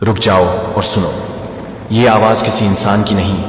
रुक जाओ और सुनो। ये आवाज किसी इंसान की नहीं,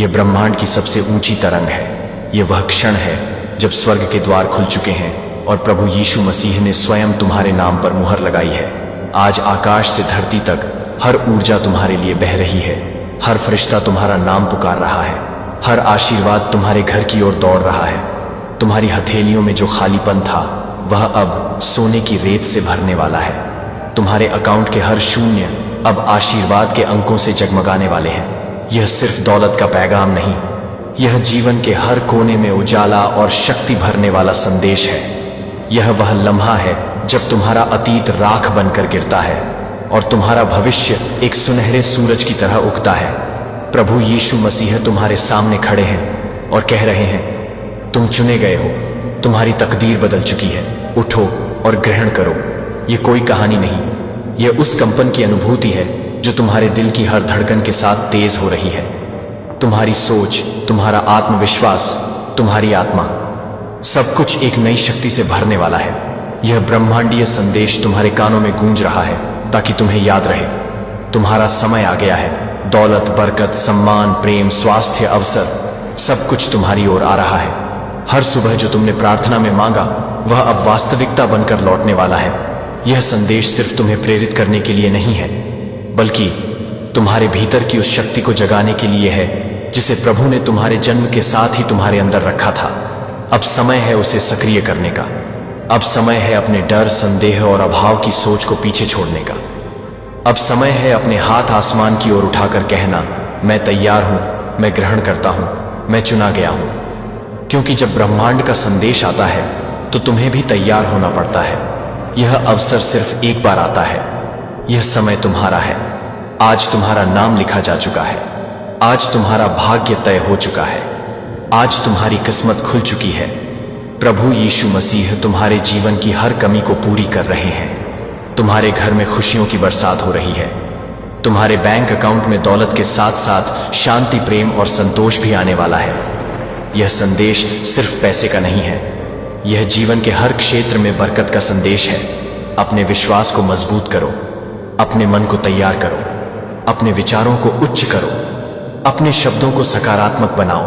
ये ब्रह्मांड की सबसे ऊंची तरंग है। ये वह क्षण है जब स्वर्ग के द्वार खुल चुके हैं और प्रभु यीशु मसीह ने स्वयं तुम्हारे नाम पर मुहर लगाई है। आज आकाश से धरती तक हर ऊर्जा तुम्हारे लिए बह रही है। हर फरिश्ता तुम्हारा नाम पुकार रहा है। हर आशीर्वाद तुम्हारे घर की ओर दौड़ रहा है। तुम्हारी हथेलियों में जो खालीपन था वह अब सोने की रेत से भरने वाला है। तुम्हारे अकाउंट के हर शून्य अब आशीर्वाद के अंकों से जगमगाने वाले हैं। यह सिर्फ दौलत का पैगाम नहीं, यह जीवन के हर कोने में उजाला और शक्ति भरने वाला संदेश है। यह वह लम्हा है जब तुम्हारा अतीत राख बनकर गिरता है और तुम्हारा भविष्य एक सुनहरे सूरज की तरह उगता है। प्रभु यीशु मसीह तुम्हारे सामने खड़े हैं और कह रहे हैं, तुम चुने गए हो, तुम्हारी तकदीर बदल चुकी है। उठो और ग्रहण करो। ये कोई कहानी नहीं, यह उस कंपन की अनुभूति है जो तुम्हारे दिल की हर धड़कन के साथ तेज हो रही है। तुम्हारी सोच, तुम्हारा आत्मविश्वास, तुम्हारी आत्मा, सब कुछ एक नई शक्ति से भरने वाला है। यह ब्रह्मांडीय संदेश तुम्हारे कानों में गूंज रहा है ताकि तुम्हें याद रहे, तुम्हारा समय आ गया है। दौलत, बरकत, सम्मान, प्रेम, स्वास्थ्य, अवसर, सब कुछ तुम्हारी ओर आ रहा है। हर सुबह जो तुमने प्रार्थना में मांगा वह अब वास्तविकता बनकर लौटने वाला है। यह संदेश सिर्फ तुम्हें प्रेरित करने के लिए नहीं है, बल्कि तुम्हारे भीतर की उस शक्ति को जगाने के लिए है जिसे प्रभु ने तुम्हारे जन्म के साथ ही तुम्हारे अंदर रखा था। अब समय है उसे सक्रिय करने का। अब समय है अपने डर, संदेह और अभाव की सोच को पीछे छोड़ने का। अब समय है अपने हाथ आसमान की ओर उठाकर कहना, मैं तैयार हूं, मैं ग्रहण करता हूं, मैं चुना गया हूं। क्योंकि जब ब्रह्मांड का संदेश आता है तो तुम्हें भी तैयार होना पड़ता है। यह अवसर सिर्फ एक बार आता है। यह समय तुम्हारा है। आज तुम्हारा नाम लिखा जा चुका है। आज तुम्हारा भाग्य तय हो चुका है। आज तुम्हारी किस्मत खुल चुकी है। प्रभु यीशु मसीह तुम्हारे जीवन की हर कमी को पूरी कर रहे हैं। तुम्हारे घर में खुशियों की बरसात हो रही है। तुम्हारे बैंक अकाउंट में दौलत के साथ साथ शांति, प्रेम और संतोष भी आने वाला है। यह संदेश सिर्फ पैसे का नहीं है, यह जीवन के हर क्षेत्र में बरकत का संदेश है। अपने विश्वास को मजबूत करो, अपने मन को तैयार करो, अपने विचारों को उच्च करो, अपने शब्दों को सकारात्मक बनाओ,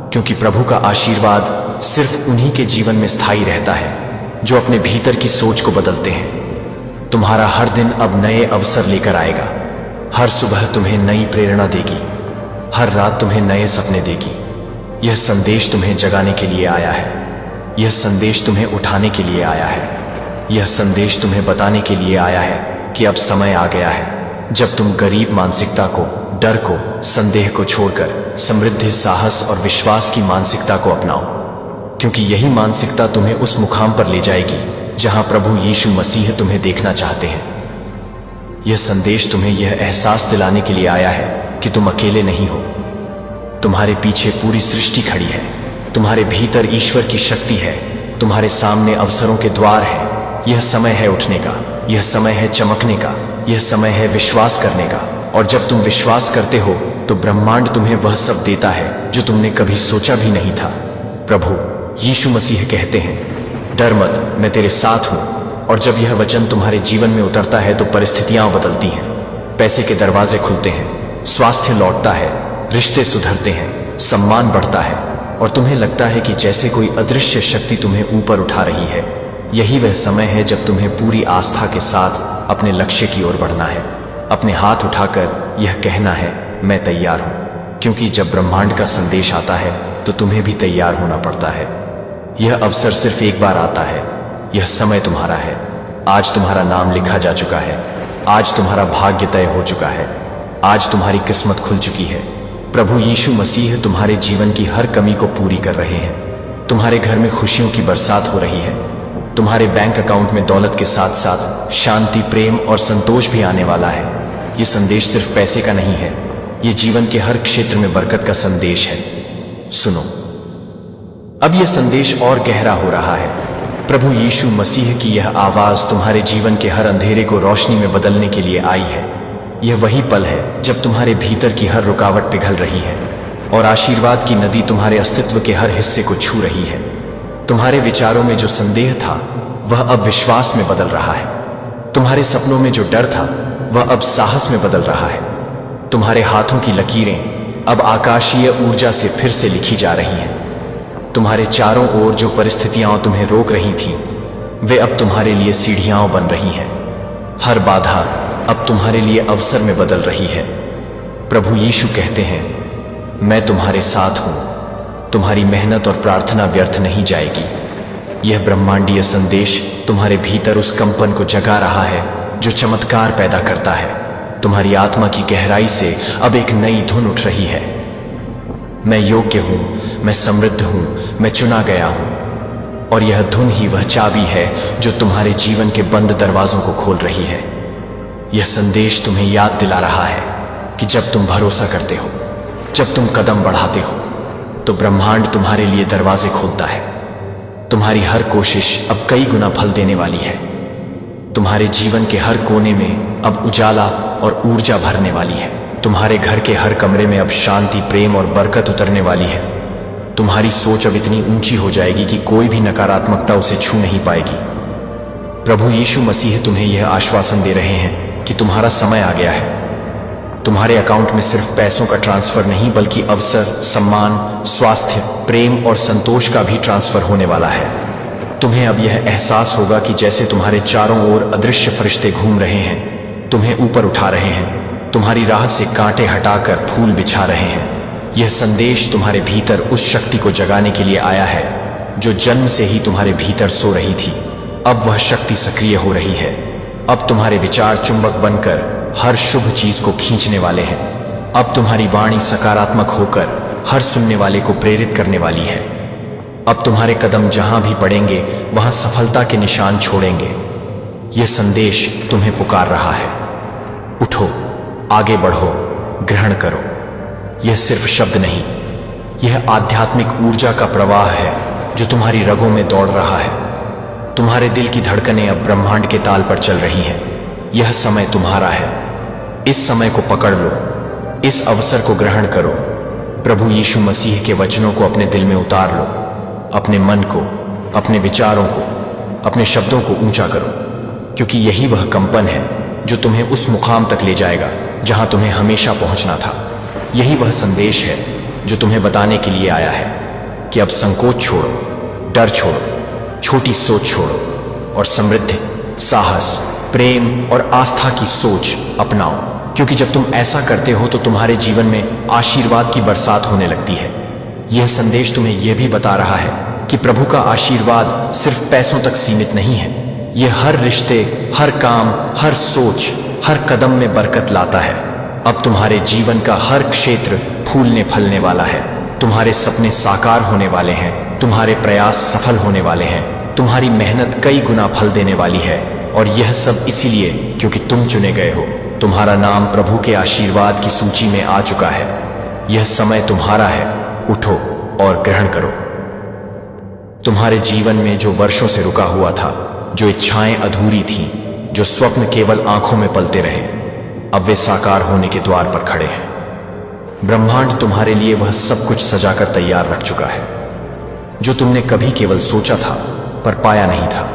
क्योंकि प्रभु का आशीर्वाद सिर्फ उन्हीं के जीवन में स्थायी रहता है जो अपने भीतर की सोच को बदलते हैं। तुम्हारा हर दिन अब नए अवसर लेकर आएगा। हर सुबह तुम्हें नई प्रेरणा देगी, हर रात तुम्हें नए सपने देगी। यह संदेश तुम्हें जगाने के लिए आया है। यह संदेश तुम्हें उठाने के लिए आया है। यह संदेश तुम्हें बताने के लिए आया है कि अब समय आ गया है जब तुम गरीब मानसिकता को, डर को, संदेह को छोड़कर समृद्धि, साहस और विश्वास की मानसिकता को अपनाओ। क्योंकि यही मानसिकता तुम्हें उस मुकाम पर ले जाएगी जहां प्रभु यीशु मसीह तुम्हें देखना चाहते हैं। यह संदेश तुम्हें यह एहसास दिलाने के लिए आया है कि तुम अकेले नहीं हो। तुम्हारे पीछे पूरी सृष्टि खड़ी है। तुम्हारे भीतर ईश्वर की शक्ति है। तुम्हारे सामने अवसरों के द्वार है। यह समय है उठने का, यह समय है चमकने का, यह समय है विश्वास करने का। और जब तुम विश्वास करते हो तो ब्रह्मांड तुम्हें वह सब देता है जो तुमने कभी सोचा भी नहीं था। प्रभु यीशु मसीह कहते हैं, डर मत, मैं तेरे साथ हूं। और जब यह वचन तुम्हारे जीवन में उतरता है तो परिस्थितियां बदलती हैं। पैसे के दरवाजे खुलते हैं, स्वास्थ्य लौटता है, रिश्ते सुधरते हैं, सम्मान बढ़ता है और तुम्हें लगता है कि जैसे कोई अदृश्य शक्ति तुम्हें ऊपर उठा रही है। यही वह समय है जब तुम्हें पूरी आस्था के साथ अपने लक्ष्य की ओर बढ़ना है। अपने हाथ उठाकर यह कहना है, मैं तैयार हूं। क्योंकि जब ब्रह्मांड का संदेश आता है तो तुम्हें भी तैयार होना पड़ता है। यह अवसर सिर्फ एक बार आता है। यह समय तुम्हारा है। आज तुम्हारा नाम लिखा जा चुका है। आज तुम्हारा भाग्य तय हो चुका है। आज तुम्हारी किस्मत खुल चुकी है। प्रभु यीशु मसीह तुम्हारे जीवन की हर कमी को पूरी कर रहे हैं। तुम्हारे घर में खुशियों की बरसात हो रही है। तुम्हारे बैंक अकाउंट में दौलत के साथ साथ शांति, प्रेम और संतोष भी आने वाला है। यह संदेश सिर्फ पैसे का नहीं है, यह जीवन के हर क्षेत्र में बरकत का संदेश है। सुनो, अब यह संदेश और गहरा हो रहा है। प्रभु यीशु मसीह की यह आवाज तुम्हारे जीवन के हर अंधेरे को रोशनी में बदलने के लिए आई है। यह वही पल है जब तुम्हारे भीतर की हर रुकावट पिघल रही है और आशीर्वाद की नदी तुम्हारे अस्तित्व के हर हिस्से को छू रही है। तुम्हारे विचारों में जो संदेह था वह अब विश्वास में बदल रहा है। तुम्हारे सपनों में जो डर था वह अब साहस में बदल रहा है। तुम्हारे हाथों की लकीरें अब आकाशीय ऊर्जा से फिर से लिखी जा रही हैं। तुम्हारे चारों ओर जो परिस्थितियां तुम्हें रोक रही थीं, वे अब तुम्हारे लिए सीढ़ियां बन रही हैं। हर बाधा अब तुम्हारे लिए अवसर में बदल रही है। प्रभु यीशु कहते हैं, मैं तुम्हारे साथ हूं। तुम्हारी मेहनत और प्रार्थना व्यर्थ नहीं जाएगी। यह ब्रह्मांडीय संदेश तुम्हारे भीतर उस कंपन को जगा रहा है जो चमत्कार पैदा करता है। तुम्हारी आत्मा की गहराई से अब एक नई धुन उठ रही है। मैं योग्य हूं, मैं समृद्ध हूं, मैं चुना गया हूं। और यह धुन ही वह चाबी है जो तुम्हारे जीवन के बंद दरवाजों को खोल रही है। यह संदेश तुम्हें याद दिला रहा है कि जब तुम भरोसा करते हो, जब तुम कदम बढ़ाते हो, तो ब्रह्मांड तुम्हारे लिए दरवाजे खोलता है। तुम्हारी हर कोशिश अब कई गुना फल देने वाली है। तुम्हारे जीवन के हर कोने में अब उजाला और ऊर्जा भरने वाली है। तुम्हारे घर के हर कमरे में अब शांति, प्रेम और बरकत उतरने वाली है। तुम्हारी सोच अब इतनी ऊंची हो जाएगी कि कोई भी नकारात्मकता उसे छू नहीं पाएगी। प्रभु यीशु मसीह तुम्हें यह आश्वासन दे रहे हैं कि तुम्हारा समय आ गया है। तुम्हारे अकाउंट में सिर्फ पैसों का ट्रांसफर नहीं, बल्कि अवसर, सम्मान, स्वास्थ्य, प्रेम और संतोष का भी ट्रांसफर होने वाला है। तुम्हें अब यह एहसास होगा कि जैसे तुम्हारे चारों ओर अदृश्य फरिश्ते घूम रहे हैं, तुम्हें ऊपर उठा रहे हैं, तुम्हारी राह से कांटे हटाकर फूल बिछा रहे हैं। यह संदेश तुम्हारे भीतर उस शक्ति को जगाने के लिए आया है जो जन्म से ही तुम्हारे भीतर सो रही थी। अब वह शक्ति सक्रिय हो रही है। अब तुम्हारे विचार चुंबक बनकर हर शुभ चीज को खींचने वाले हैं। अब तुम्हारी वाणी सकारात्मक होकर हर सुनने वाले को प्रेरित करने वाली है। अब तुम्हारे कदम जहां भी पड़ेंगे वहां सफलता के निशान छोड़ेंगे। यह संदेश तुम्हें पुकार रहा है, उठो, आगे बढ़ो, ग्रहण करो। यह सिर्फ शब्द नहीं, यह आध्यात्मिक ऊर्जा का प्रवाह है जो तुम्हारी रगों में दौड़ रहा है। तुम्हारे दिल की धड़कनें अब ब्रह्मांड के ताल पर चल रही हैं। यह समय तुम्हारा है। इस समय को पकड़ लो, इस अवसर को ग्रहण करो। प्रभु यीशु मसीह के वचनों को अपने दिल में उतार लो। अपने मन को, अपने विचारों को, अपने शब्दों को ऊंचा करो, क्योंकि यही वह कंपन है जो तुम्हें उस मुकाम तक ले जाएगा जहां तुम्हें हमेशा पहुंचना था। यही वह संदेश है जो तुम्हें बताने के लिए आया है कि अब संकोच छोड़ो, डर छोड़ो, छोटी सोच छोड़ो और समृद्धि, साहस, प्रेम और आस्था की सोच अपनाओ। क्योंकि जब तुम ऐसा करते हो तो तुम्हारे जीवन में आशीर्वाद की बरसात होने लगती है। यह संदेश तुम्हें यह भी बता रहा है कि प्रभु का आशीर्वाद सिर्फ पैसों तक सीमित नहीं है। यह हर रिश्ते, हर काम, हर सोच, हर कदम में बरकत लाता है। अब तुम्हारे जीवन का हर क्षेत्र फूलने फलने वाला है। तुम्हारे सपने साकार होने वाले हैं, तुम्हारे प्रयास सफल होने वाले हैं, तुम्हारी मेहनत कई गुना फल देने वाली है। और यह सब इसीलिए क्योंकि तुम चुने गए हो। तुम्हारा नाम प्रभु के आशीर्वाद की सूची में आ चुका है। यह समय तुम्हारा है। उठो और ग्रहण करो। तुम्हारे जीवन में जो वर्षों से रुका हुआ था, जो इच्छाएं अधूरी थीं, जो स्वप्न केवल आंखों में पलते रहे, अब वे साकार होने के द्वार पर खड़े हैं। ब्रह्मांड तुम्हारे लिए वह सब कुछ सजाकर तैयार रख चुका है जो तुमने कभी केवल सोचा था पर पाया नहीं था।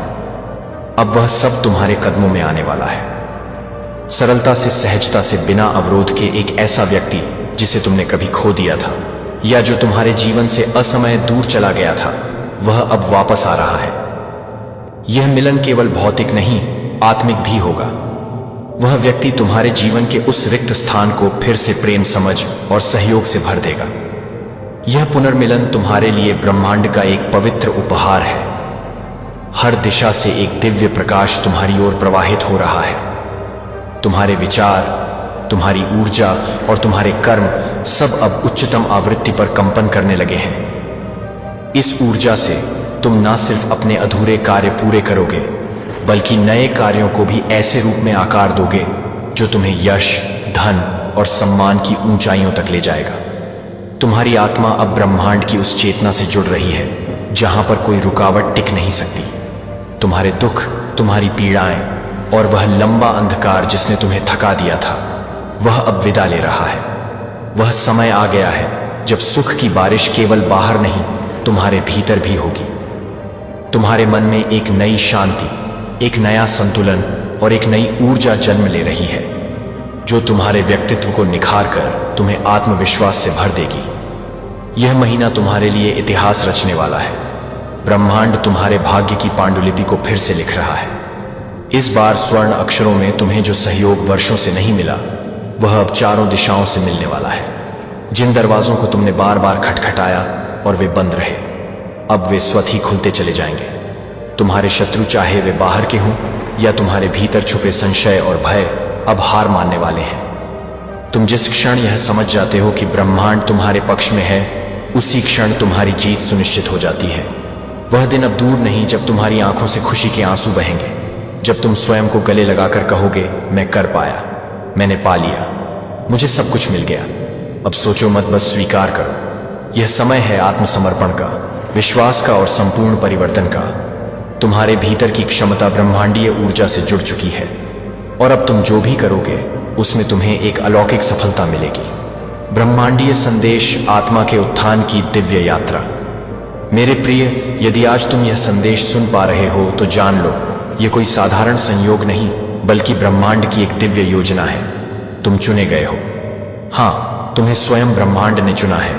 अब वह सब तुम्हारे कदमों में आने वाला है। सरलता से, सहजता से, बिना अवरोध के एक ऐसा व्यक्ति जिसे तुमने कभी खो दिया था या जो तुम्हारे जीवन से असमय दूर चला गया था, वह अब वापस आ रहा है। यह मिलन केवल भौतिक नहीं, आत्मिक भी होगा। वह व्यक्ति तुम्हारे जीवन के उस रिक्त स्थान को फिर से प्रेम, समझ और सहयोग से भर देगा। यह पुनर्मिलन तुम्हारे लिए ब्रह्मांड का एक पवित्र उपहार है। हर दिशा से एक दिव्य प्रकाश तुम्हारी ओर प्रवाहित हो रहा है। तुम्हारे विचार, तुम्हारी ऊर्जा और तुम्हारे कर्म सब अब उच्चतम आवृत्ति पर कंपन करने लगे हैं। इस ऊर्जा से तुम ना सिर्फ अपने अधूरे कार्य पूरे करोगे, बल्कि नए कार्यों को भी ऐसे रूप में आकार दोगे जो तुम्हें यश, धन और सम्मान की ऊंचाइयों तक ले जाएगा। तुम्हारी आत्मा अब ब्रह्मांड की उस चेतना से जुड़ रही है जहां पर कोई रुकावट टिक नहीं सकती। तुम्हारे दुख, तुम्हारी पीड़ाएं और वह लंबा अंधकार जिसने तुम्हें थका दिया था, वह अब विदा ले रहा है। वह समय आ गया है जब सुख की बारिश केवल बाहर नहीं, तुम्हारे भीतर भी होगी। तुम्हारे मन में एक नई शांति, एक नया संतुलन और एक नई ऊर्जा जन्म ले रही है। जो तुम्हारे व्यक्तित्व को निखार कर तुम्हें आत्मविश्वास से भर देगी। यह महीना तुम्हारे लिए इतिहास रचने वाला है। ब्रह्मांड तुम्हारे भाग्य की पांडुलिपि को फिर से लिख रहा है। इस बार स्वर्ण अक्षरों में तुम्हें जो सहयोग वर्षों से नहीं मिला, वह अब चारों दिशाओं से मिलने वाला है। जिन दरवाजों को तुमने बार बार खटखटाया और वे बंद रहे, अब वे स्वतः ही खुलते चले जाएंगे। तुम्हारे शत्रु, चाहे वे बाहर के हों या तुम्हारे भीतर छुपे संशय और भय, अब हार मानने वाले हैं। तुम जिस क्षण यह समझ जाते हो कि ब्रह्मांड तुम्हारे पक्ष में है, उसी क्षण तुम्हारी जीत सुनिश्चित हो जाती है। वह दिन अब दूर नहीं जब तुम्हारी आंखों से खुशी के आंसू बहेंगे, जब तुम स्वयं को गले लगाकर कहोगे, मैं कर पाया, मैंने पा लिया, मुझे सब कुछ मिल गया। अब सोचो मत, बस स्वीकार करो। यह समय है आत्मसमर्पण का, विश्वास का और संपूर्ण परिवर्तन का। तुम्हारे भीतर की क्षमता ब्रह्मांडीय ऊर्जा से जुड़ चुकी है और अब तुम जो भी करोगे उसमें तुम्हें एक अलौकिक सफलता मिलेगी। ब्रह्मांडीय संदेश, आत्मा के उत्थान की दिव्य यात्रा। मेरे प्रिय, यदि आज तुम यह संदेश सुन पा रहे हो तो जान लो, यह कोई साधारण संयोग नहीं, बल्कि ब्रह्मांड की एक दिव्य योजना है। तुम चुने गए हो। हाँ, तुम्हें स्वयं ब्रह्मांड ने चुना है।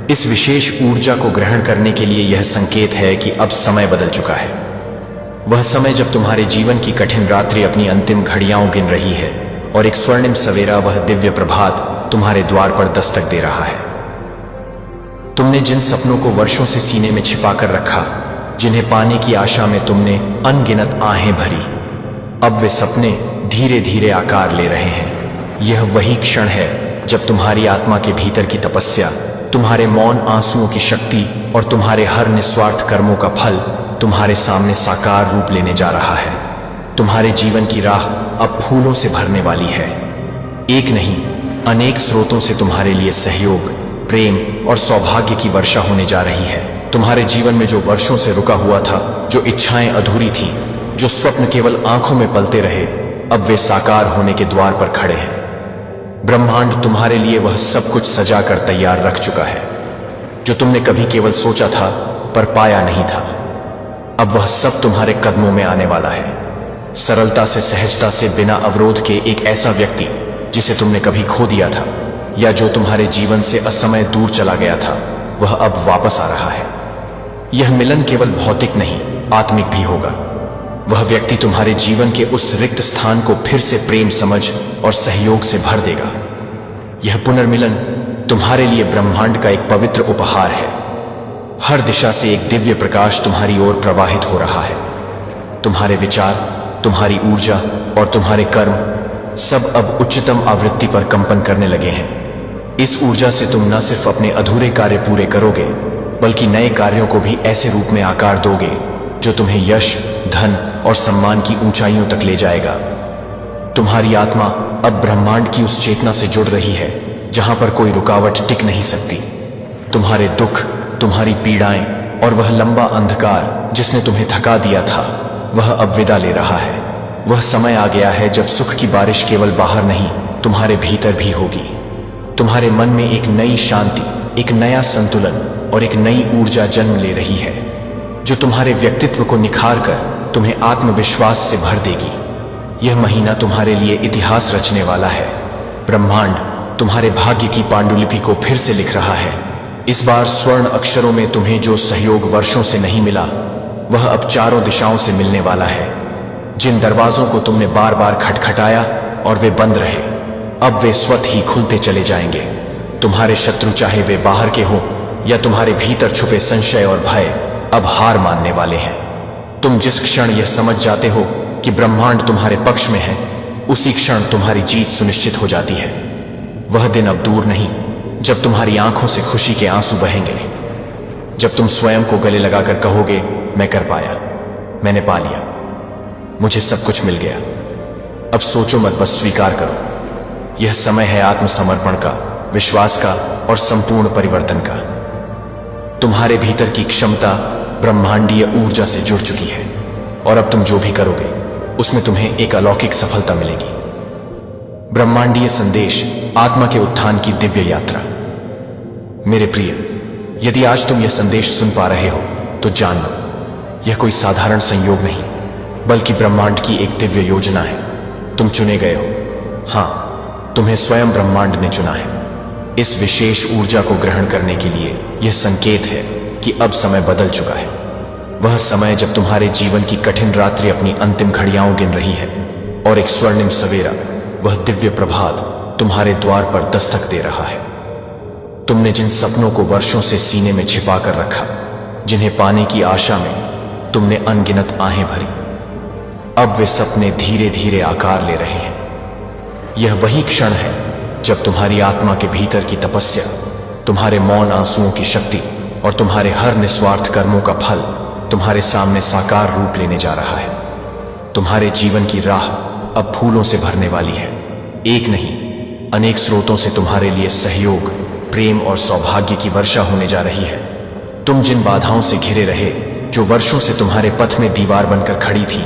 इस विशेष ऊर्जा को ग्रहण करने के लिए यह संकेत है कि अब समय बदल चुका है। वह समय जब तुम्हारे जीवन की कठिन रात्रि अपनी अंतिम घड़ियां गिन रही है और एक स्वर्णिम सवेरा, वह दिव्य प्रभात तुम्हारे द्वार पर दस्तक दे रहा है। तुमने जिन सपनों को वर्षों से सीने में छिपाकर रखा, जिन्हें पाने की आशा में तुमने अनगिनत आहें भरी, अब वे सपने धीरे धीरे आकार ले रहे हैं। यह वही क्षण है जब तुम्हारी आत्मा के भीतर की तपस्या, तुम्हारे मौन आंसुओं की शक्ति और तुम्हारे हर निस्वार्थ कर्मों का फल तुम्हारे सामने साकार रूप लेने जा रहा है। तुम्हारे जीवन की राह अब फूलों से भरने वाली है। एक नहीं, अनेक स्रोतों से तुम्हारे लिए सहयोग, प्रेम और सौभाग्य की वर्षा होने जा रही है। तुम्हारे जीवन में जो वर्षों से रुका हुआ था, जो इच्छाएं अधूरी थी, जो स्वप्न केवल आंखों में पलते रहे, अब वे साकार होने के द्वार पर खड़े हैं। ब्रह्मांड तुम्हारे लिए वह सब कुछ सजा कर तैयार रख चुका है जो तुमने कभी केवल सोचा था पर पाया नहीं था। अब वह सब तुम्हारे कदमों में आने वाला है। सरलता से, सहजता से, बिना अवरोध के एक ऐसा व्यक्ति जिसे तुमने कभी खो दिया था या जो तुम्हारे जीवन से असमय दूर चला गया था, वह अब वापस आ रहा है। यह मिलन केवल भौतिक नहीं, आत्मिक भी होगा। वह व्यक्ति तुम्हारे जीवन के उस रिक्त स्थान को फिर से प्रेम, समझ और सहयोग से भर देगा। यह पुनर्मिलन तुम्हारे लिए ब्रह्मांड का एक पवित्र उपहार है। हर दिशा से एक दिव्य प्रकाश तुम्हारी ओर प्रवाहित हो रहा है। तुम्हारे विचार, तुम्हारी ऊर्जा और तुम्हारे कर्म सब अब उच्चतम आवृत्ति पर कंपन करने लगे हैं। इस ऊर्जा से तुम न सिर्फ अपने अधूरे कार्य पूरे करोगे, बल्कि नए कार्यों को भी ऐसे रूप में आकार दोगे जो तुम्हें यश, धन और सम्मान की ऊंचाइयों तक ले जाएगा। तुम्हारी आत्मा अब ब्रह्मांड की उस चेतना से जुड़ रही है जहां पर कोई रुकावट टिक नहीं सकती। तुम्हारे दुख, तुम्हारी पीड़ाएं और वह लंबा अंधकार जिसने तुम्हें थका दिया था, वह अब विदा ले रहा है। वह समय आ गया है जब सुख की बारिश केवल बाहर नहीं, तुम्हारे भीतर भी होगी। तुम्हारे मन में एक नई शांति, एक नया संतुलन और एक नई ऊर्जा जन्म ले रही है जो तुम्हारे व्यक्तित्व को निखार कर तुम्हें आत्मविश्वास से भर देगी। यह महीना तुम्हारे लिए इतिहास रचने वाला है। ब्रह्मांड तुम्हारे भाग्य की पांडुलिपि को फिर से लिख रहा है। इस बार स्वर्ण अक्षरों में तुम्हें जो सहयोग वर्षों से नहीं मिला, वह अब चारों दिशाओं से मिलने वाला है। जिन दरवाजों को तुमने बार बार खटखटाया और वे बंद रहे, अब वे स्वतः ही खुलते चले जाएंगे। तुम्हारे शत्रु, चाहे वे बाहर के हों या तुम्हारे भीतर छुपे संशय और भय, अब हार मानने वाले हैं। तुम जिस क्षण यह समझ जाते हो कि ब्रह्मांड तुम्हारे पक्ष में है, उसी क्षण तुम्हारी जीत सुनिश्चित हो जाती है। वह दिन अब दूर नहीं जब तुम्हारी आंखों से खुशी के आंसू बहेंगे, जब तुम स्वयं को गले लगाकर कहोगे, मैं कर पाया, मैंने पा लिया, मुझे सब कुछ मिल गया। अब सोचो मत, बस स्वीकार करो। यह समय है आत्मसमर्पण का, विश्वास का और संपूर्ण परिवर्तन का। तुम्हारे भीतर की क्षमता ब्रह्मांडीय ऊर्जा से जुड़ चुकी है और अब तुम जो भी करोगे उसमें तुम्हें एक अलौकिक सफलता मिलेगी। ब्रह्मांडीय संदेश, आत्मा के उत्थान की दिव्य यात्रा। मेरे प्रिय, यदि आज तुम यह संदेश सुन पा रहे हो तो जान लो, यह कोई साधारण संयोग नहीं, बल्कि ब्रह्मांड की एक दिव्य योजना है। तुम चुने गए हो। हाँ, तुम्हें स्वयं ब्रह्मांड ने चुना है। इस विशेष ऊर्जा को ग्रहण करने के लिए यह संकेत है कि अब समय बदल चुका है। वह समय जब तुम्हारे जीवन की कठिन रात्रि अपनी अंतिम घड़ियां गिन रही है और एक स्वर्णिम सवेरा, वह दिव्य प्रभात तुम्हारे द्वार पर दस्तक दे रहा है। तुमने जिन सपनों को वर्षों से सीने में छिपा कर रखा, जिन्हें पाने की आशा में तुमने अनगिनत आहें भरी, अब वे सपने धीरे धीरे आकार ले रहे हैं। यह वही क्षण है जब तुम्हारी आत्मा के भीतर की तपस्या, तुम्हारे मौन आंसुओं की शक्ति और तुम्हारे हर निस्वार्थ कर्मों का फल तुम्हारे सामने साकार रूप लेने जा रहा है। तुम्हारे जीवन की राह अब फूलों से भरने वाली है। एक नहीं, अनेक स्रोतों से तुम्हारे लिए सहयोग, प्रेम और सौभाग्य की वर्षा होने जा रही है। तुम जिन बाधाओं से घिरे रहे, जो वर्षों से तुम्हारे पथ में दीवार बनकर खड़ी थी,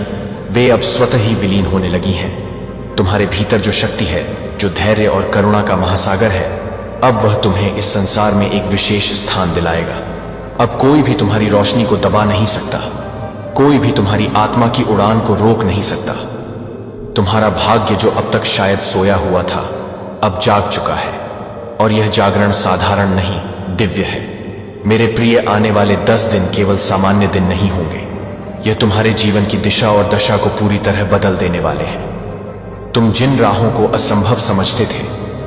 वे अब स्वतः ही विलीन होने लगी हैं। तुम्हारे भीतर जो शक्ति है, जो धैर्य और करुणा का महासागर है, अब वह तुम्हें इस संसार में एक विशेष स्थान दिलाएगा। अब कोई भी तुम्हारी रोशनी को दबा नहीं सकता, कोई भी तुम्हारी आत्मा की उड़ान को रोक नहीं सकता। तुम्हारा भाग्य जो अब तक शायद सोया हुआ था, अब जाग चुका है, और यह जागरण साधारण नहीं, दिव्य है। मेरे प्रिय, आने वाले 10 दिन केवल सामान्य दिन नहीं होंगे। यह तुम्हारे जीवन की दिशा और दशा को पूरी तरह बदल देने वाले हैं। तुम जिन राहों को असंभव समझते थे,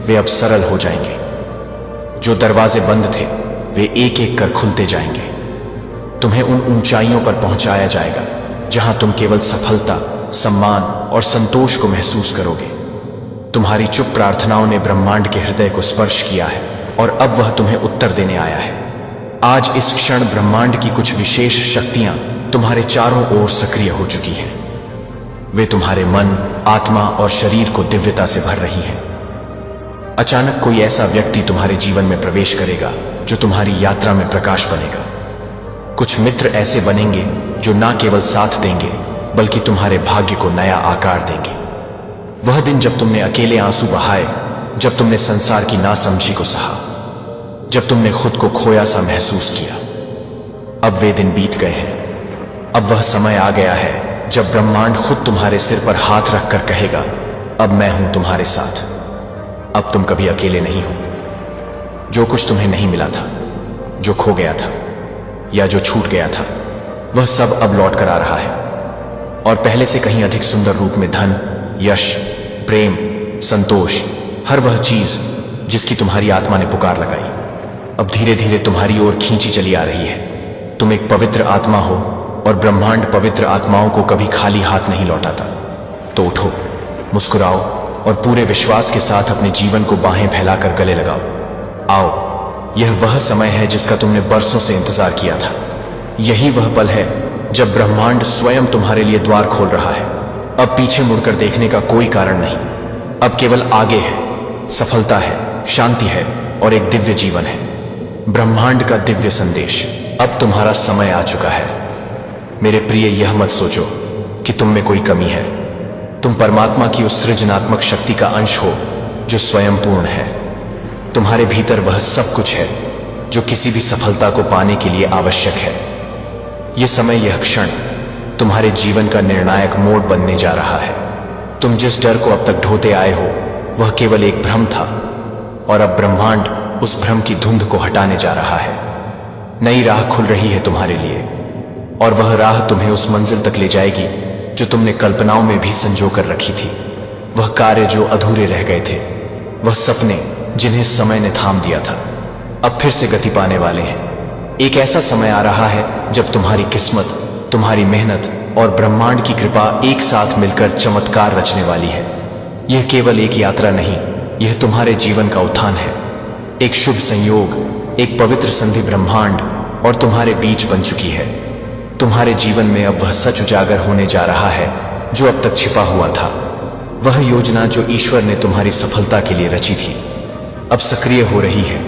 वे अब सरल हो जाएंगे। जो दरवाजे बंद थे, वे एक एक कर खुलते जाएंगे। तुम्हें उन ऊंचाइयों पर पहुंचाया जाएगा जहां तुम केवल सफलता, सम्मान और संतोष को महसूस करोगे। तुम्हारी चुप प्रार्थनाओं ने ब्रह्मांड के हृदय को स्पर्श किया है और अब वह तुम्हें उत्तर देने आया है। आज इस क्षण ब्रह्मांड की कुछ विशेष शक्तियां तुम्हारे चारों ओर सक्रिय हो चुकी हैं। वे तुम्हारे मन, आत्मा और शरीर को दिव्यता से भर रही हैं। अचानक कोई ऐसा व्यक्ति तुम्हारे जीवन में प्रवेश करेगा जो तुम्हारी यात्रा में प्रकाश बनेगा। कुछ मित्र ऐसे बनेंगे जो न केवल साथ देंगे, बल्कि तुम्हारे भाग्य को नया आकार देंगे। वह दिन जब तुमने अकेले आंसू बहाए, जब तुमने संसार की नासमझी को सहा, जब तुमने खुद को खोया सा महसूस किया, अब वे दिन बीत गए हैं। अब वह समय आ गया है जब ब्रह्मांड खुद तुम्हारे सिर पर हाथ रखकर कहेगा, अब मैं हूं तुम्हारे साथ। अब तुम कभी अकेले नहीं हो। जो कुछ तुम्हें नहीं मिला था, जो खो गया था या जो छूट गया था, वह सब अब लौट कर आ रहा है, और पहले से कहीं अधिक सुंदर रूप में धन, यश, प्रेम, संतोष, हर वह चीज जिसकी तुम्हारी आत्मा ने पुकार लगाई, अब धीरे धीरे तुम्हारी ओर खींची चली आ रही है। तुम एक पवित्र आत्मा हो और ब्रह्मांड पवित्र आत्माओं को कभी खाली हाथ नहीं लौटाता। तो उठो, मुस्कुराओ और पूरे विश्वास के साथ अपने जीवन को बाहें फैलाकर गले लगाओ। आओ, यह वह समय है जिसका तुमने बरसों से इंतजार किया था। यही वह पल है जब ब्रह्मांड स्वयं तुम्हारे लिए द्वार खोल रहा है। अब पीछे मुड़कर देखने का कोई कारण नहीं। अब केवल आगे है, सफलता है, शांति है और एक दिव्य जीवन है। ब्रह्मांड का दिव्य संदेश, अब तुम्हारा समय आ चुका है। मेरे प्रिय, यह मत सोचो कि तुम में कोई कमी है। तुम परमात्मा की उस सृजनात्मक शक्ति का अंश हो जो स्वयं पूर्ण है। तुम्हारे भीतर वह सब कुछ है जो किसी भी सफलता को पाने के लिए आवश्यक है। यह समय, यह क्षण तुम्हारे जीवन का निर्णायक मोड़ बनने जा रहा है। तुम जिस डर को अब तक ढोते आए हो, वह केवल एक भ्रम था, और अब ब्रह्मांड उस भ्रम की धुंध को हटाने जा रहा है। नई राह खुल रही है तुम्हारे लिए, और वह राह तुम्हें उस मंजिल तक ले जाएगी जो तुमने कल्पनाओं में भी संजो कर रखी थी। वह कार्य जो अधूरे रह गए थे, वह सपने जिन्हें समय ने थाम दिया था, अब फिर से गति पाने वाले हैं। एक ऐसा समय आ रहा है जब तुम्हारी किस्मत, तुम्हारी मेहनत और ब्रह्मांड की कृपा एक साथ मिलकर चमत्कार रचने वाली है। यह केवल एक यात्रा नहीं, यह तुम्हारे जीवन का उत्थान है। एक शुभ संयोग, एक पवित्र संधि ब्रह्मांड और तुम्हारे बीच बन चुकी है। तुम्हारे जीवन में अब वह सच उजागर होने जा रहा है जो अब तक छिपा हुआ था। वह योजना जो ईश्वर ने तुम्हारी सफलता के लिए रची थी, अब सक्रिय हो रही है,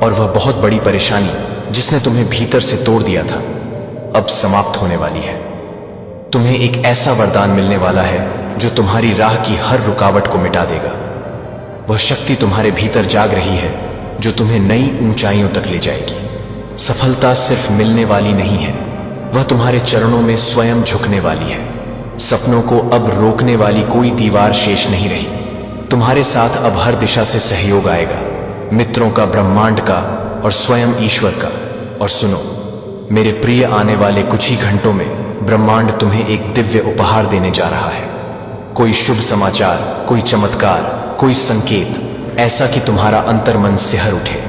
और वह बहुत बड़ी परेशानी जिसने तुम्हें भीतर से तोड़ दिया था, अब समाप्त होने वाली है। तुम्हें एक ऐसा वरदान मिलने वाला है जो तुम्हारी राह की हर रुकावट को मिटा देगा। वह शक्ति तुम्हारे भीतर जाग रही है जो तुम्हें नई ऊंचाइयों तक ले जाएगी। सफलता सिर्फ मिलने वाली नहीं है, वह तुम्हारे चरणों में स्वयं झुकने वाली है। सपनों को अब रोकने वाली कोई दीवार शेष नहीं रही। तुम्हारे साथ अब हर दिशा से सहयोग आएगा, मित्रों का, ब्रह्मांड का और स्वयं ईश्वर का। और सुनो मेरे प्रिय, आने वाले कुछ ही घंटों में ब्रह्मांड तुम्हें एक दिव्य उपहार देने जा रहा है। कोई शुभ समाचार, कोई चमत्कार, कोई संकेत ऐसा कि तुम्हारा अंतर्मन सिहर उठे।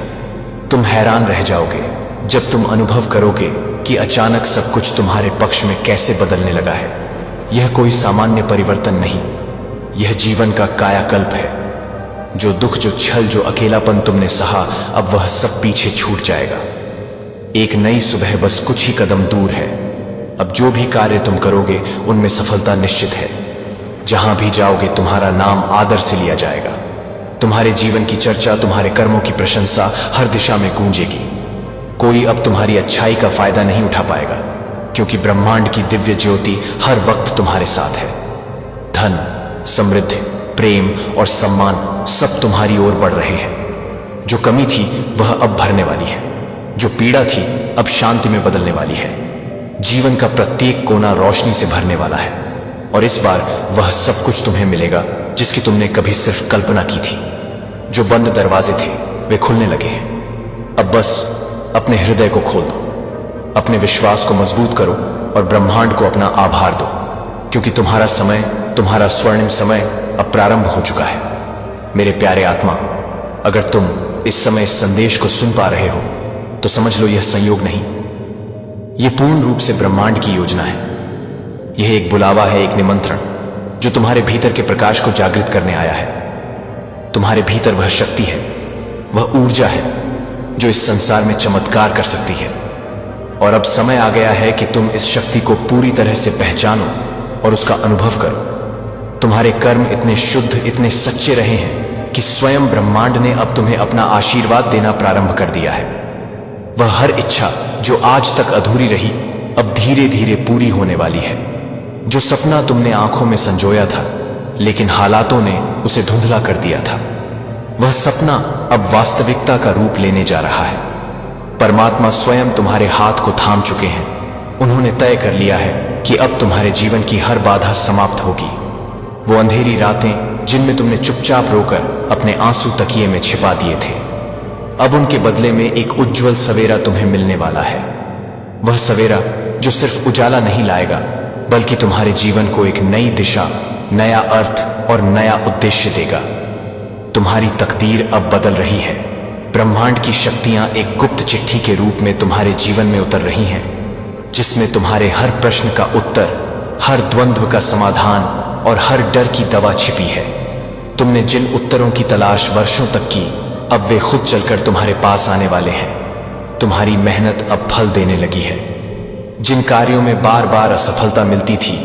तुम हैरान रह जाओगे जब तुम अनुभव करोगे कि अचानक सब कुछ तुम्हारे पक्ष में कैसे बदलने लगा है। यह कोई सामान्य परिवर्तन नहीं, यह जीवन का कायाकल्प है। जो दुख, जो छल, जो अकेलापन तुमने सहा, अब वह सब पीछे छूट जाएगा। एक नई सुबह बस कुछ ही कदम दूर है। अब जो भी कार्य तुम करोगे उनमें सफलता निश्चित है। जहां भी जाओगे तुम्हारा नाम आदर से लिया जाएगा। तुम्हारे जीवन की चर्चा, तुम्हारे कर्मों की प्रशंसा हर दिशा में गूंजेगी। कोई अब तुम्हारी अच्छाई का फायदा नहीं उठा पाएगा, क्योंकि ब्रह्मांड की दिव्य ज्योति हर वक्त तुम्हारे साथ है। धन, समृद्धि, प्रेम और सम्मान सब तुम्हारी ओर बढ़ रहे हैं। जो कमी थी वह अब भरने वाली है, जो पीड़ा थी अब शांति में बदलने वाली है। जीवन का प्रत्येक कोना रोशनी से भरने वाला है, और इस बार वह सब कुछ तुम्हें मिलेगा जिसकी तुमने कभी सिर्फ कल्पना की थी। जो बंद दरवाजे थे वे खुलने लगे हैं। अब बस अपने हृदय को खोल दो, अपने विश्वास को मजबूत करो और ब्रह्मांड को अपना आभार दो, क्योंकि तुम्हारा समय, तुम्हारा स्वर्णिम समय अब प्रारंभ हो चुका है। मेरे प्यारे आत्मा, अगर तुम इस समय इस संदेश को सुन पा रहे हो तो समझ लो यह संयोग नहीं, यह पूर्ण रूप से ब्रह्मांड की योजना है। यह एक बुलावा है, एक निमंत्रण जो तुम्हारे भीतर के प्रकाश को जागृत करने आया है। तुम्हारे भीतर वह शक्ति है, वह ऊर्जा है जो इस संसार में चमत्कार कर सकती है। और अब समय आ गया है कि तुम इस शक्ति को पूरी तरह से पहचानो और उसका अनुभव करो। तुम्हारे कर्म इतने शुद्ध, इतने सच्चे रहे हैं कि स्वयं ब्रह्मांड ने अब तुम्हें अपना आशीर्वाद देना प्रारंभ कर दिया है। वह हर इच्छा जो आज तक अधूरी रही अब धीरे धीरे पूरी होने वाली है। जो सपना तुमने आंखों में संजोया था लेकिन हालातों ने उसे धुंधला कर दिया था, वह सपना अब वास्तविकता का रूप लेने जा रहा है। परमात्मा स्वयं तुम्हारे हाथ को थाम चुके हैं। उन्होंने तय कर लिया है कि अब तुम्हारे जीवन की हर बाधा समाप्त होगी। वो अंधेरी रातें जिनमें तुमने चुपचाप रोकर अपने आंसू तकिए में छिपा दिए थे, अब उनके बदले में एक उज्जवल सवेरा तुम्हें मिलने वाला है। वह सवेरा जो सिर्फ उजाला नहीं लाएगा बल्कि तुम्हारे जीवन को एक नई दिशा, नया अर्थ और नया उद्देश्य देगा। तुम्हारी तकदीर अब बदल रही है। ब्रह्मांड की शक्तियां एक गुप्त चिट्ठी के रूप में तुम्हारे जीवन में उतर रही हैं, जिसमें तुम्हारे हर प्रश्न का उत्तर, हर द्वंद्व का समाधान और हर डर की दवा छिपी है। तुमने जिन उत्तरों की तलाश वर्षों तक की, अब वे खुद चलकर तुम्हारे पास आने वाले हैं। तुम्हारी मेहनत अब फल देने लगी है। जिन कार्यों में बार बार असफलता मिलती थी,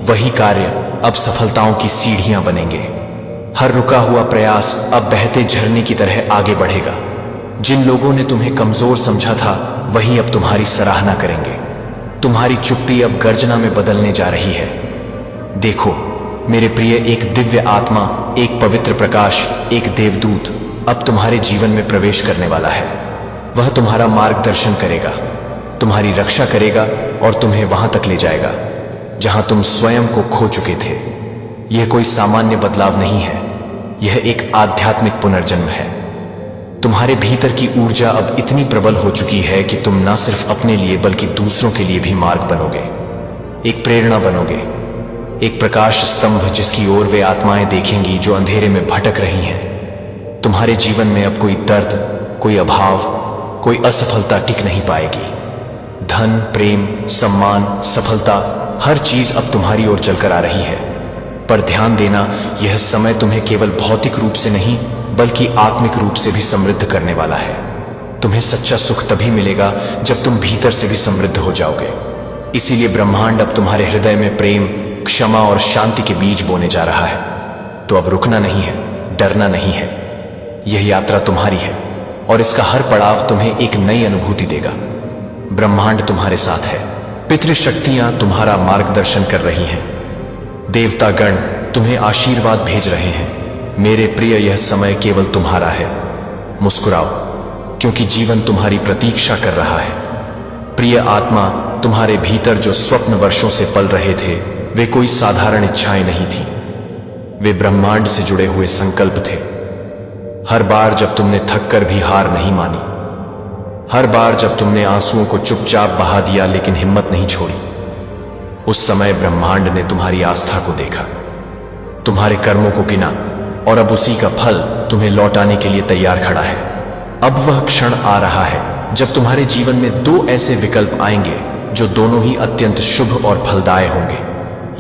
वही कार्य अब सफलताओं की सीढ़ियां बनेंगे। हर रुका हुआ प्रयास अब बहते झरने की तरह आगे बढ़ेगा। जिन लोगों ने तुम्हें कमजोर समझा था, वही अब तुम्हारी सराहना करेंगे। तुम्हारी चुप्पी अब गर्जना में बदलने जा रही है। देखो मेरे प्रिय, एक दिव्य आत्मा, एक पवित्र प्रकाश, एक देवदूत अब तुम्हारे जीवन में प्रवेश करने वाला है। वह तुम्हारा मार्गदर्शन करेगा, तुम्हारी रक्षा करेगा और तुम्हें वहां तक ले जाएगा जहां तुम स्वयं को खो चुके थे। यह कोई सामान्य बदलाव नहीं है, यह एक आध्यात्मिक पुनर्जन्म है। तुम्हारे भीतर की ऊर्जा अब इतनी प्रबल हो चुकी है कि तुम न सिर्फ अपने लिए बल्कि दूसरों के लिए भी मार्ग बनोगे, एक प्रेरणा बनोगे, एक प्रकाश स्तंभ जिसकी ओर वे आत्माएं देखेंगी जो अंधेरे में भटक रही हैं। तुम्हारे जीवन में अब कोई दर्द, कोई अभाव, कोई असफलता टिक नहीं पाएगी। धन, प्रेम, सम्मान, सफलता, हर चीज अब तुम्हारी ओर चलकर आ रही है। पर ध्यान देना, यह समय तुम्हें केवल भौतिक रूप से नहीं बल्कि आत्मिक रूप से भी समृद्ध करने वाला है। तुम्हें सच्चा सुख तभी मिलेगा जब तुम भीतर से भी समृद्ध हो जाओगे। इसीलिए ब्रह्मांड अब तुम्हारे हृदय में प्रेम, क्षमा और शांति के बीज बोने जा रहा है। तो अब रुकना नहीं है, डरना नहीं है। यह यात्रा तुम्हारी है और इसका हर पड़ाव तुम्हें एक नई अनुभूति देगा। ब्रह्मांड तुम्हारे साथ है, पितृशक्तियां तुम्हारा मार्गदर्शन कर रही हैं, देवतागण तुम्हें आशीर्वाद भेज रहे हैं। मेरे प्रिय, यह समय केवल तुम्हारा है। मुस्कुराओ, क्योंकि जीवन तुम्हारी प्रतीक्षा कर रहा है। प्रिय आत्मा, तुम्हारे भीतर जो स्वप्न वर्षों से पल रहे थे, वे कोई साधारण इच्छाएं नहीं थी। वे ब्रह्मांड से जुड़े हुए संकल्प थे। हर बार जब तुमने थक कर भी हार नहीं मानी, हर बार जब तुमने आंसुओं को चुपचाप बहा दिया लेकिन हिम्मत नहीं छोड़ी, उस समय ब्रह्मांड ने तुम्हारी आस्था को देखा, तुम्हारे कर्मों को गिना और अब उसी का फल तुम्हें लौटाने के लिए तैयार खड़ा है। अब वह क्षण आ रहा है जब तुम्हारे जीवन में दो ऐसे विकल्प आएंगे जो दोनों ही अत्यंत शुभ और फलदायी होंगे।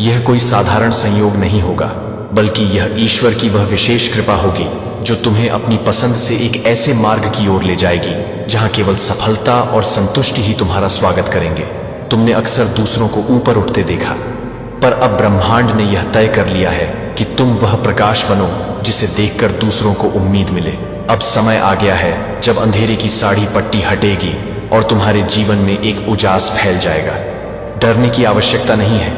यह कोई साधारण संयोग नहीं होगा, बल्कि यह ईश्वर की वह विशेष कृपा होगी जो तुम्हें अपनी पसंद से एक ऐसे मार्ग की ओर ले जाएगी जहां केवल सफलता और संतुष्टि ही तुम्हारा स्वागत करेंगे। तुमने अक्सर दूसरों को ऊपर उठते देखा, पर अब ब्रह्मांड ने यह तय कर लिया है कि तुम वह प्रकाश बनो जिसे देखकर दूसरों को उम्मीद मिले। अब समय आ गया है जब अंधेरे की साड़ी पट्टी हटेगी और तुम्हारे जीवन में एक उजास फैल जाएगा। डरने की आवश्यकता नहीं है,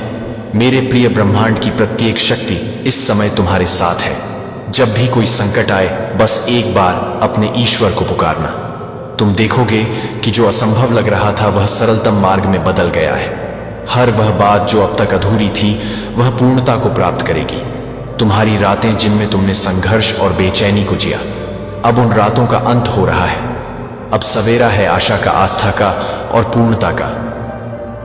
मेरे प्रिय ब्रह्मांड की प्रत्येक शक्ति इस समय तुम्हारे साथ है। जब भी कोई संकट आए, बस एक बार अपने ईश्वर को पुकारना। तुम देखोगे कि जो असंभव लग रहा था वह सरलतम मार्ग में बदल गया है। हर वह बात जो अब तक अधूरी थी वह पूर्णता को प्राप्त करेगी। तुम्हारी रातें जिनमें तुमने संघर्ष और बेचैनी को जिया, अब उन रातों का अंत हो रहा है। अब सवेरा है आशा का, आस्था का और पूर्णता का।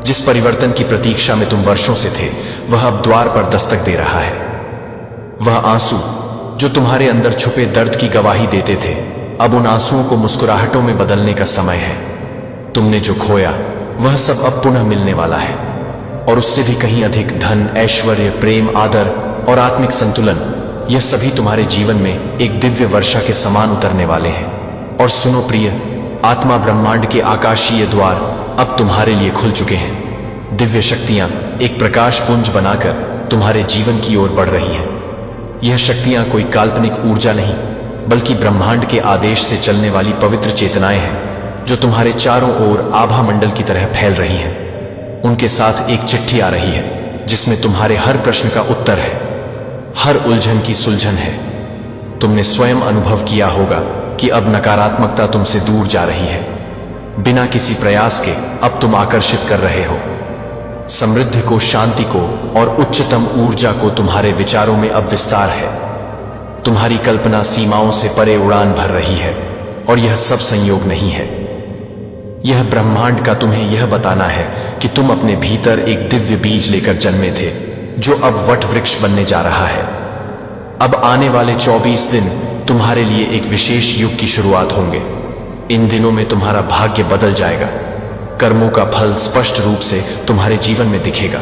जिस परिवर्तन की प्रतीक्षा में तुम वर्षों से थे वह अब द्वार पर दस्तक दे रहा है। वह आंसू जो तुम्हारे अंदर छुपे दर्द की गवाही देते थे, अब उन आंसुओं को मुस्कुराहटों में बदलने का समय है। तुमने जो खोया वह सब अब पुनः मिलने वाला है, और उससे भी कहीं अधिक धन, ऐश्वर्य, प्रेम, आदर और आत्मिक संतुलन, यह सभी तुम्हारे जीवन में एक दिव्य वर्षा के समान उतरने वाले हैं। और सुनो प्रिय, आत्मा ब्रह्मांड के आकाशीय द्वार अब तुम्हारे लिए खुल चुके हैं। दिव्य शक्तियां एक प्रकाश पुंज बनाकर तुम्हारे जीवन की ओर बढ़ रही हैं। यह शक्तियां कोई काल्पनिक ऊर्जा नहीं, बल्कि ब्रह्मांड के आदेश से चलने वाली पवित्र चेतनाएं हैं जो तुम्हारे चारों ओर आभा मंडल की तरह फैल रही हैं। उनके साथ एक चिट्ठी आ रही है जिसमें तुम्हारे हर प्रश्न का उत्तर है, हर उलझन की सुलझन है। तुमने स्वयं अनुभव किया होगा कि अब नकारात्मकता तुमसे दूर जा रही है। बिना किसी प्रयास के अब तुम आकर्षित कर रहे हो समृद्धि को, शांति को और उच्चतम ऊर्जा को। तुम्हारे विचारों में अब विस्तार है। तुम्हारी कल्पना सीमाओं से परे उड़ान भर रही है, और यह सब संयोग नहीं है। यह ब्रह्मांड का तुम्हें यह बताना है कि तुम अपने भीतर एक दिव्य बीज लेकर जन्मे थे जो अब वट वृक्ष बनने जा रहा है। अब आने वाले 24 दिन तुम्हारे लिए एक विशेष युग की शुरुआत होंगे। इन दिनों में तुम्हारा भाग्य बदल जाएगा। कर्मों का फल स्पष्ट रूप से तुम्हारे जीवन में दिखेगा।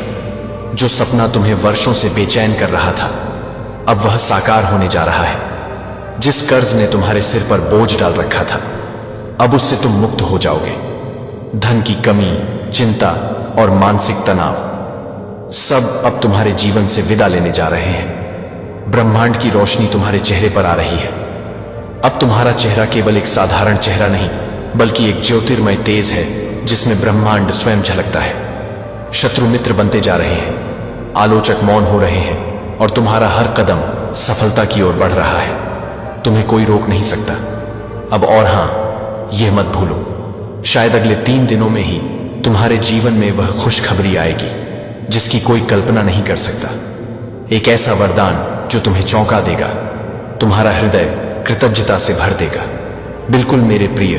जो सपना तुम्हें वर्षों से बेचैन कर रहा था, अब वह साकार होने जा रहा है। जिस कर्ज ने तुम्हारे सिर पर बोझ डाल रखा था, अब उससे तुम मुक्त हो जाओगे। धन की कमी, चिंता और मानसिक तनाव सब अब तुम्हारे जीवन से विदा लेने जा रहे हैं। ब्रह्मांड की रोशनी तुम्हारे चेहरे पर आ रही है। अब तुम्हारा चेहरा केवल एक साधारण चेहरा नहीं, बल्कि एक ज्योतिर्मय तेज है जिसमें ब्रह्मांड स्वयं झलकता है। शत्रु मित्र बनते जा रहे हैं, आलोचक मौन हो रहे हैं, और तुम्हारा हर कदम सफलता की ओर बढ़ रहा है। तुम्हें कोई रोक नहीं सकता। अब और हां, यह मत भूलो, शायद अगले 3 दिनों में ही तुम्हारे जीवन में वह खुशखबरी आएगी जिसकी कोई कल्पना नहीं कर सकता। एक ऐसा वरदान जो तुम्हें चौंका देगा, तुम्हारा हृदय कृतज्ञता से भर देगा। बिल्कुल मेरे प्रिय,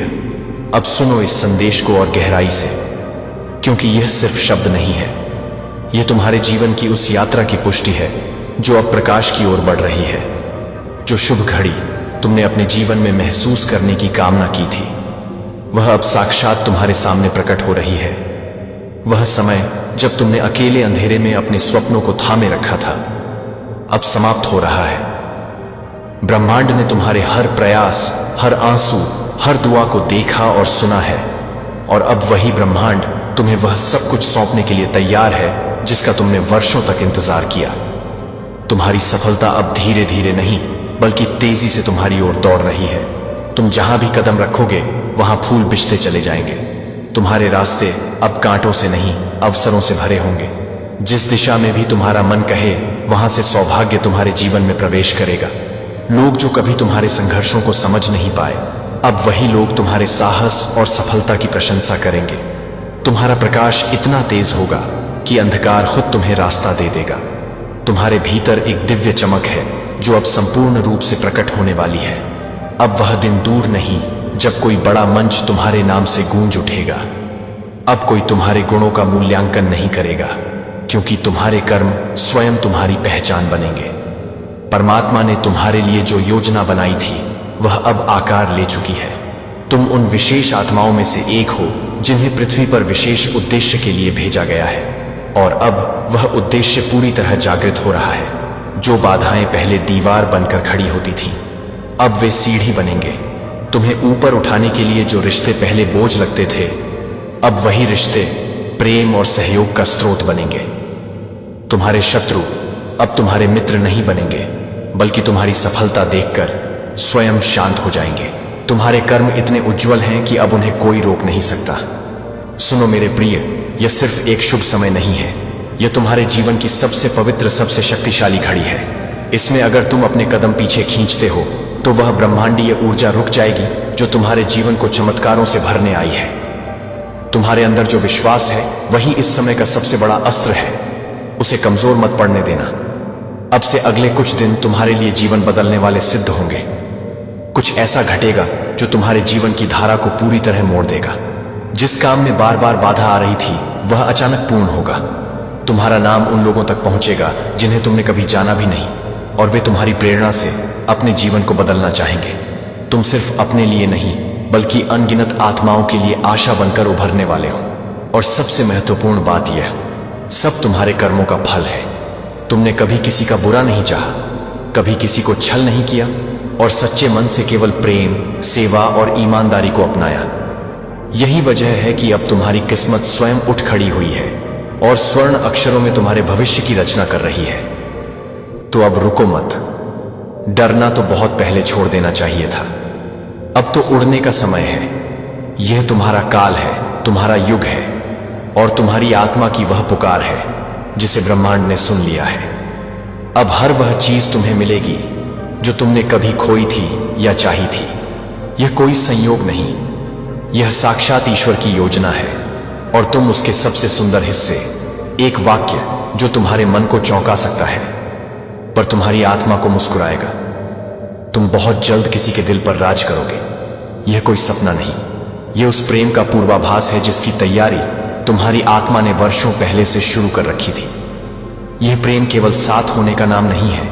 अब सुनो इस संदेश को और गहराई से, क्योंकि यह सिर्फ शब्द नहीं है, यह तुम्हारे जीवन की उस यात्रा की पुष्टि है जो अब प्रकाश की ओर बढ़ रही है। जो शुभ घड़ी तुमने अपने जीवन में महसूस करने की कामना की थी, वह अब साक्षात तुम्हारे सामने प्रकट हो रही है। वह समय जब तुमने अकेले अंधेरे में अपने स्वप्नों को थामे रखा था, अब समाप्त हो रहा है। ब्रह्मांड ने तुम्हारे हर प्रयास, हर आंसू, हर दुआ को देखा और सुना है, और अब वही ब्रह्मांड तुम्हें वह सब कुछ सौंपने के लिए तैयार है जिसका तुमने वर्षों तक इंतजार किया। तुम्हारी सफलता अब धीरे धीरे नहीं, बल्कि तेजी से तुम्हारी ओर दौड़ रही है। तुम जहां भी कदम रखोगे वहां फूल बिछते चले जाएंगे। तुम्हारे रास्ते अब कांटों से नहीं, अवसरों से भरे होंगे। जिस दिशा में भी तुम्हारा मन कहे, वहां से सौभाग्य तुम्हारे जीवन में प्रवेश करेगा। लोग जो कभी तुम्हारे संघर्षों को समझ नहीं पाए, अब वही लोग तुम्हारे साहस और सफलता की प्रशंसा करेंगे। तुम्हारा प्रकाश इतना तेज होगा कि अंधकार खुद तुम्हें रास्ता दे देगा। तुम्हारे भीतर एक दिव्य चमक है जो अब संपूर्ण रूप से प्रकट होने वाली है। अब वह दिन दूर नहीं जब कोई बड़ा मंच तुम्हारे नाम से गूंज उठेगा। अब कोई तुम्हारे गुणों का मूल्यांकन नहीं करेगा, क्योंकि तुम्हारे कर्म स्वयं तुम्हारी पहचान बनेंगे। परमात्मा ने तुम्हारे लिए जो योजना बनाई थी वह अब आकार ले चुकी है। तुम उन विशेष आत्माओं में से एक हो जिन्हें पृथ्वी पर विशेष उद्देश्य के लिए भेजा गया है, और अब वह उद्देश्य पूरी तरह जागृत हो रहा है। जो बाधाएं पहले दीवार बनकर खड़ी होती थीं, अब वे सीढ़ी बनेंगे। तुम्हें ऊपर उठाने के लिए जो रिश्ते पहले बोझ लगते थे, अब वही रिश्ते प्रेम और सहयोग का स्रोत बनेंगे। तुम्हारे शत्रु अब तुम्हारे मित्र नहीं बनेंगे, बल्कि तुम्हारी सफलता देखकर स्वयं शांत हो जाएंगे। तुम्हारे कर्म इतने उज्जवल हैं कि अब उन्हें कोई रोक नहीं सकता। सुनो मेरे प्रिय, यह सिर्फ एक शुभ समय नहीं है, यह तुम्हारे जीवन की सबसे पवित्र, सबसे शक्तिशाली घड़ी है। इसमें अगर तुम अपने कदम पीछे खींचते हो तो वह ब्रह्मांडीय ऊर्जा रुक जाएगी जो तुम्हारे जीवन को चमत्कारों से भरने आई है। तुम्हारे अंदर जो विश्वास है वही इस समय का सबसे बड़ा अस्त्र है। उसे कमजोर मत पड़ने देना। अब से अगले कुछ दिन तुम्हारे लिए जीवन बदलने वाले सिद्ध होंगे। कुछ ऐसा घटेगा जो तुम्हारे जीवन की धारा को पूरी तरह मोड़ देगा। जिस काम में बार बार बाधा आ रही थी वह अचानक पूर्ण होगा। तुम्हारा नाम उन लोगों तक पहुंचेगा जिन्हें तुमने कभी जाना भी नहीं, और वे तुम्हारी प्रेरणा से अपने जीवन को बदलना चाहेंगे। तुम सिर्फ अपने लिए नहीं बल्कि अनगिनत आत्माओं के लिए आशा बनकर उभरने वाले हो। और सबसे महत्वपूर्ण बात यह, सब तुम्हारे कर्मों का फल है। तुमने कभी किसी का बुरा नहीं चाहा, कभी किसी को छल नहीं किया, और सच्चे मन से केवल प्रेम, सेवा और ईमानदारी को अपनाया। यही वजह है कि अब तुम्हारी किस्मत स्वयं उठ खड़ी हुई है और स्वर्ण अक्षरों में तुम्हारे भविष्य की रचना कर रही है। तो अब रुको मत। डरना तो बहुत पहले छोड़ देना चाहिए था। अब तो उड़ने का समय है। यह तुम्हारा काल है, तुम्हारा युग है, और तुम्हारी आत्मा की वह पुकार है जिसे ब्रह्मांड ने सुन लिया है। अब हर वह चीज तुम्हें मिलेगी जो तुमने कभी खोई थी या चाही थी। यह कोई संयोग नहीं, यह साक्षात ईश्वर की योजना है, और तुम उसके सबसे सुंदर हिस्से, एक वाक्य जो तुम्हारे मन को चौंका सकता है पर तुम्हारी आत्मा को मुस्कुराएगा। तुम बहुत जल्द किसी के दिल पर राज करोगे। यह कोई सपना नहीं, यह उस प्रेम का पूर्वाभास है जिसकी तैयारी तुम्हारी आत्मा ने वर्षों पहले से शुरू कर रखी थी। यह प्रेम केवल साथ होने का नाम नहीं है,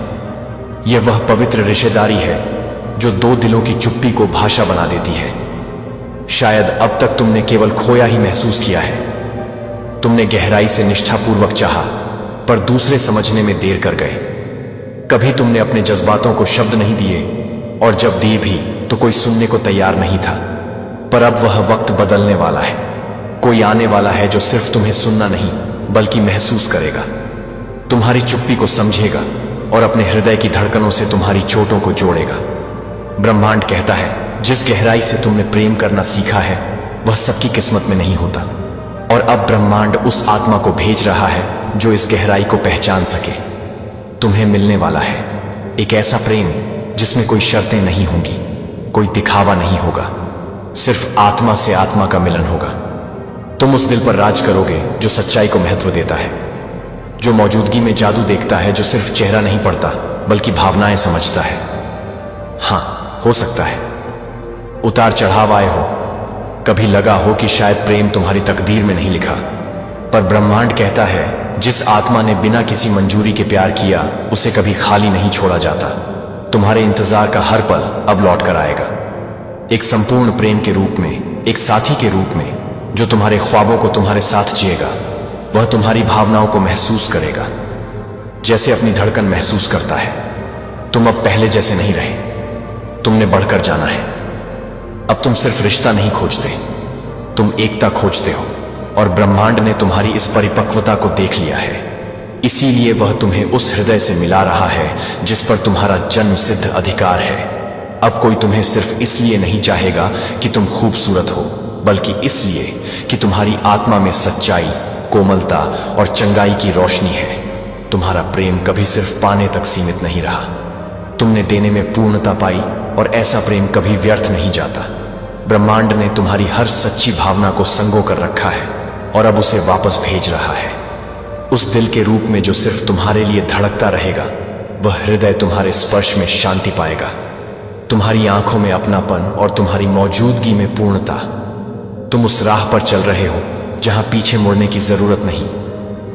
यह वह पवित्र रिश्तेदारी है जो दो दिलों की चुप्पी को भाषा बना देती है। शायद अब तक तुमने केवल खोया ही महसूस किया है। तुमने गहराई से निष्ठापूर्वक चाहा, पर दूसरे समझने में देर कर गए। कभी तुमने अपने जज्बातों को शब्द नहीं दिए, और जब दिए भी तो कोई सुनने को तैयार नहीं था। पर अब वह वक्त बदलने वाला है। कोई आने वाला है जो सिर्फ तुम्हें सुनना नहीं बल्कि महसूस करेगा, तुम्हारी चुप्पी को समझेगा और अपने हृदय की धड़कनों से तुम्हारी चोटों को जोड़ेगा। ब्रह्मांड कहता है, जिस गहराई से तुमने प्रेम करना सीखा है वह सबकी किस्मत में नहीं होता, और अब ब्रह्मांड उस आत्मा को भेज रहा है जो इस गहराई को पहचान सके। तुम्हें मिलने वाला है एक ऐसा प्रेम जिसमें कोई शर्तें नहीं होंगी, कोई दिखावा नहीं होगा, सिर्फ आत्मा से आत्मा का मिलन होगा। तुम उस दिल पर राज करोगे जो सच्चाई को महत्व देता है, जो मौजूदगी में जादू देखता है, जो सिर्फ चेहरा नहीं पढ़ता बल्कि भावनाएं समझता है। हाँ, हो सकता है उतार चढ़ाव आए हो, कभी लगा हो कि शायद प्रेम तुम्हारी तकदीर में नहीं लिखा, पर ब्रह्मांड कहता है जिस आत्मा ने बिना किसी मंजूरी के प्यार किया उसे कभी खाली नहीं छोड़ा जाता। तुम्हारे इंतजार का हर पल अब लौट कर आएगा, एक संपूर्ण प्रेम के रूप में, एक साथी के रूप में जो तुम्हारे ख्वाबों को तुम्हारे साथ जिएगा। वह तुम्हारी भावनाओं को महसूस करेगा जैसे अपनी धड़कन महसूस करता है। तुम अब पहले जैसे नहीं रहे, तुमने बढ़कर जाना है। अब तुम सिर्फ रिश्ता नहीं खोजते, तुम एकता खोजते हो, और ब्रह्मांड ने तुम्हारी इस परिपक्वता को देख लिया है। इसीलिए वह तुम्हें उस हृदय से मिला रहा है जिस पर तुम्हारा जन्म सिद्ध अधिकार है। अब कोई तुम्हें सिर्फ इसलिए नहीं चाहेगा कि तुम खूबसूरत हो, बल्कि इसलिए कि तुम्हारी आत्मा में सच्चाई, कोमलता और चंगाई की रोशनी है। तुम्हारा प्रेम कभी सिर्फ पाने तक सीमित नहीं रहा, तुमने देने में पूर्णता पाई, और ऐसा प्रेम कभी व्यर्थ नहीं जाता। ब्रह्मांड ने तुम्हारी हर सच्ची भावना को संगो कर रखा है और अब उसे वापस भेज रहा है। उस दिल के रूप में जो सिर्फ तुम्हारे लिए धड़कता रहेगा। वह हृदय तुम्हारे स्पर्श में शांति पाएगा, तुम्हारी आंखों में अपनापन और तुम्हारी मौजूदगी में पूर्णता। तुम उस राह पर चल रहे हो जहां पीछे मुड़ने की जरूरत नहीं,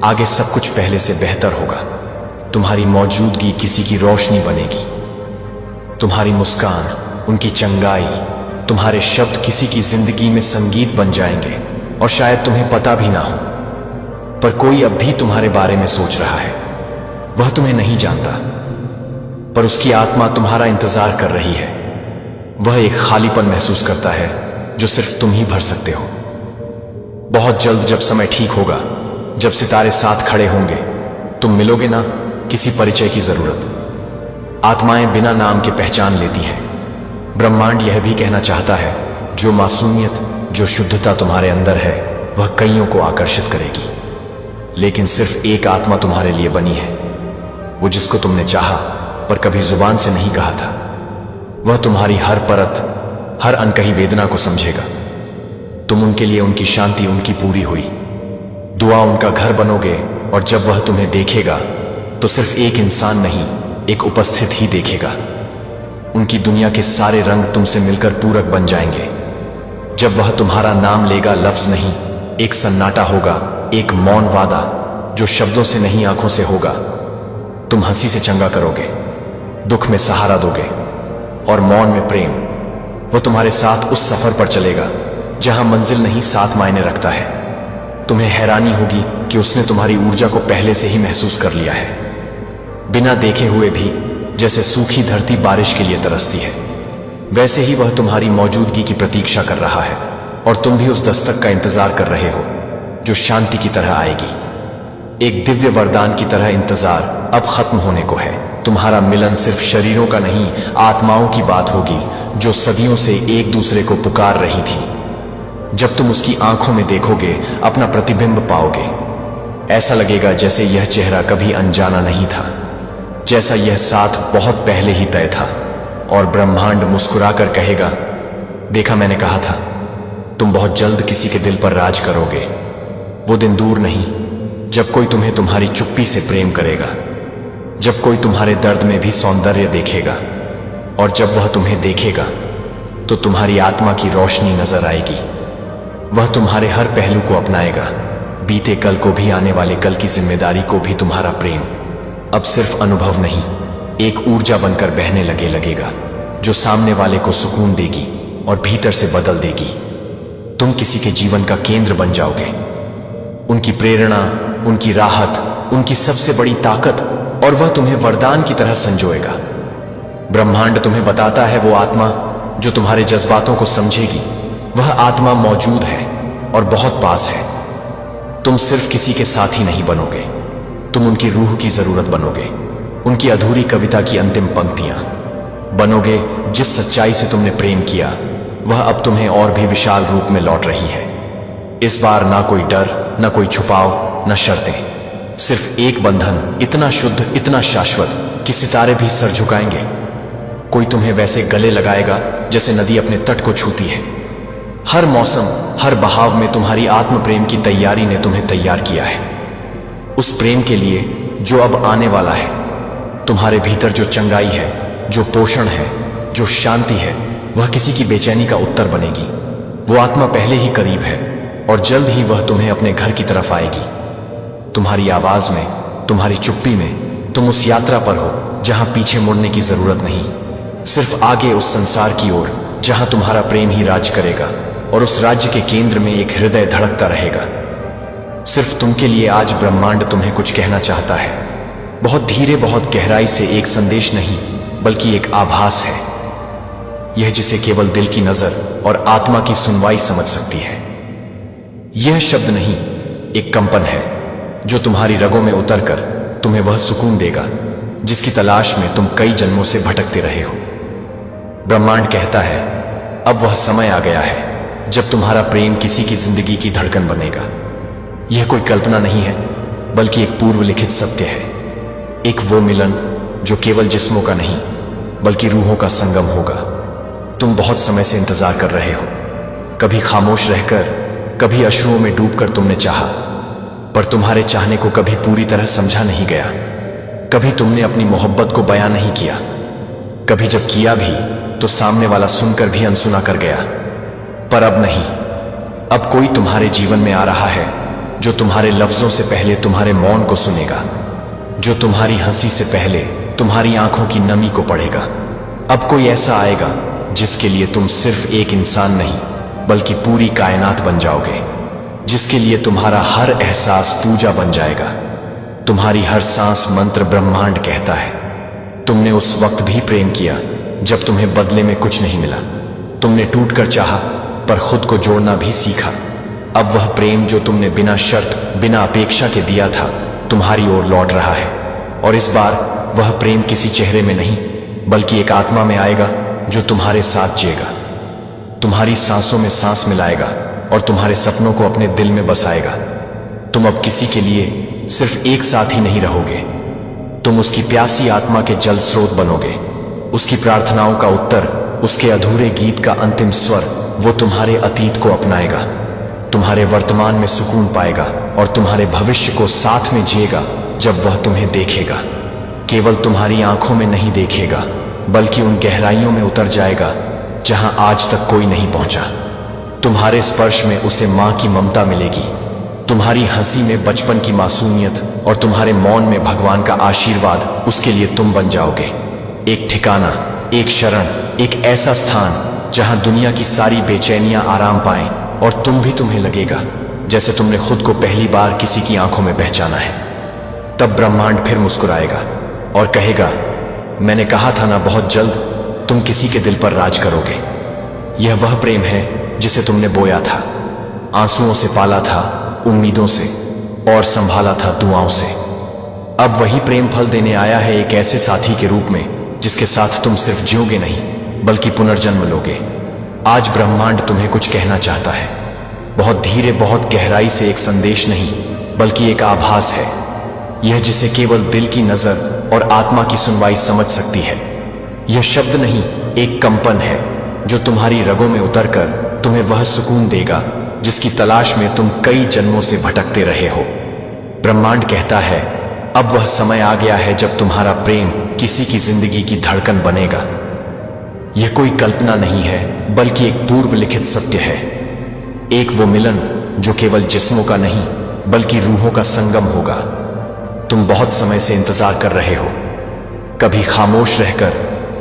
आगे सब कुछ पहले से बेहतर होगा। तुम्हारी मौजूदगी किसी की रोशनी बनेगी, तुम्हारी मुस्कान, उनकी चंगाई, तुम्हारे शब्द किसी की जिंदगी में संगीत बन जाएंगे। और शायद तुम्हें पता भी ना हो, पर कोई अब भी तुम्हारे बारे में सोच रहा है। वह तुम्हें नहीं जानता, पर उसकी आत्मा तुम्हारा इंतजार कर रही है। वह एक खालीपन महसूस करता है जो सिर्फ तुम ही भर सकते हो। बहुत जल्द जब समय ठीक होगा, जब सितारे साथ खड़े होंगे, तुम मिलोगे ना किसी परिचय की जरूरत। आत्माएं बिना नाम के पहचान लेती हैं। ब्रह्मांड यह भी कहना चाहता है, जो मासूमियत, जो शुद्धता तुम्हारे अंदर है, वह कईयों को आकर्षित करेगी। लेकिन सिर्फ एक आत्मा तुम्हारे लिए बनी है, वो जिसको तुमने चाहा पर कभी जुबान से नहीं कहा था। वह तुम्हारी हर परत, हर अनकही वेदना को समझेगा। तुम उनके लिए उनकी शांति, उनकी पूरी हुई दुआ, उनका घर बनोगे। और जब वह तुम्हें देखेगा तो सिर्फ एक इंसान नहीं, एक उपस्थित ही देखेगा। उनकी दुनिया के सारे रंग तुमसे मिलकर पूरक बन जाएंगे। जब वह तुम्हारा नाम लेगा, लफ्ज नहीं, एक सन्नाटा होगा, एक मौन वादा जो शब्दों से नहीं आंखों से होगा। तुम हंसी से चंगा करोगे, दुख में सहारा दोगे और मौन में प्रेम। वह तुम्हारे साथ उस सफर पर चलेगा जहां मंजिल नहीं, साथ मायने रखता है। तुम्हें हैरानी होगी कि उसने तुम्हारी ऊर्जा को पहले से ही महसूस कर लिया है, बिना देखे हुए भी। जैसे सूखी धरती बारिश के लिए तरसती है, वैसे ही वह तुम्हारी मौजूदगी की प्रतीक्षा कर रहा है। और तुम भी उस दस्तक का इंतजार कर रहे हो जो शांति की तरह आएगी। एक दिव्य वरदान की तरह इंतजार अब खत्म होने को है। तुम्हारा मिलन सिर्फ शरीरों का नहीं, आत्माओं की बात होगी जो सदियों से एक दूसरे को पुकार रही थी। जब तुम उसकी आंखों में देखोगे, अपना प्रतिबिंब पाओगे। ऐसा लगेगा जैसे यह चेहरा कभी अनजाना नहीं था, जैसा यह साथ बहुत पहले ही तय था। और ब्रह्मांड मुस्कुराकर कहेगा, देखा, मैंने कहा था, तुम बहुत जल्द किसी के दिल पर राज करोगे। वो दिन दूर नहीं जब कोई तुम्हें तुम्हारी चुप्पी से प्रेम करेगा, जब कोई तुम्हारे दर्द में भी सौंदर्य देखेगा। और जब वह तुम्हें देखेगा तो तुम्हारी आत्मा की रोशनी नजर आएगी। वह तुम्हारे हर पहलू को अपनाएगा, बीते कल को भी, आने वाले कल की जिम्मेदारी को भी। तुम्हारा प्रेम अब सिर्फ अनुभव नहीं, एक ऊर्जा बनकर बहने लगेगा जो सामने वाले को सुकून देगी और भीतर से बदल देगी। तुम किसी के जीवन का केंद्र बन जाओगे, उनकी प्रेरणा, उनकी राहत, उनकी सबसे बड़ी ताकत। और वह तुम्हें वरदान की तरह संजोएगा। ब्रह्मांड तुम्हें बताता है, वो आत्मा जो तुम्हारे जज्बातों को समझेगी, वह आत्मा मौजूद है और बहुत पास है। तुम सिर्फ किसी के साथ ही नहीं बनोगे, तुम उनकी रूह की जरूरत बनोगे, उनकी अधूरी कविता की अंतिम पंक्तियां बनोगे। जिस सच्चाई से तुमने प्रेम किया, वह अब तुम्हें और भी विशाल रूप में लौट रही है। इस बार ना कोई डर, ना कोई छुपाव, ना शर्तें, सिर्फ एक बंधन, इतना शुद्ध, इतना शाश्वत कि सितारे भी सर झुकाएंगे। कोई तुम्हें वैसे गले लगाएगा जैसे नदी अपने तट को छूती है। हर मौसम, हर बहाव में तुम्हारी आत्म प्रेम की तैयारी ने तुम्हें तैयार किया है, उस प्रेम के लिए जो अब आने वाला है। तुम्हारे भीतर जो चंगाई है, जो पोषण है, जो शांति है, वह किसी की बेचैनी का उत्तर बनेगी। वो आत्मा पहले ही करीब है और जल्द ही वह तुम्हें अपने घर की तरफ आएगी। तुम्हारी आवाज में, तुम्हारी चुप्पी में, तुम उस यात्रा पर हो जहां पीछे मुड़ने की जरूरत नहीं, सिर्फ आगे उस संसार की ओर जहां तुम्हारा प्रेम ही राज करेगा। और उस राज्य के केंद्र में एक हृदय धड़कता रहेगा सिर्फ तुम के लिए। आज ब्रह्मांड तुम्हें कुछ कहना चाहता है, बहुत धीरे, बहुत गहराई से। एक संदेश नहीं, बल्कि एक आभास है, यह जिसे केवल दिल की नजर और आत्मा की सुनवाई समझ सकती है। यह शब्द नहीं, एक कंपन है जो तुम्हारी रगों में उतरकर तुम्हें वह सुकून देगा जिसकी तलाश में तुम कई जन्मों से भटकते रहे हो। ब्रह्मांड कहता है, अब वह समय आ गया है जब तुम्हारा प्रेम किसी की जिंदगी की धड़कन बनेगा। यह कोई कल्पना नहीं है, बल्कि एक पूर्व लिखित सत्य है। एक वो मिलन जो केवल जिस्मों का नहीं, बल्कि रूहों का संगम होगा। तुम बहुत समय से इंतजार कर रहे हो, कभी खामोश रहकर, कभी अश्रुओं में डूबकर तुमने चाहा, पर तुम्हारे चाहने को कभी पूरी तरह समझा नहीं गया। कभी तुमने अपनी मोहब्बत को बयां नहीं किया, कभी जब किया भी तो सामने वाला सुनकर भी अनसुना कर गया। पर अब नहीं, अब कोई तुम्हारे जीवन में आ रहा है जो तुम्हारे लफ्जों से पहले तुम्हारे मौन को सुनेगा, जो तुम्हारी हंसी से पहले तुम्हारी आंखों की नमी को पढ़ेगा। अब कोई ऐसा आएगा जिसके लिए तुम सिर्फ एक इंसान नहीं बल्कि पूरी कायनात बन जाओगे, जिसके लिए तुम्हारा हर एहसास पूजा बन जाएगा, तुम्हारी हर सांस मंत्र ब्रह्मांड कहता है। तुमने उस वक्त भी प्रेम किया जब तुम्हें बदले में कुछ नहीं मिला। तुमने टूटकर चाहा पर खुद को जोड़ना भी सीखा। अब वह प्रेम जो तुमने बिना शर्त बिना अपेक्षा के दिया था तुम्हारी ओर लौट रहा है। और इस बार वह प्रेम किसी चेहरे में नहीं बल्कि एक आत्मा में आएगा जो तुम्हारे साथ जिएगा, तुम्हारी सांसों में सांस मिलाएगा और तुम्हारे सपनों को अपने दिल में बसाएगा। तुम अब किसी के लिए सिर्फ एक साथ ही नहीं रहोगे, तुम उसकी प्यासी आत्मा के जल स्रोत बनोगे, उसकी प्रार्थनाओं का उत्तर, उसके अधूरे गीत का अंतिम स्वर। वो तुम्हारे अतीत को अपनाएगा, तुम्हारे वर्तमान में सुकून पाएगा और तुम्हारे भविष्य को साथ में जिएगा। जब वह तुम्हें देखेगा, केवल तुम्हारी आंखों में नहीं देखेगा बल्कि उन गहराइयों में उतर जाएगा जहां आज तक कोई नहीं पहुंचा। तुम्हारे स्पर्श में उसे मां की ममता मिलेगी, तुम्हारी हंसी में बचपन की मासूमियत और तुम्हारे मौन में भगवान का आशीर्वाद। उसके लिए तुम बन जाओगे एक ठिकाना, एक शरण, एक ऐसा स्थान जहां दुनिया की सारी बेचैनियां आराम पाएं और तुम्हें लगेगा जैसे तुमने खुद को पहली बार किसी की आंखों में पहचाना है। तब ब्रह्मांड फिर मुस्कुराएगा और कहेगा, मैंने कहा था ना, बहुत जल्द तुम किसी के दिल पर राज करोगे। यह वह प्रेम है जिसे तुमने बोया था, आंसुओं से पाला था, उम्मीदों से, और संभाला था दुआओं से। अब वही प्रेम फल देने आया है एक ऐसे साथी के रूप में जिसके साथ तुम सिर्फ जियोगे नहीं बल्कि पुनर्जन्म लोगे। आज ब्रह्मांड तुम्हें कुछ कहना चाहता है, बहुत धीरे, बहुत गहराई से, एक संदेश नहीं बल्कि एक आभास है। यह जिसे केवल दिल की नजर और आत्मा की सुनवाई समझ सकती है। यह शब्द नहीं, एक कंपन है जो तुम्हारी रगों में उतरकर तुम्हें वह सुकून देगा जिसकी तलाश में तुम कई जन्मों से भटकते रहे हो। ब्रह्मांड कहता है, अब वह समय आ गया है जब तुम्हारा प्रेम किसी की जिंदगी की धड़कन बनेगा। यह कोई कल्पना नहीं है बल्कि एक पूर्व लिखित सत्य है, एक वो मिलन जो केवल जिस्मों का नहीं बल्कि रूहों का संगम होगा। तुम बहुत समय से इंतजार कर रहे हो, कभी खामोश रहकर,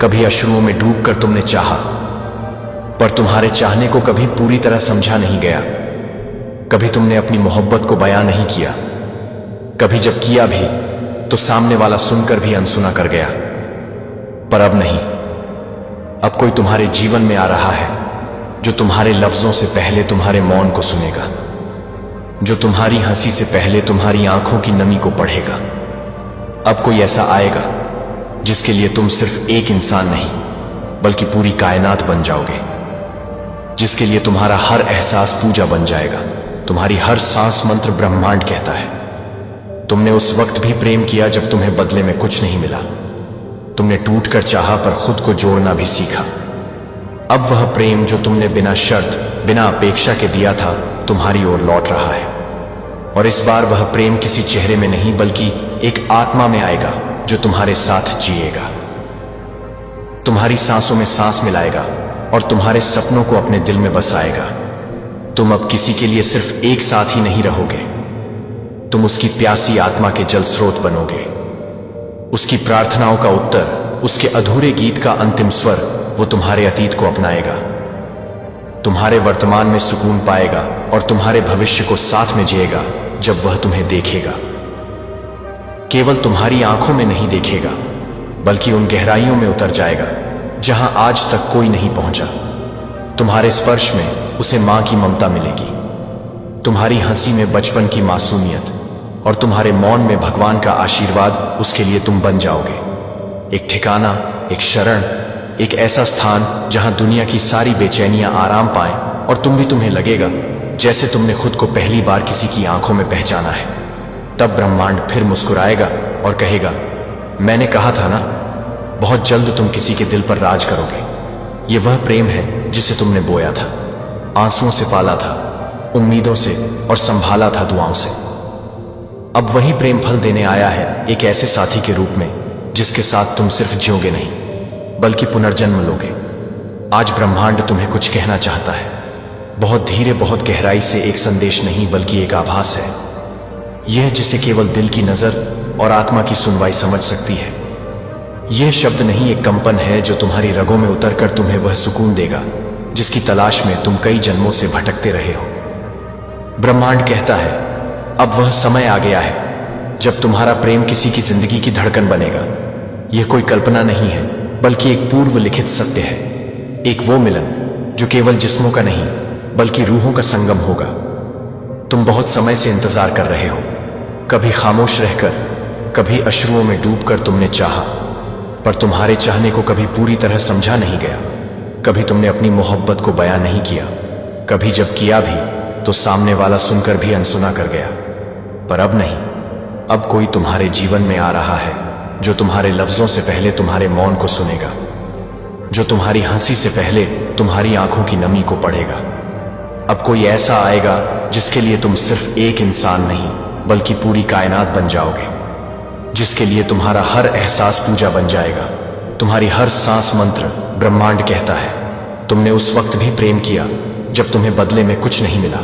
कभी अश्रुओं में डूबकर तुमने चाहा, पर तुम्हारे चाहने को कभी पूरी तरह समझा नहीं गया। कभी तुमने अपनी मोहब्बत को बयां नहीं किया, कभी जब किया भी तो सामने वाला सुनकर भी अनसुना कर गया। पर अब नहीं, अब कोई तुम्हारे जीवन में आ रहा है जो तुम्हारे लफ्जों से पहले तुम्हारे मौन को सुनेगा, जो तुम्हारी हंसी से पहले तुम्हारी आंखों की नमी को पढ़ेगा। अब कोई ऐसा आएगा जिसके लिए तुम सिर्फ एक इंसान नहीं बल्कि पूरी कायनात बन जाओगे, जिसके लिए तुम्हारा हर एहसास पूजा बन जाएगा, तुम्हारी हर सांस मंत्र ब्रह्मांड कहता है। तुमने उस वक्त भी प्रेम किया जब तुम्हें बदले में कुछ नहीं मिला। तुमने टूटकर चाहा पर खुद को जोड़ना भी सीखा। अब वह प्रेम जो तुमने बिना शर्त बिना अपेक्षा के दिया था तुम्हारी ओर लौट रहा है। और इस बार वह प्रेम किसी चेहरे में नहीं बल्कि एक आत्मा में आएगा जो तुम्हारे साथ जिएगा, तुम्हारी सांसों में सांस मिलाएगा और तुम्हारे सपनों को अपने दिल में बसाएगा। तुम अब किसी के लिए सिर्फ एक साथ ही नहीं रहोगे, तुम उसकी प्यासी आत्मा के जल स्रोत बनोगे, उसकी प्रार्थनाओं का उत्तर, उसके अधूरे गीत का अंतिम स्वर। वो तुम्हारे अतीत को अपनाएगा, तुम्हारे वर्तमान में सुकून पाएगा और तुम्हारे भविष्य को साथ में जिएगा। जब वह तुम्हें देखेगा, केवल तुम्हारी आंखों में नहीं देखेगा बल्कि उन गहराइयों में उतर जाएगा जहां आज तक कोई नहीं पहुंचा। तुम्हारे स्पर्श में उसे मां की ममता मिलेगी, तुम्हारी हंसी में बचपन की मासूमियत और तुम्हारे मौन में भगवान का आशीर्वाद। उसके लिए तुम बन जाओगे एक ठिकाना, एक शरण, एक ऐसा स्थान जहां दुनिया की सारी बेचैनियां आराम पाएं और तुम्हें लगेगा जैसे तुमने खुद को पहली बार किसी की आंखों में पहचाना है। तब ब्रह्मांड फिर मुस्कुराएगा और कहेगा, मैंने कहा था ना, बहुत जल्द तुम किसी के दिल पर राज करोगे। ये वह प्रेम है जिसे तुमने बोया था, आंसुओं से पाला था, उम्मीदों से और संभाला था दुआओं से। अब वही प्रेम फल देने आया है, एक ऐसे साथी के रूप में जिसके साथ तुम सिर्फ जियोगे नहीं बल्कि पुनर्जन्म लोगे। आज ब्रह्मांड तुम्हें कुछ कहना चाहता है, बहुत धीरे, बहुत गहराई से, एक संदेश नहीं बल्कि एक आभास है। यह जिसे केवल दिल की नजर और आत्मा की सुनवाई समझ सकती है। यह शब्द नहीं, एक कंपन है जो तुम्हारी रगों में उतरकर तुम्हें वह सुकून देगा जिसकी तलाश में तुम कई जन्मों से भटकते रहे हो। ब्रह्मांड कहता है, अब वह समय आ गया है जब तुम्हारा प्रेम किसी की जिंदगी की धड़कन बनेगा। यह कोई कल्पना नहीं है बल्कि एक पूर्व लिखित सत्य है, एक वो मिलन जो केवल जिस्मों का नहीं बल्कि रूहों का संगम होगा। तुम बहुत समय से इंतजार कर रहे हो, कभी खामोश रहकर, कभी अश्रुओं में डूबकर तुमने चाहा, पर तुम्हारे चाहने को कभी पूरी तरह समझा नहीं गया। कभी तुमने अपनी मोहब्बत को बयां नहीं किया, कभी जब किया भी तो सामने वाला सुनकर भी अनसुना कर गया। पर अब नहीं, अब कोई तुम्हारे जीवन में आ रहा है जो तुम्हारे लफ्जों से पहले तुम्हारे मौन को सुनेगा, जो तुम्हारी हंसी से पहले तुम्हारी आंखों की नमी को पढ़ेगा। अब कोई ऐसा आएगा जिसके लिए तुम सिर्फ एक इंसान नहीं बल्कि पूरी कायनात बन जाओगे, जिसके लिए तुम्हारा हर एहसास पूजा बन जाएगा, तुम्हारी हर सांस मंत्र। ब्रह्मांड कहता है, तुमने उस वक्त भी प्रेम किया जब तुम्हें बदले में कुछ नहीं मिला।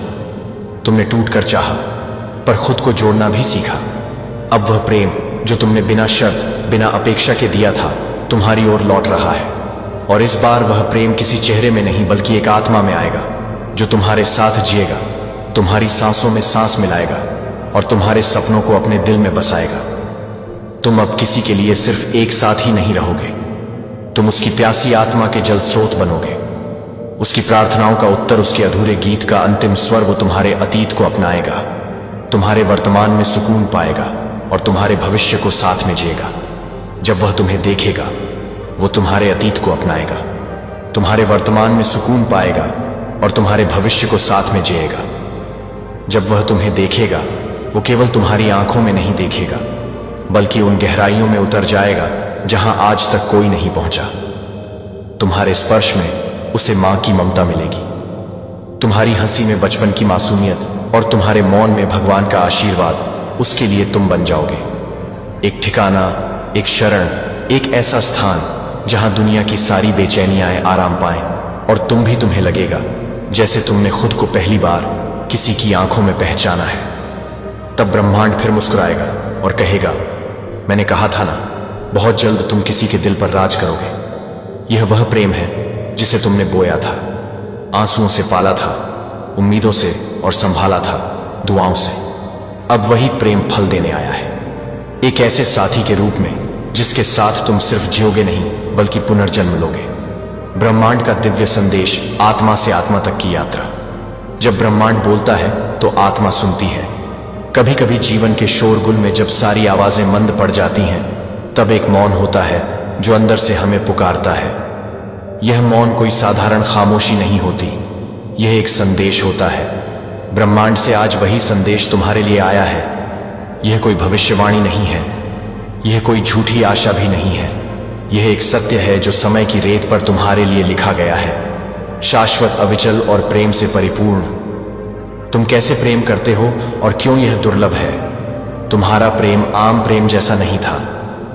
तुमने टूटकर चाहा पर खुद को जोड़ना भी सीखा। अब वह प्रेम जो तुमने बिना शर्त, बिना अपेक्षा के दिया था, तुम्हारी ओर लौट रहा है। और इस बार वह प्रेम किसी चेहरे में नहीं बल्कि एक आत्मा में आएगा जो तुम्हारे साथ जिएगा, तुम्हारी सांसों में सांस मिलाएगा और तुम्हारे सपनों को अपने दिल में बसाएगा। तुम अब किसी के लिए सिर्फ एक साथ ही नहीं रहोगे, तुम उसकी प्यासी आत्मा के जल स्रोत बनोगे। उसकी प्रार्थनाओं का उत्तर, उसके अधूरे गीत का अंतिम स्वर। वो तुम्हारे अतीत को अपनाएगा, तुम्हारे वर्तमान में सुकून पाएगा और तुम्हारे भविष्य को साथ में जिएगा। जब वह तुम्हें देखेगा, वो तुम्हारे अतीत को अपनाएगा, तुम्हारे वर्तमान में सुकून पाएगा और तुम्हारे भविष्य को साथ में जिएगा। जब वह तुम्हें देखेगा, वो केवल तुम्हारी आंखों में नहीं देखेगा बल्कि उन गहराइयों में उतर जाएगा जहां आज तक कोई नहीं पहुंचा। तुम्हारे स्पर्श में उसे मां की ममता मिलेगी, तुम्हारी हंसी में बचपन की मासूमियत और तुम्हारे मौन में भगवान का आशीर्वाद। उसके लिए तुम बन जाओगे एक ठिकाना, एक शरण, एक ऐसा स्थान जहां दुनिया की सारी बेचैनियां आराम पाएं और तुम्हें लगेगा जैसे तुमने खुद को पहली बार किसी की आंखों में पहचाना है। तब ब्रह्मांड फिर मुस्कुराएगा और कहेगा, मैंने कहा था ना, बहुत जल्द तुम किसी के दिल पर राज करोगे। यह वह प्रेम है जिसे तुमने बोया था, आंसुओं से पाला था, उम्मीदों से और संभाला था दुआओं से। अब वही प्रेम फल देने आया है, एक ऐसे साथी के रूप में जिसके साथ तुम सिर्फ जियोगे नहीं बल्कि पुनर्जन्म लोगे। ब्रह्मांड का दिव्य संदेश, आत्मा से आत्मा तक की यात्रा। जब ब्रह्मांड बोलता है तो आत्मा सुनती है। कभी कभी जीवन के शोरगुल में जब सारी आवाजें मंद पड़ जाती हैं, तब एक मौन होता है जो अंदर से हमें पुकारता है। यह मौन कोई साधारण खामोशी नहीं होती, यह एक संदेश होता है। ब्रह्मांड से आज वही संदेश तुम्हारे लिए आया है। यह कोई भविष्यवाणी नहीं है, यह कोई झूठी आशा भी नहीं है। यह एक सत्य है जो समय की रेत पर तुम्हारे लिए लिखा गया है, शाश्वत, अविचल और प्रेम से परिपूर्ण। तुम कैसे प्रेम करते हो और क्यों यह दुर्लभ है? तुम्हारा प्रेम आम प्रेम जैसा नहीं था।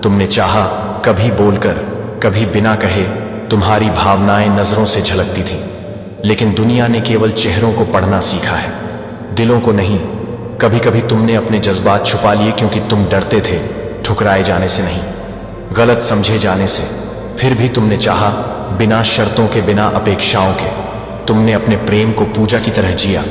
तुमने चाहा, कभी बोलकर, कभी बिना कहे। तुम्हारी भावनाएं नजरों से झलकती थीं, लेकिन दुनिया ने केवल चेहरों को पढ़ना सीखा है, दिलों को नहीं। कभी कभी तुमने अपने जज्बात छुपा लिए क्योंकि तुम डरते थे ठुकराए जाने से नहीं, गलत समझे जाने से। फिर भी तुमने चाहा, बिना शर्तों के, बिना अपेक्षाओं के। तुमने अपने प्रेम को पूजा की तरह जिया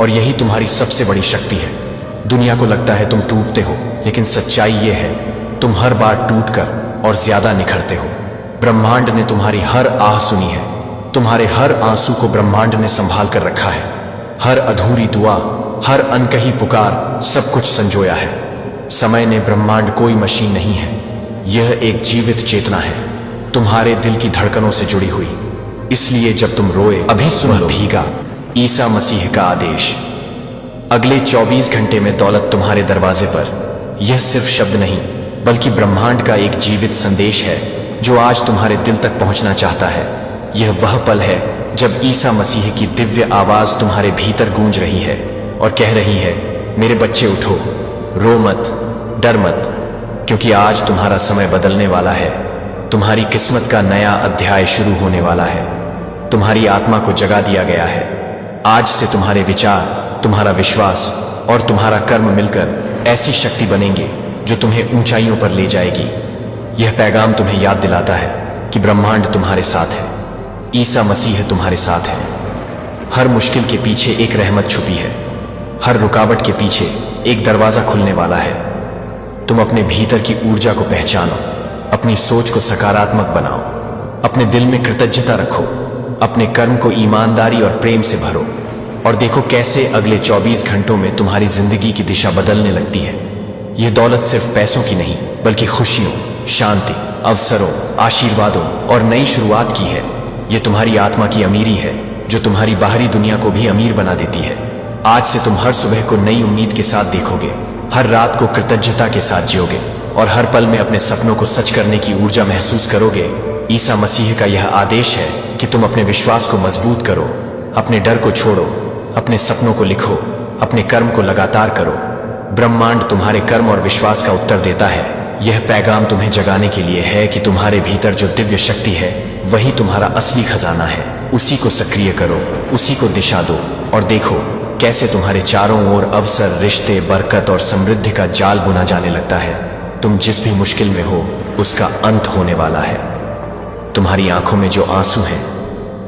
और यही तुम्हारी सबसे बड़ी शक्ति है। दुनिया को लगता है तुम टूटते हो, लेकिन सच्चाई यह है, तुम हर बार टूटकर और ज्यादा निखरते हो। ब्रह्मांड ने तुम्हारी हर आह सुनी है, तुम्हारे हर आंसू को ब्रह्मांड ने संभाल कर रखा है। हर अधूरी दुआ, हर अनकही पुकार, सब कुछ संजोया है। समय ने ब्रह्मांड कोई मशीन नहीं है, यह एक जीवित चेतना है, तुम्हारे दिल की धड़कनों से जुड़ी हुई। इसलिए जब तुम रोए, अभी सुन लो भीगा ईसा मसीह का आदेश। अगले 24 घंटे में दौलत तुम्हारे दरवाजे पर। यह सिर्फ शब्द नहीं बल्कि ब्रह्मांड का एक जीवित संदेश है जो आज तुम्हारे दिल तक पहुंचना चाहता है। यह वह पल है जब ईसा मसीह की दिव्य आवाज तुम्हारे भीतर गूंज रही है और कह रही है, मेरे बच्चे उठो, रो मत, डर मत, क्योंकि आज तुम्हारा समय बदलने वाला है। तुम्हारी किस्मत का नया अध्याय शुरू होने वाला है। तुम्हारी आत्मा को जगा दिया गया है। आज से तुम्हारे विचार, तुम्हारा विश्वास और तुम्हारा कर्म मिलकर ऐसी शक्ति बनेंगे जो तुम्हें ऊंचाइयों पर ले जाएगी। यह पैगाम तुम्हें याद दिलाता है कि ब्रह्मांड तुम्हारे साथ है। ईसा मसीह तुम्हारे साथ है। हर मुश्किल के पीछे एक रहमत छुपी है। हर रुकावट के पीछे एक दरवाजा खुलने वाला है। तुम अपने भीतर की ऊर्जा को पहचानो, अपनी सोच को सकारात्मक बनाओ, अपने दिल में कृतज्ञता रखो, अपने कर्म को ईमानदारी और प्रेम से भरो और देखो कैसे अगले 24 घंटों में तुम्हारी जिंदगी की दिशा बदलने लगती है। यह दौलत सिर्फ पैसों की नहीं, बल्कि खुशियों, शांति, अवसरों, आशीर्वादों और नई शुरुआत की है। यह तुम्हारी आत्मा की अमीरी है जो तुम्हारी बाहरी दुनिया को भी अमीर बना देती है। आज से तुम हर सुबह को नई उम्मीद के साथ देखोगे, हर रात को कृतज्ञता के साथ जियोगे और हर पल में अपने सपनों को सच करने की ऊर्जा महसूस करोगे। ईसा मसीह का यह आदेश है कि तुम अपने विश्वास को मजबूत करो, अपने डर को छोड़ो, अपने सपनों को लिखो, अपने कर्म को लगातार करो। ब्रह्मांड तुम्हारे कर्म और विश्वास का उत्तर देता है। यह पैगाम तुम्हें जगाने के लिए है कि तुम्हारे भीतर जो दिव्य शक्ति है वही तुम्हारा असली खजाना है। उसी को सक्रिय करो, उसी को दिशा दो और देखो कैसे तुम्हारे चारों ओर अवसर, रिश्ते, बरकत और समृद्धि का जाल बुना जाने लगता है। तुम जिस भी मुश्किल में हो उसका अंत होने वाला है। तुम्हारी आंखों में जो आंसू हैं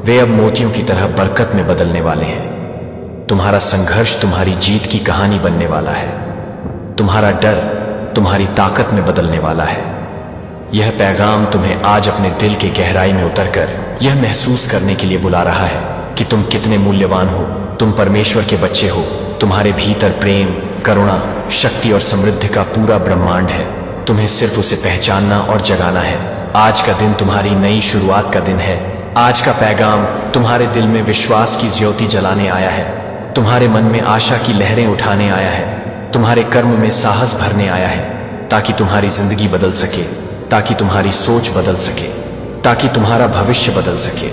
वे अब मोतियों की तरह बरकत में बदलने वाले हैं। तुम्हारा संघर्ष तुम्हारी जीत की कहानी बनने वाला है। तुम्हारा डर तुम्हारी ताकत में बदलने वाला है। यह पैगाम तुम्हें आज अपने दिल के गहराई में उतरकर यह महसूस करने के लिए बुला रहा है कि तुम कितने मूल्यवान हो। तुम परमेश्वर के बच्चे हो। तुम्हारे भीतर प्रेम, करुणा, शक्ति और समृद्धि का पूरा ब्रह्मांड है। तुम्हें सिर्फ उसे पहचानना और जगाना है। आज का दिन तुम्हारी नई शुरुआत का दिन है। आज का पैगाम तुम्हारे दिल में विश्वास की ज्योति जलाने आया है, तुम्हारे मन में आशा की लहरें उठाने आया है, तुम्हारे कर्म में साहस भरने आया है, ताकि तुम्हारी जिंदगी बदल सके, ताकि तुम्हारी सोच बदल सके, ताकि तुम्हारा भविष्य बदल सके।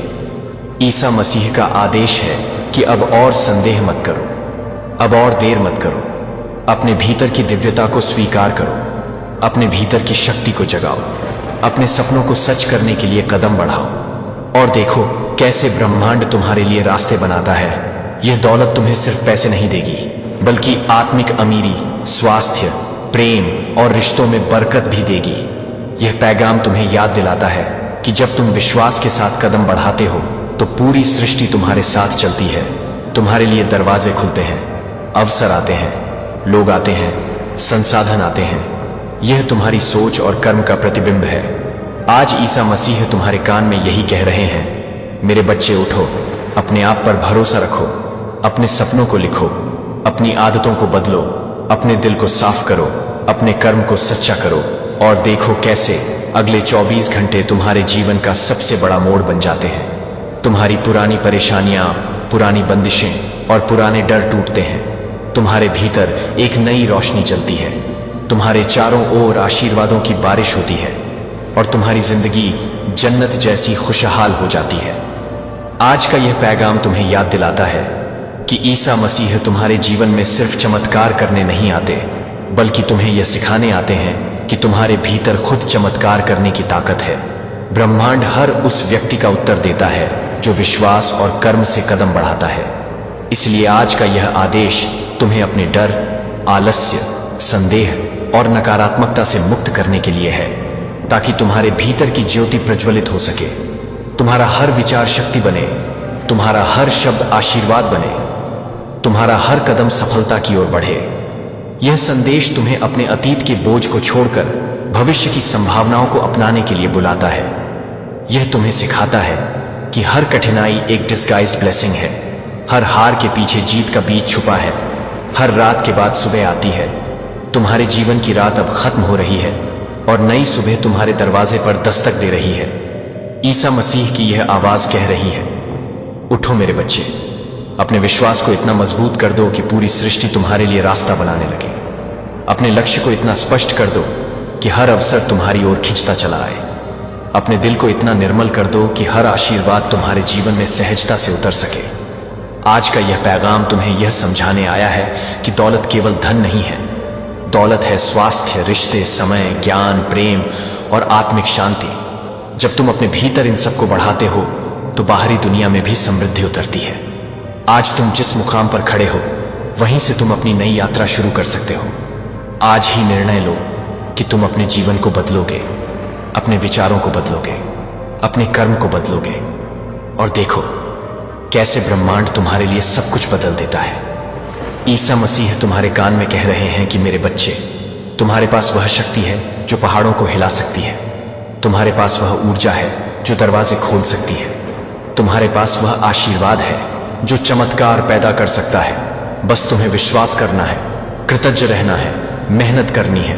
ईसा मसीह का आदेश है कि अब और संदेह मत करो, अब और देर मत करो। अपने भीतर की दिव्यता को स्वीकार करो, अपने भीतर की शक्ति को जगाओ, अपने सपनों को सच करने के लिए कदम बढ़ाओ और देखो कैसे ब्रह्मांड तुम्हारे लिए रास्ते बनाता है। यह दौलत तुम्हें सिर्फ पैसे नहीं देगी, बल्कि आत्मिक अमीरी, स्वास्थ्य, प्रेम और रिश्तों में बरकत भी देगी। यह पैगाम तुम्हें याद दिलाता है कि जब तुम विश्वास के साथ कदम बढ़ाते हो तो पूरी सृष्टि तुम्हारे साथ चलती है। तुम्हारे लिए दरवाजे खुलते हैं, अवसर आते हैं, लोग आते हैं, संसाधन आते हैं। यह तुम्हारी सोच और कर्म का प्रतिबिंब है। आज ईसा मसीह तुम्हारे कान में यही कह रहे हैं, मेरे बच्चे उठो, अपने आप पर भरोसा रखो, अपने सपनों को लिखो, अपनी आदतों को बदलो, अपने दिल को साफ करो, अपने कर्म को सच्चा करो और देखो कैसे अगले 24 घंटे तुम्हारे जीवन का सबसे बड़ा मोड़ बन जाते हैं। तुम्हारी पुरानी परेशानियां, पुरानी बंदिशें और पुराने डर टूटते हैं। तुम्हारे भीतर एक नई रोशनी चलती है। तुम्हारे चारों ओर आशीर्वादों की बारिश होती है और तुम्हारी जिंदगी जन्नत जैसी खुशहाल हो जाती है। आज का यह पैगाम तुम्हें याद दिलाता है कि ईसा मसीह तुम्हारे जीवन में सिर्फ चमत्कार करने नहीं आते, बल्कि तुम्हें यह सिखाने आते हैं कि तुम्हारे भीतर खुद चमत्कार करने की ताकत है। ब्रह्मांड हर उस व्यक्ति का उत्तर देता है जो विश्वास और कर्म से कदम बढ़ाता है। इसलिए आज का यह आदेश तुम्हें अपने डर, आलस्य, संदेह और नकारात्मकता से मुक्त करने के लिए है, ताकि तुम्हारे भीतर की ज्योति प्रज्वलित हो सके, तुम्हारा हर विचार शक्ति बने, तुम्हारा हर शब्द आशीर्वाद बने, तुम्हारा हर कदम सफलता की ओर बढ़े। यह संदेश तुम्हें अपने अतीत के बोझ को छोड़कर भविष्य की संभावनाओं को अपनाने के लिए बुलाता है। यह तुम्हें सिखाता है कि हर कठिनाई एक डिस्गाइज्ड ब्लेसिंग है, हर हार के पीछे जीत का बीज छुपा है, हर रात के बाद सुबह आती है। तुम्हारे जीवन की रात अब खत्म हो रही है और नई सुबह तुम्हारे दरवाजे पर दस्तक दे रही है। ईसा मसीह की यह आवाज कह रही है, उठो मेरे बच्चे, अपने विश्वास को इतना मजबूत कर दो कि पूरी सृष्टि तुम्हारे लिए रास्ता बनाने लगे। अपने लक्ष्य को इतना स्पष्ट कर दो कि हर अवसर तुम्हारी ओर खींचता चला आए। अपने दिल को इतना निर्मल कर दो कि हर आशीर्वाद तुम्हारे जीवन में सहजता से उतर सके। आज का यह पैगाम तुम्हें यह समझाने आया है कि दौलत केवल धन नहीं है, दौलत है स्वास्थ्य, रिश्ते, समय, ज्ञान, प्रेम और आत्मिक शांति। जब तुम अपने भीतर इन सबको बढ़ाते हो तो बाहरी दुनिया में भी समृद्धि उतरती है। आज तुम जिस मुकाम पर खड़े हो वहीं से तुम अपनी नई यात्रा शुरू कर सकते हो। आज ही निर्णय लो कि तुम अपने जीवन को बदलोगे, अपने विचारों को बदलोगे, अपने कर्म को बदलोगे और देखो कैसे ब्रह्मांड तुम्हारे लिए सब कुछ बदल देता है। ईसा मसीह तुम्हारे कान में कह रहे हैं कि मेरे बच्चे, तुम्हारे पास वह शक्ति है जो पहाड़ों को हिला सकती है। तुम्हारे पास वह ऊर्जा है जो दरवाजे खोल सकती है। तुम्हारे पास वह आशीर्वाद है जो चमत्कार पैदा कर सकता है। बस तुम्हें विश्वास करना है, कृतज्ञ रहना है, मेहनत करनी है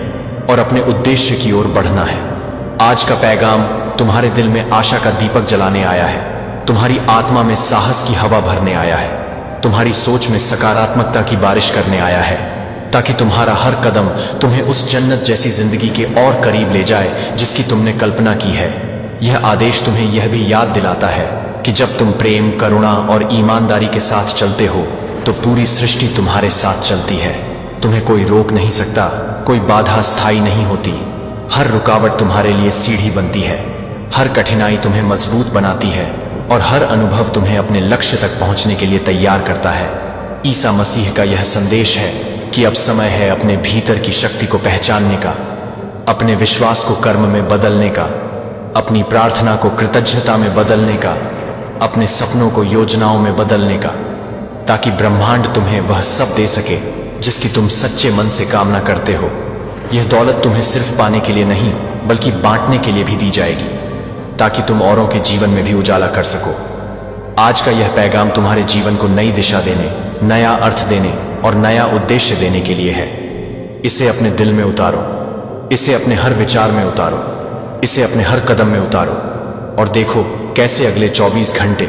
और अपने उद्देश्य की ओर बढ़ना है। आज का पैगाम तुम्हारे दिल में आशा का दीपक जलाने आया है, तुम्हारी आत्मा में साहस की हवा भरने आया है, तुम्हारी सोच में सकारात्मकता की बारिश करने आया है, ताकि तुम्हारा हर कदम तुम्हें उस जन्नत जैसी जिंदगी के और करीब ले जाए जिसकी तुमने कल्पना की है। यह आदेश तुम्हें यह भी याद दिलाता है कि जब तुम प्रेम, करुणा और ईमानदारी के साथ चलते हो तो पूरी सृष्टि तुम्हारे साथ चलती है। तुम्हें कोई रोक नहीं सकता, कोई बाधा स्थायी नहीं होती। हर रुकावट तुम्हारे लिए सीढ़ी बनती है, हर कठिनाई तुम्हें मजबूत बनाती है और हर अनुभव तुम्हें अपने लक्ष्य तक पहुंचने के लिए तैयार करता है। ईसा मसीह का यह संदेश है कि अब समय है अपने भीतर की शक्ति को पहचानने का, अपने विश्वास को कर्म में बदलने का, अपनी प्रार्थना को कृतज्ञता में बदलने का, अपने सपनों को योजनाओं में बदलने का, ताकि ब्रह्मांड तुम्हें वह सब दे सके जिसकी तुम सच्चे मन से कामना करते हो। यह दौलत तुम्हें सिर्फ पाने के लिए नहीं बल्कि बांटने के लिए भी दी जाएगी, ताकि तुम औरों के जीवन में भी उजाला कर सको। आज का यह पैगाम तुम्हारे जीवन को नई दिशा देने, नया अर्थ देने और नया उद्देश्य देने के लिए है। इसे अपने दिल में उतारो, इसे अपने हर विचार में उतारो, इसे अपने हर कदम में उतारो और देखो कैसे अगले 24 घंटे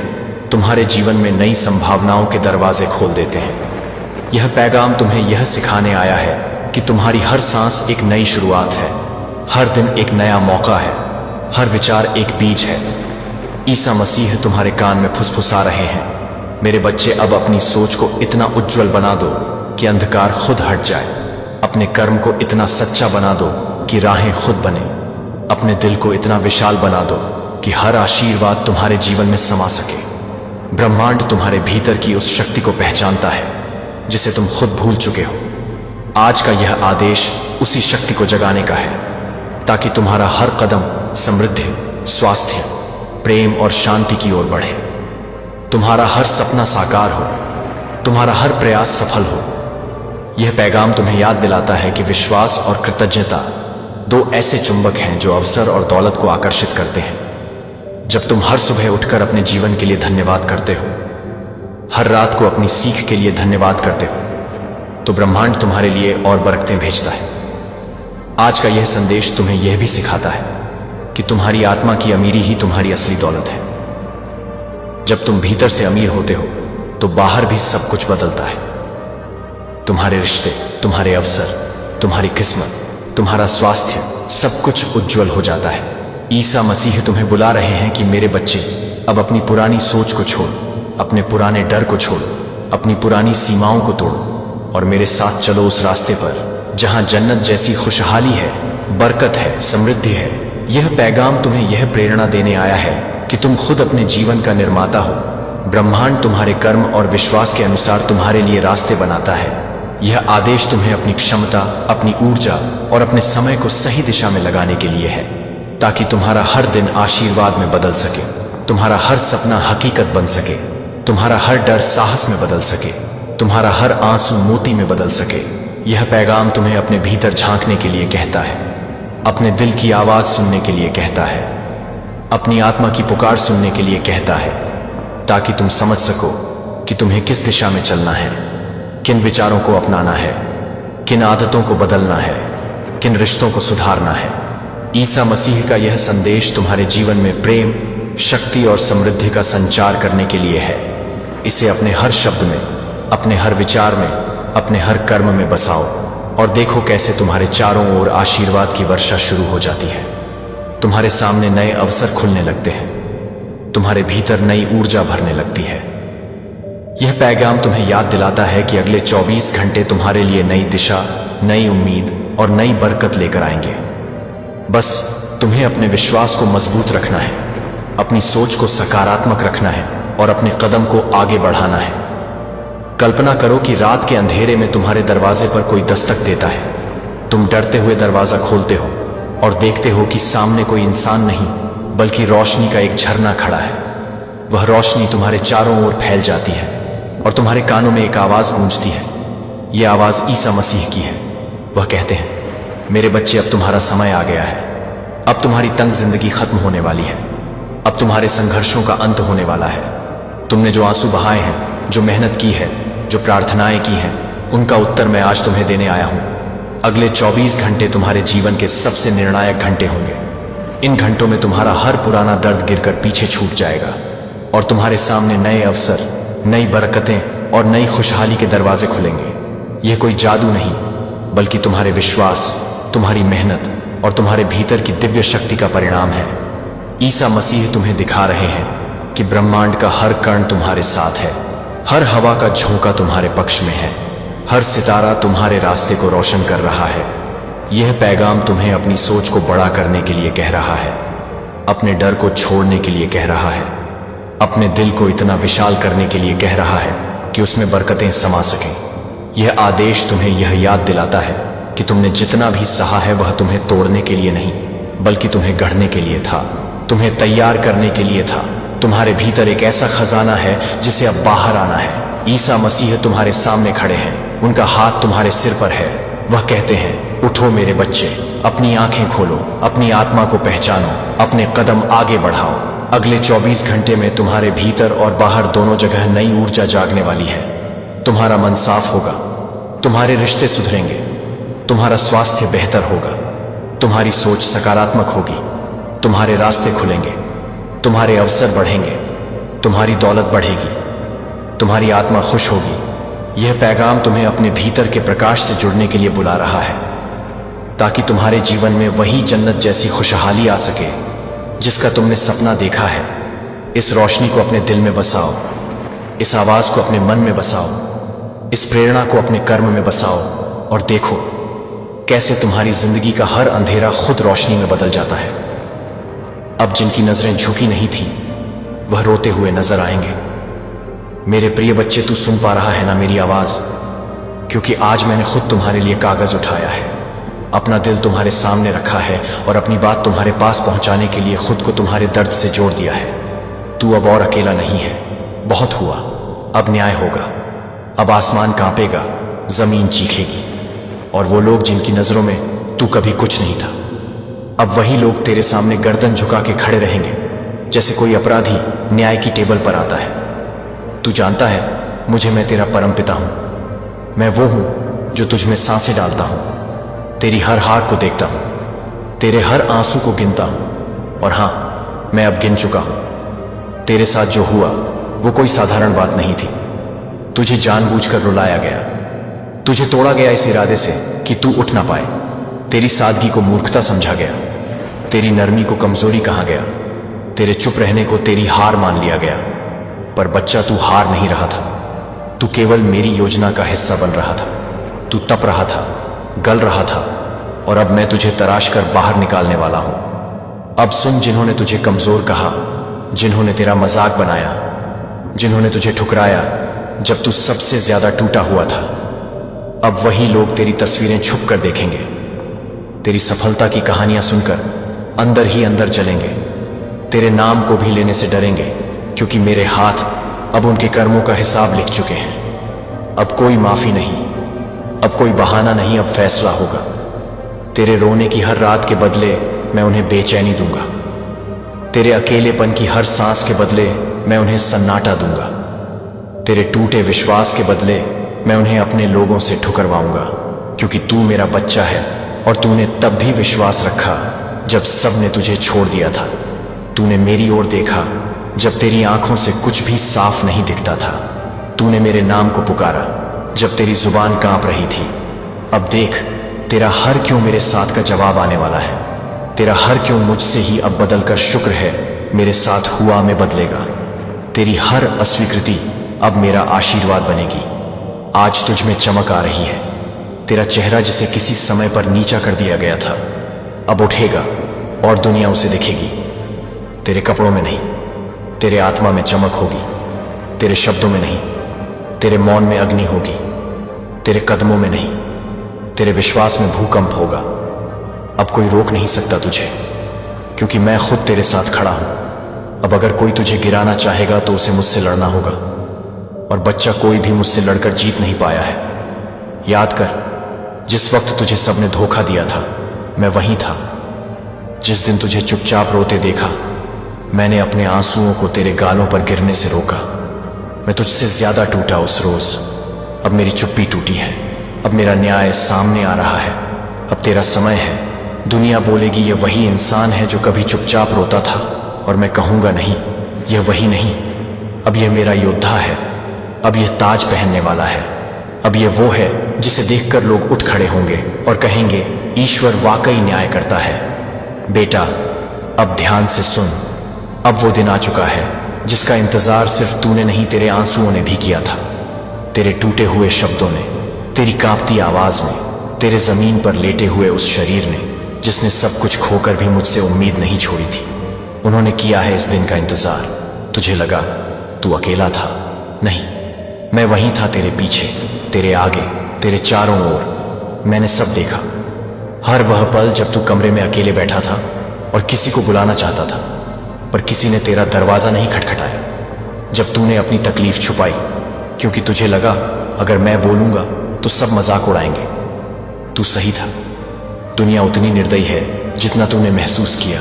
तुम्हारे जीवन में नई संभावनाओं के दरवाजे खोल देते हैं। यह पैगाम तुम्हें यह सिखाने आया है कि तुम्हारी हर सांस एक नई शुरुआत है, हर दिन एक नया मौका है, हर विचार एक बीज है। ईसा मसीह तुम्हारे कान में फुसफुसा रहे हैं, मेरे बच्चे, अब अपनी सोच को इतना उज्जवल बना दो कि अंधकार खुद हट जाए। अपने कर्म को इतना सच्चा बना दो कि राहें खुद बने। अपने दिल को इतना विशाल बना दो कि हर आशीर्वाद तुम्हारे जीवन में समा सके। ब्रह्मांड तुम्हारे भीतर की उस शक्ति को पहचानता है जिसे तुम खुद भूल चुके हो। आज का यह आदेश उसी शक्ति को जगाने का है, ताकि तुम्हारा हर कदम समृद्धि, स्वास्थ्य, प्रेम और शांति की ओर बढ़े। तुम्हारा हर सपना साकार हो, तुम्हारा हर प्रयास सफल हो। यह पैगाम तुम्हें याद दिलाता है कि विश्वास और कृतज्ञता दो ऐसे चुंबक हैं जो अवसर और दौलत को आकर्षित करते हैं। जब तुम हर सुबह उठकर अपने जीवन के लिए धन्यवाद करते हो, हर रात को अपनी सीख के लिए धन्यवाद करते हो, तो ब्रह्मांड तुम्हारे लिए और बरकतें भेजता है। आज का यह संदेश तुम्हें यह भी सिखाता है कि तुम्हारी आत्मा की अमीरी ही तुम्हारी असली दौलत है। जब तुम भीतर से अमीर होते हो तो बाहर भी सब कुछ बदलता है। तुम्हारे रिश्ते, तुम्हारे अवसर, तुम्हारी किस्मत, तुम्हारा स्वास्थ्य, सब कुछ उज्जवल हो जाता है। ईसा मसीह तुम्हें बुला रहे हैं कि मेरे बच्चे, अब अपनी पुरानी सोच को छोड़ो, अपने पुराने डर को छोड़ो, अपनी पुरानी सीमाओं को तोड़ो और मेरे साथ चलो उस रास्ते पर जहां जन्नत जैसी खुशहाली है, बरकत है, समृद्धि है। यह पैगाम तुम्हें यह प्रेरणा देने आया है कि तुम खुद अपने जीवन का निर्माता हो। ब्रह्मांड तुम्हारे कर्म और विश्वास के अनुसार तुम्हारे लिए रास्ते बनाता है। यह आदेश तुम्हें अपनी क्षमता, अपनी ऊर्जा और अपने समय को सही दिशा में लगाने के लिए है, ताकि तुम्हारा हर दिन आशीर्वाद में बदल सके, तुम्हारा हर सपना हकीकत बन सके, तुम्हारा हर डर साहस में बदल सके, तुम्हारा हर आंसू मोती में बदल सके। यह पैगाम तुम्हें अपने भीतर झांकने के लिए कहता है, अपने दिल की आवाज सुनने के लिए कहता है, अपनी आत्मा की पुकार सुनने के लिए कहता है, ताकि तुम समझ सको कि तुम्हें किस दिशा में चलना है, किन विचारों को अपनाना है, किन आदतों को बदलना है, किन रिश्तों को सुधारना है। ईसा मसीह का यह संदेश तुम्हारे जीवन में प्रेम, शक्ति और समृद्धि का संचार करने के लिए है। इसे अपने हर शब्द में, अपने हर विचार में, अपने हर कर्म में बसाओ और देखो कैसे तुम्हारे चारों ओर आशीर्वाद की वर्षा शुरू हो जाती है। तुम्हारे सामने नए अवसर खुलने लगते हैं, तुम्हारे भीतर नई ऊर्जा भरने लगती है। यह पैगाम तुम्हें याद दिलाता है कि अगले 24 घंटे तुम्हारे लिए नई दिशा, नई उम्मीद और नई बरकत लेकर आएंगे। बस तुम्हें अपने विश्वास को मजबूत रखना है, अपनी सोच को सकारात्मक रखना है और अपने कदम को आगे बढ़ाना है। कल्पना करो कि रात के अंधेरे में तुम्हारे दरवाजे पर कोई दस्तक देता है। तुम डरते हुए दरवाजा खोलते हो और देखते हो कि सामने कोई इंसान नहीं बल्कि रोशनी का एक झरना खड़ा है। वह रोशनी तुम्हारे चारों ओर फैल जाती है और तुम्हारे कानों में एक आवाज गूंजती है। यह आवाज ईसा मसीह की है। वह कहते हैं, मेरे बच्चे, अब तुम्हारा समय आ गया है। अब तुम्हारी तंग जिंदगी खत्म होने वाली है। अब तुम्हारे संघर्षों का अंत होने वाला है। तुमने जो आंसू बहाए हैं, जो मेहनत की है, जो प्रार्थनाएं की हैं, उनका उत्तर मैं आज तुम्हें देने आया हूं। अगले 24 घंटे तुम्हारे जीवन के सबसे निर्णायक घंटे होंगे। इन घंटों में तुम्हारा हर पुराना दर्द गिरकर पीछे छूट जाएगा और तुम्हारे सामने नए अवसर, नई बरकतें और नई खुशहाली के दरवाजे खुलेंगे। यह कोई जादू नहीं बल्कि तुम्हारे विश्वास, तुम्हारी मेहनत और तुम्हारे भीतर की दिव्य शक्ति का परिणाम है। ईसा मसीह तुम्हें दिखा रहे हैं कि ब्रह्मांड का हर कण तुम्हारे साथ है, हर हवा का झोंका तुम्हारे पक्ष में है, हर सितारा तुम्हारे रास्ते को रोशन कर रहा है। यह पैगाम तुम्हें अपनी सोच को बड़ा करने के लिए कह रहा है, अपने डर को छोड़ने के लिए कह रहा है, अपने दिल को इतना विशाल करने के लिए कह रहा है कि उसमें बरकतें समा सकें। यह आदेश तुम्हें यह याद दिलाता है कि तुमने जितना भी सहा है वह तुम्हें तोड़ने के लिए नहीं बल्कि तुम्हें गढ़ने के लिए था, तुम्हें तैयार करने के लिए था। तुम्हारे भीतर एक ऐसा खजाना है जिसे अब बाहर आना है। ईसा मसीह तुम्हारे सामने खड़े हैं, उनका हाथ तुम्हारे सिर पर है। वह कहते हैं, उठो मेरे बच्चे, अपनी आंखें खोलो, अपनी आत्मा को पहचानो, अपने कदम आगे बढ़ाओ। अगले 24 घंटे में तुम्हारे भीतर और बाहर दोनों जगह नई ऊर्जा जागने वाली है। तुम्हारा मन साफ होगा, तुम्हारे रिश्ते सुधरेंगे, तुम्हारा स्वास्थ्य बेहतर होगा, तुम्हारी सोच सकारात्मक होगी, तुम्हारे रास्ते खुलेंगे, तुम्हारे अवसर बढ़ेंगे, तुम्हारी दौलत बढ़ेगी, तुम्हारी आत्मा खुश होगी। यह पैगाम तुम्हें अपने भीतर के प्रकाश से जुड़ने के लिए बुला रहा है ताकि तुम्हारे जीवन में वही जन्नत जैसी खुशहाली आ सके जिसका तुमने सपना देखा है। इस रोशनी को अपने दिल में बसाओ, इस आवाज को अपने मन में बसाओ, इस प्रेरणा को अपने कर्म में बसाओ और देखो कैसे तुम्हारी जिंदगी का हर अंधेरा खुद रोशनी में बदल जाता है। अब जिनकी नजरें झुकी नहीं थी वह रोते हुए नजर आएंगे। मेरे प्रिय बच्चे, तू सुन पा रहा है ना मेरी आवाज? क्योंकि आज मैंने खुद तुम्हारे लिए कागज उठाया है, अपना दिल तुम्हारे सामने रखा है और अपनी बात तुम्हारे पास पहुंचाने के लिए खुद को तुम्हारे दर्द से जोड़ दिया है। तू अब और अकेला नहीं है। बहुत हुआ, अब न्याय होगा। अब आसमान कांपेगा, जमीन चीखेगी और वो लोग जिनकी नजरों में तू कभी कुछ नहीं था, अब वही लोग तेरे सामने गर्दन झुका के खड़े रहेंगे जैसे कोई अपराधी न्याय की टेबल पर आता है। तू जानता है मुझे, मैं तेरा परमपिता हूं। मैं वो हूं जो तुझ में सांसें डालता हूं, तेरी हर हार को देखता हूं, तेरे हर आंसू को गिनता हूं। और हां, मैं अब गिन चुका हूं। तेरे साथ जो हुआ वो कोई साधारण बात नहीं थी। तुझे जानबूझकर रुलाया गया, तुझे तोड़ा गया इस इरादे से कि तू उठ ना पाए। तेरी सादगी को मूर्खता समझा गया, तेरी नरमी को कमजोरी कहा गया, तेरे चुप रहने को तेरी हार मान लिया गया। पर बच्चा, तू हार नहीं रहा था, तू केवल मेरी योजना का हिस्सा बन रहा था। तू तप रहा था, गल रहा था और अब मैं तुझे तराश कर बाहर निकालने वाला हूं। अब सुन, जिन्होंने तुझे कमजोर कहा, जिन्होंने तेरा मजाक बनाया, जिन्होंने तुझे ठुकराया जब तू सबसे ज्यादा टूटा हुआ था, अब वही लोग तेरी तस्वीरें छुप कर देखेंगे, तेरी सफलता की कहानियां सुनकर अंदर ही अंदर जलेंगे, तेरे नाम को भी लेने से डरेंगे क्योंकि मेरे हाथ अब उनके कर्मों का हिसाब लिख चुके हैं। अब कोई माफी नहीं, अब कोई बहाना नहीं, अब फैसला होगा। तेरे रोने की हर रात के बदले मैं उन्हें बेचैनी दूंगा, तेरे अकेलेपन की हर सांस के बदले मैं उन्हें सन्नाटा दूंगा, तेरे टूटे विश्वास के बदले मैं उन्हें अपने लोगों से ठुकरवाऊंगा। क्योंकि तू मेरा बच्चा है और तूने तब भी विश्वास रखा जब सब ने तुझे छोड़ दिया था। तूने मेरी ओर देखा जब तेरी आंखों से कुछ भी साफ नहीं दिखता था। तूने मेरे नाम को पुकारा जब तेरी जुबान कांप रही थी। अब देख, तेरा हर क्यों मेरे साथ का जवाब आने वाला है। तेरा हर क्यों मुझसे ही अब बदलकर शुक्र है मेरे साथ हुआ में बदलेगा। तेरी हर अस्वीकृति अब मेरा आशीर्वाद बनेगी। आज तुझ में चमक आ रही है, तेरा चेहरा जिसे किसी समय पर नीचा कर दिया गया था अब उठेगा और दुनिया उसे देखेगी। तेरे कपड़ों में नहीं, तेरे आत्मा में चमक होगी। तेरे शब्दों में नहीं, तेरे मौन में अग्नि होगी। तेरे कदमों में नहीं, तेरे विश्वास में भूकंप होगा। अब कोई रोक नहीं सकता तुझे, क्योंकि मैं खुद तेरे साथ खड़ा हूं। अब अगर कोई तुझे गिराना चाहेगा तो उसे मुझसे लड़ना होगा, और बच्चा कोई भी मुझसे लड़कर जीत नहीं पाया है। याद कर, जिस वक्त तुझे सबने धोखा दिया था मैं वहीं था। जिस दिन तुझे चुपचाप रोते देखा मैंने अपने आंसुओं को तेरे गालों पर गिरने से रोका। मैं तुझसे ज्यादा टूटा उस रोज। अब मेरी चुप्पी टूटी है, अब मेरा न्याय सामने आ रहा है। अब तेरा समय है। दुनिया बोलेगी ये वही इंसान है जो कभी चुपचाप रोता था, और मैं कहूंगा नहीं, यह वही नहीं। अब यह मेरा योद्धा है, अब यह ताज पहनने वाला है। अब यह वो है जिसे देखकर लोग उठ खड़े होंगे और कहेंगे ईश्वर वाकई न्याय करता है। बेटा, अब ध्यान से सुन। अब वो दिन आ चुका है जिसका इंतजार सिर्फ तूने नहीं, तेरे आंसुओं ने भी किया था। तेरे टूटे हुए शब्दों ने, तेरी कांपती आवाज ने, तेरे जमीन पर लेटे हुए उस शरीर ने जिसने सब कुछ खोकर भी मुझसे उम्मीद नहीं छोड़ी थी। उन्होंने किया है इस दिन का इंतजार। तुझे लगा तू अकेला था, नहीं, मैं वहीं था, तेरे पीछे, तेरे आगे, तेरे चारों ओर। मैंने सब देखा, हर वह पल जब तू कमरे में अकेले बैठा था और किसी को बुलाना चाहता था, पर किसी ने तेरा दरवाजा नहीं खटखटाया। जब तूने अपनी तकलीफ छुपाई, क्योंकि तुझे लगा अगर मैं बोलूंगा तो सब मजाक उड़ाएंगे। तू सही था। दुनिया उतनी निर्दयी है जितना तूने महसूस किया,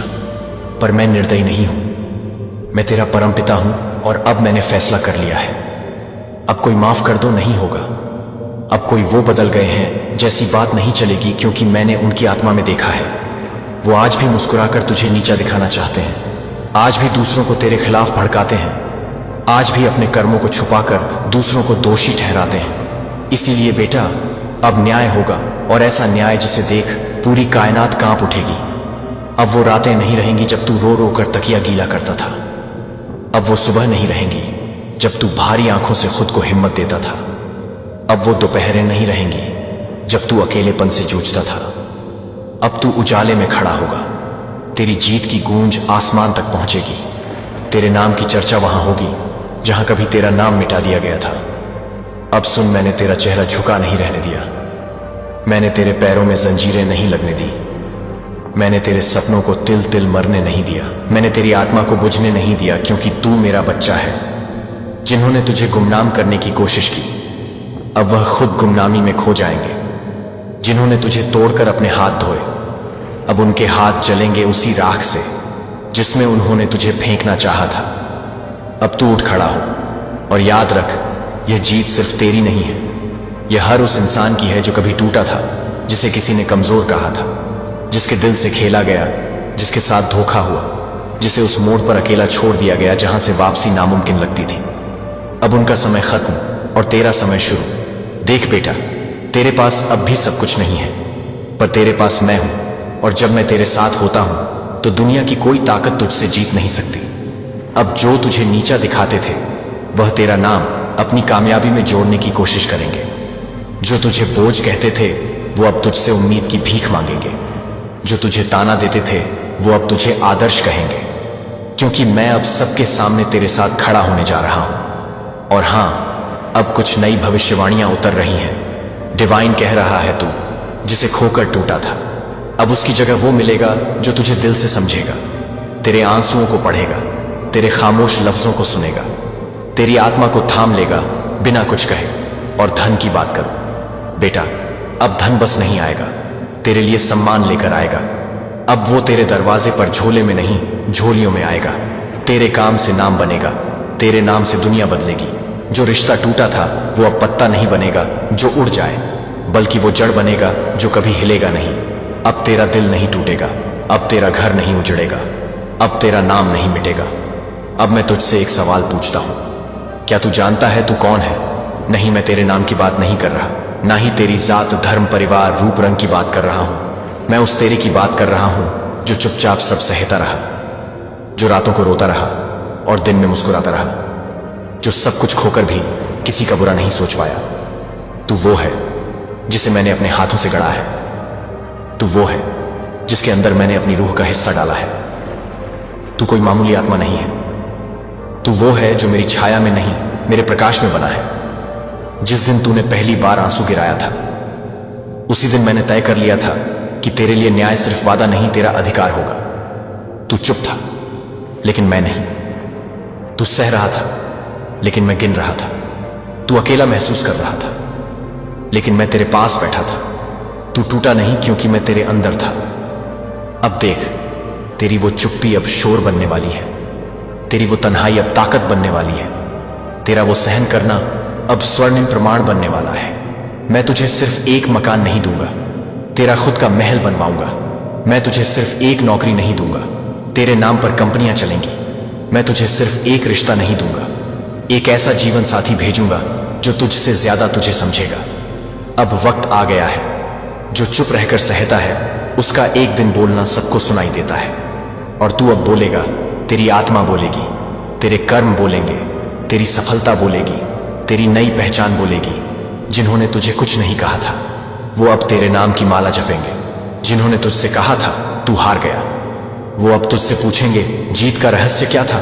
पर मैं निर्दयी नहीं हूं। मैं तेरा परमपिता हूं और अब मैंने फैसला कर लिया है। अब कोई माफ कर दो नहीं होगा। अब कोई वो बदल गए हैं जैसी बात नहीं चलेगी, क्योंकि मैंने उनकी आत्मा में देखा है। वो आज भी मुस्कुराकर तुझे नीचा दिखाना चाहते हैं, आज भी दूसरों को तेरे खिलाफ भड़काते हैं, आज भी अपने कर्मों को छुपाकर दूसरों को दोषी ठहराते हैं। इसीलिए बेटा, अब न्याय होगा, और ऐसा न्याय जिसे देख पूरी कायनात कांप उठेगी। अब वो रातें नहीं रहेंगी जब तू रो रो कर तकिया गीला करता था। अब वो सुबह नहीं रहेंगी जब तू भारी आंखों से खुद को हिम्मत देता था। अब वो दोपहरें नहीं रहेंगी जब तू अकेलेपन से जूझता था। अब तू उजाले में खड़ा होगा। तेरी जीत की गूंज आसमान तक पहुंचेगी। तेरे नाम की चर्चा वहां होगी जहां कभी तेरा नाम मिटा दिया गया था। अब सुन, मैंने तेरा चेहरा झुका नहीं रहने दिया। मैंने तेरे पैरों में जंजीरें नहीं लगने दी। मैंने तेरे सपनों को तिल तिल मरने नहीं दिया। मैंने तेरी आत्मा को बुझने नहीं दिया, क्योंकि तू मेरा बच्चा है। जिन्होंने तुझे गुमनाम करने की कोशिश की, अब वह खुद गुमनामी में खो जाएंगे। जिन्होंने तुझे तोड़कर अपने हाथ धोए, अब उनके हाथ जलेंगे उसी राख से जिसमें उन्होंने तुझे फेंकना चाहा था। अब तू उठ खड़ा हो, और याद रख, यह जीत सिर्फ तेरी नहीं है, यह हर उस इंसान की है जो कभी टूटा था, जिसे किसी ने कमजोर कहा था, जिसके दिल से खेला गया, जिसके साथ धोखा हुआ, जिसे उस मोड़ पर अकेला छोड़ दिया गया जहां से वापसी नामुमकिन लगती थी। अब उनका समय खत्म और तेरा समय शुरू। देख बेटा, तेरे पास अब भी सब कुछ नहीं है, पर तेरे पास मैं हूं, और जब मैं तेरे साथ होता हूं तो दुनिया की कोई ताकत तुझसे जीत नहीं सकती। अब जो तुझे नीचा दिखाते थे वह तेरा नाम अपनी कामयाबी में जोड़ने की कोशिश करेंगे। जो तुझे बोझ कहते थे वो अब तुझसे उम्मीद की भीख मांगेंगे। जो तुझे ताना देते थे वो अब तुझे आदर्श कहेंगे, क्योंकि मैं अब सबके सामने तेरे साथ खड़ा होने जा रहा हूं। और हां, अब कुछ नई भविष्यवाणियां उतर रही हैं। डिवाइन कह रहा है, तू जिसे खोकर टूटा था, अब उसकी जगह वो मिलेगा जो तुझे दिल से समझेगा, तेरे आंसुओं को पढ़ेगा, तेरे खामोश लफ्जों को सुनेगा, तेरी आत्मा को थाम लेगा बिना कुछ कहे। और धन की बात करो बेटा, अब धन बस नहीं आएगा, तेरे लिए सम्मान लेकर आएगा। अब वो तेरे दरवाजे पर झोले में नहीं, झोलियों में आएगा। तेरे काम से नाम बनेगा, तेरे नाम से दुनिया बदलेगी। जो रिश्ता टूटा था वो अब पत्ता नहीं बनेगा जो उड़ जाए, बल्कि वो जड़ बनेगा जो कभी हिलेगा नहीं। अब तेरा दिल नहीं टूटेगा, अब तेरा घर नहीं उजड़ेगा, अब तेरा नाम नहीं मिटेगा। अब मैं तुझसे एक सवाल पूछता हूं, क्या तू जानता है तू कौन है? नहीं, मैं तेरे नाम की बात नहीं कर रहा, ना ही तेरी जात, धर्म, परिवार, रूप रंग की बात कर रहा हूं। मैं उस तेरे की बात कर रहा हूं जो चुपचाप सब सहता रहा, जो रातों को रोता रहा और दिन में मुस्कुराता रहा, जो सब कुछ खोकर भी किसी का बुरा नहीं सोच पाया। तू वो है जिसे मैंने अपने हाथों से गढ़ा है। तू वो है जिसके अंदर मैंने अपनी रूह का हिस्सा डाला है। तू कोई मामूली आत्मा नहीं है। तू वो है जो मेरी छाया में नहीं, मेरे प्रकाश में बना है। जिस दिन तूने पहली बार आंसू गिराया था, उसी दिन मैंने तय कर लिया था कि तेरे लिए न्याय सिर्फ वादा नहीं, तेरा अधिकार होगा। तू चुप था, लेकिन मैं नहीं। तू सह रहा था, लेकिन मैं गिन रहा था। तू अकेला महसूस कर रहा था, लेकिन मैं तेरे पास बैठा था। तू टूटा नहीं क्योंकि मैं तेरे अंदर था। अब देख, तेरी वो चुप्पी अब शोर बनने वाली है। तेरी वो तन्हाई अब ताकत बनने वाली है। तेरा वो सहन करना अब स्वर्णिम प्रमाण बनने वाला है। मैं तुझे सिर्फ एक मकान नहीं दूंगा, तेरा खुद का महल बनवाऊंगा। मैं तुझे सिर्फ एक नौकरी नहीं दूंगा, तेरे नाम पर कंपनियां चलेंगी। मैं तुझे सिर्फ एक रिश्ता नहीं दूंगा, एक ऐसा जीवन साथी भेजूंगा जो तुझसे ज्यादा तुझे समझेगा। अब वक्त आ गया है। जो चुप रहकर सहता है, उसका एक दिन बोलना सबको सुनाई देता है। और तू अब बोलेगा, तेरी आत्मा बोलेगी, तेरे कर्म बोलेंगे, तेरी सफलता बोलेगी, तेरी नई पहचान बोलेगी। जिन्होंने तुझे कुछ नहीं कहा था, वो अब तेरे नाम की माला जपेंगे। जिन्होंने तुझसे कहा था तू हार गया, वो अब तुझसे पूछेंगे जीत का रहस्य क्या था।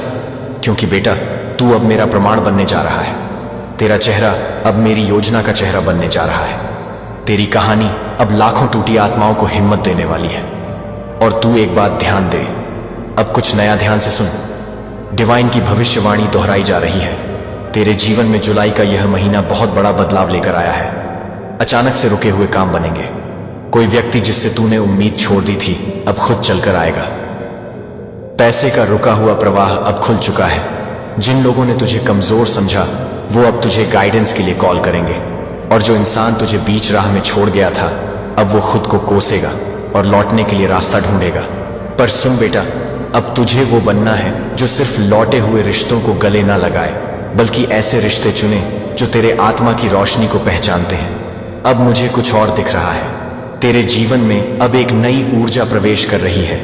क्योंकि बेटा, तू अब मेरा प्रमाण बनने जा रहा है। तेरा चेहरा अब मेरी योजना का चेहरा बनने जा रहा है। तेरी कहानी अब लाखों टूटी आत्माओं को हिम्मत देने वाली है। और तू एक बात ध्यान दे, अब कुछ नया ध्यान से सुन। डिवाइन की भविष्यवाणी दोहराई जा रही है। तेरे जीवन में जुलाई का यह महीना बहुत बड़ा बदलाव लेकर आया है। अचानक से रुके हुए काम बनेंगे। कोई व्यक्ति जिससे तूने उम्मीद छोड़ दी थी, अब खुद चलकर आएगा। पैसे का रुका हुआ प्रवाह अब खुल चुका है। जिन लोगों ने तुझे कमजोर समझा, वो अब तुझे गाइडेंस के लिए कॉल करेंगे। और जो इंसान तुझे बीच राह में छोड़ गया था, अब वो खुद को कोसेगा और लौटने के लिए रास्ता ढूंढेगा। पर सुन बेटा, अब तुझे वो बनना है जो सिर्फ लौटे हुए रिश्तों को गले ना लगाए, बल्कि ऐसे रिश्ते चुने जो तेरे आत्मा की रोशनी को पहचानते हैं। अब मुझे कुछ और दिख रहा है। तेरे जीवन में अब एक नई ऊर्जा प्रवेश कर रही है।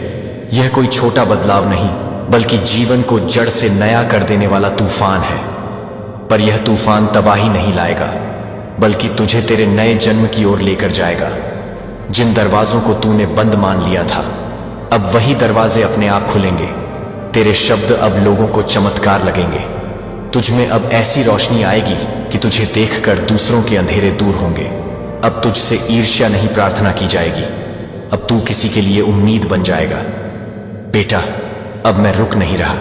यह कोई छोटा बदलाव नहीं, बल्कि जीवन को जड़ से नया कर देने वाला तूफान है। पर यह तूफान तबाही नहीं लाएगा, बल्कि तुझे तेरे नए जन्म की ओर लेकर जाएगा। जिन दरवाजों को तूने बंद मान लिया था, अब वही दरवाजे अपने आप खुलेंगे। तेरे शब्द अब लोगों को चमत्कार लगेंगे। तुझ में अब ऐसी रोशनी आएगी कि तुझे देखकर दूसरों के अंधेरे दूर होंगे। अब तुझसे ईर्ष्या नहीं प्रार्थना की जाएगी। अब तू किसी के लिए उम्मीद बन जाएगा। बेटा, अब मैं रुक नहीं रहा।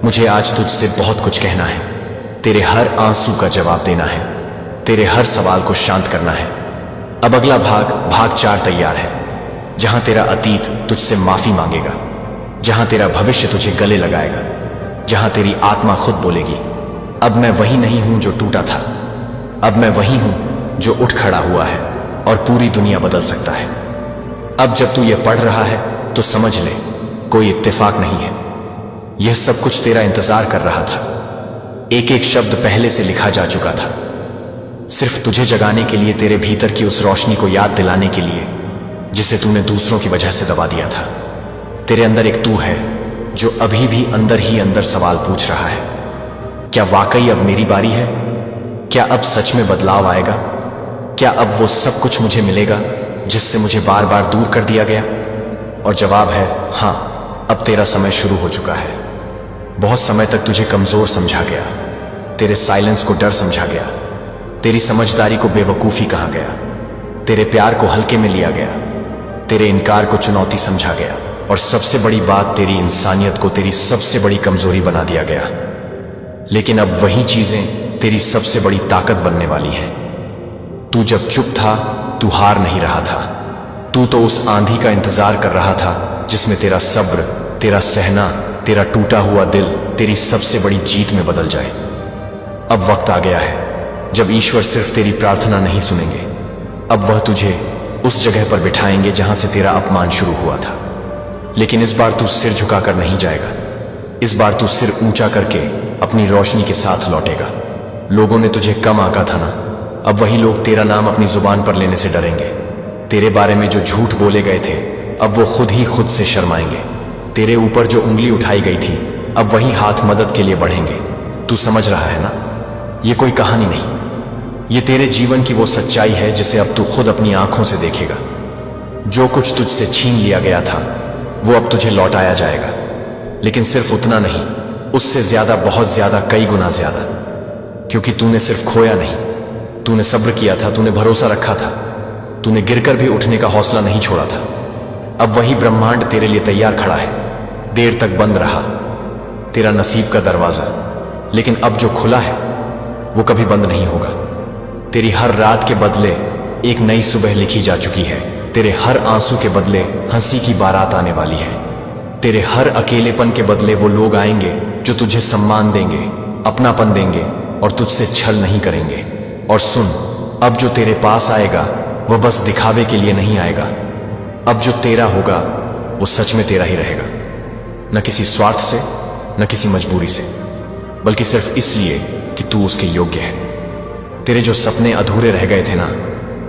मुझे आज तुझसे बहुत कुछ कहना है। तेरे हर आंसू का जवाब देना है। तेरे हर सवाल को शांत करना है। अब अगला भाग 4 तैयार है, जहां तेरा अतीत तुझसे माफी मांगेगा, जहां तेरा भविष्य तुझे गले लगाएगा, जहां तेरी आत्मा खुद बोलेगी, अब मैं वही नहीं हूं जो टूटा था। अब मैं वही हूं जो उठ खड़ा हुआ है और पूरी दुनिया बदल सकता है। अब जब तू ये पढ़ रहा है तो समझ ले, कोई इत्तेफाक नहीं है। यह सब कुछ तेरा इंतजार कर रहा था। एक एक शब्द पहले से लिखा जा चुका था, सिर्फ तुझे जगाने के लिए, तेरे भीतर की उस रोशनी को याद दिलाने के लिए जिसे तूने दूसरों की वजह से दबा दिया था। तेरे अंदर एक तू है जो अभी भी अंदर ही अंदर सवाल पूछ रहा है, क्या वाकई अब मेरी बारी है? क्या अब सच में बदलाव आएगा? क्या अब वो सब कुछ मुझे मिलेगा जिससे मुझे बार बार दूर कर दिया गया? और जवाब है हां, अब तेरा समय शुरू हो चुका है। बहुत समय तक तुझे कमजोर समझा गया, तेरे साइलेंस को डर समझा गया, तेरी समझदारी को बेवकूफी कहा गया, तेरे प्यार को हल्के में लिया गया, तेरे इनकार को चुनौती समझा गया, और सबसे बड़ी बात, तेरी इंसानियत को तेरी सबसे बड़ी कमजोरी बना दिया गया। लेकिन अब वही चीजें तेरी सबसे बड़ी ताकत बनने वाली हैं। तू जब चुप था, तू हार नहीं रहा था। तू तो उस आंधी का इंतजार कर रहा था जिसमें तेरा सब्र, तेरा सहना, तेरा टूटा हुआ दिल तेरी सबसे बड़ी जीत में बदल जाए। अब वक्त आ गया है जब ईश्वर सिर्फ तेरी प्रार्थना नहीं सुनेंगे, अब वह तुझे उस जगह पर बिठाएंगे जहां से तेरा अपमान शुरू हुआ था। लेकिन इस बार तू सिर झुकाकर नहीं जाएगा। इस बार तू सिर ऊंचा करके अपनी रोशनी के साथ लौटेगा। लोगों ने तुझे कम आंका था ना, अब वही लोग तेरा नाम अपनी जुबान पर लेने से डरेंगे। तेरे बारे में जो झूठ बोले गए थे, अब वो खुद ही खुद से शर्माएंगे। तेरे ऊपर जो उंगली उठाई गई थी, अब वही हाथ मदद के लिए बढ़ेंगे। तू समझ रहा है ना? ये कोई कहानी नहीं, ये तेरे जीवन की वो सच्चाई है जिसे अब तू खुद अपनी आंखों से देखेगा। जो कुछ तुझसे छीन लिया गया था वो अब तुझे लौटाया जाएगा, लेकिन सिर्फ उतना नहीं, उससे ज्यादा, बहुत ज्यादा, कई गुना ज्यादा। क्योंकि तूने सिर्फ खोया नहीं, तूने सब्र किया था, तूने भरोसा रखा था, तूने गिरकर भी उठने का हौसला नहीं छोड़ा था। अब वही ब्रह्मांड तेरे लिए तैयार खड़ा है। देर तक बंद रहा तेरा नसीब का दरवाजा, लेकिन अब जो खुला है वो कभी बंद नहीं होगा। तेरी हर रात के बदले एक नई सुबह लिखी जा चुकी है। तेरे हर आंसू के बदले हंसी की बारात आने वाली है। तेरे हर अकेलेपन के बदले वो लोग आएंगे जो तुझे सम्मान देंगे, अपनापन देंगे और तुझसे छल नहीं करेंगे। और सुन, अब जो तेरे पास आएगा वह बस दिखावे के लिए नहीं आएगा। अब जो तेरा होगा वो सच में तेरा ही रहेगा, न किसी स्वार्थ से, न किसी मजबूरी से, बल्कि सिर्फ इसलिए कि तू उसके योग्य है। तेरे जो सपने अधूरे रह गए थे ना,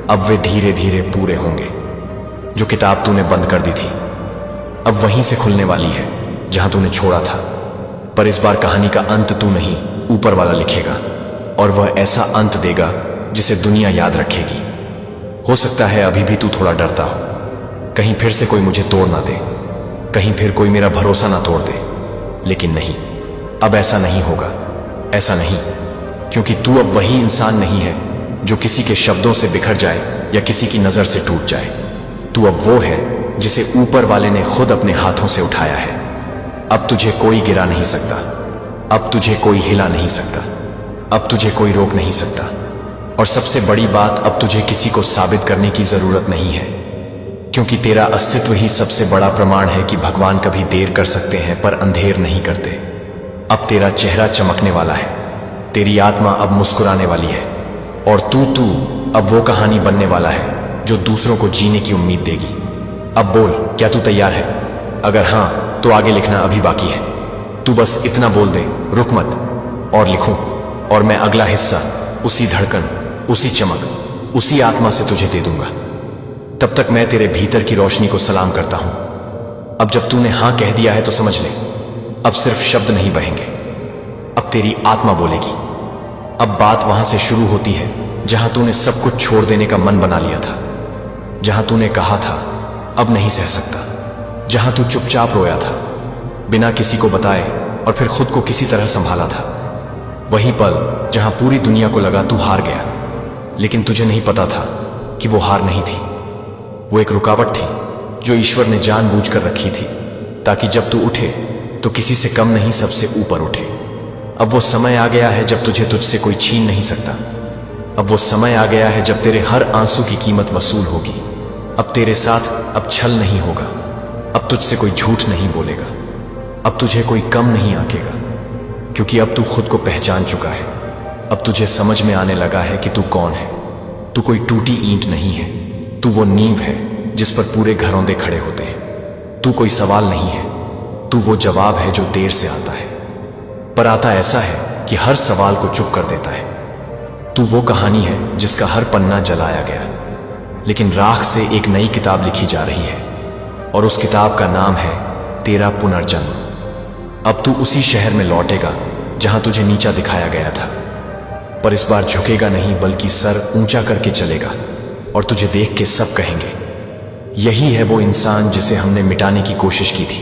अब वे धीरे धीरे पूरे होंगे। जो किताब तूने बंद कर दी थी अब वहीं से खुलने वाली है जहां तूने छोड़ा था। पर इस बार कहानी का अंत तू नहीं, ऊपर वाला लिखेगा, और वह ऐसा अंत देगा जिसे दुनिया याद रखेगी। हो सकता है अभी भी तू थोड़ा डरता हो, कहीं फिर से कोई मुझे तोड़ ना दे, कहीं फिर कोई मेरा भरोसा ना तोड़ दे, लेकिन नहीं, अब ऐसा नहीं होगा। ऐसा नहीं, क्योंकि तू अब वही इंसान नहीं है जो किसी के शब्दों से बिखर जाए या किसी की नजर से टूट जाए। तू अब वो है जिसे ऊपर वाले ने खुद अपने हाथों से उठाया है। अब तुझे कोई गिरा नहीं सकता, अब तुझे कोई हिला नहीं सकता, अब तुझे कोई रोक नहीं सकता। और सबसे बड़ी बात, अब तुझे किसी को साबित करने की जरूरत नहीं है, क्योंकि तेरा अस्तित्व ही सबसे बड़ा प्रमाण है कि भगवान कभी देर कर सकते हैं पर अंधेर नहीं करते। अब तेरा चेहरा चमकने वाला है, तेरी आत्मा अब मुस्कुराने वाली है, और तू अब वो कहानी बनने वाला है जो दूसरों को जीने की उम्मीद देगी। अब बोल, क्या तू तैयार है? अगर हां तो आगे लिखना अभी बाकी है। तू बस इतना बोल दे, रुक मत, और लिखूं, और मैं अगला हिस्सा उसी धड़कन, उसी चमक, उसी आत्मा से तुझे दे दूंगा। तब तक मैं तेरे भीतर की रोशनी को सलाम करता हूं। अब जब तूने हां कह दिया है तो समझ ले, अब सिर्फ शब्द नहीं बहेंगे, अब तेरी आत्मा बोलेगी। अब बात वहां से शुरू होती है जहां तूने सब कुछ छोड़ देने का मन बना लिया था, जहां तूने कहा था अब नहीं सह सकता, जहां तू चुपचाप रोया था बिना किसी को बताए और फिर खुद को किसी तरह संभाला था। वही पल जहां पूरी दुनिया को लगा तू हार गया, लेकिन तुझे नहीं पता था कि वो हार नहीं थी, वो एक रुकावट थी जो ईश्वर ने जानबूझकर रखी थी, ताकि जब तू उठे तो किसी से कम नहीं, सबसे ऊपर उठे। अब वो समय आ गया है जब तुझे तुझसे कोई छीन नहीं सकता। अब वो समय आ गया है जब तेरे हर आंसू की कीमत वसूल होगी। अब तेरे साथ अब छल नहीं होगा, अब तुझसे कोई झूठ नहीं बोलेगा, अब तुझे कोई कम नहीं आंकेगा, क्योंकि अब तू खुद को पहचान चुका है। अब तुझे समझ में आने लगा है कि तू कौन है। तू कोई टूटी ईंट नहीं है, तू वो नींव है जिस पर पूरे घरौंदे खड़े होते हैं। तू कोई सवाल नहीं है, तू वो जवाब है जो देर से आता है, पर आता ऐसा है कि हर सवाल को चुप कर देता है। तू वो कहानी है जिसका हर पन्ना जलाया गया, लेकिन राख से एक नई किताब लिखी जा रही है, और उस किताब का नाम है तेरा पुनर्जन्म। अब तू उसी शहर में लौटेगा जहां तुझे नीचा दिखाया गया था, पर इस बार झुकेगा नहीं, बल्कि सर ऊंचा करके चलेगा, और तुझे देख के सब कहेंगे, यही है वो इंसान जिसे हमने मिटाने की कोशिश की थी।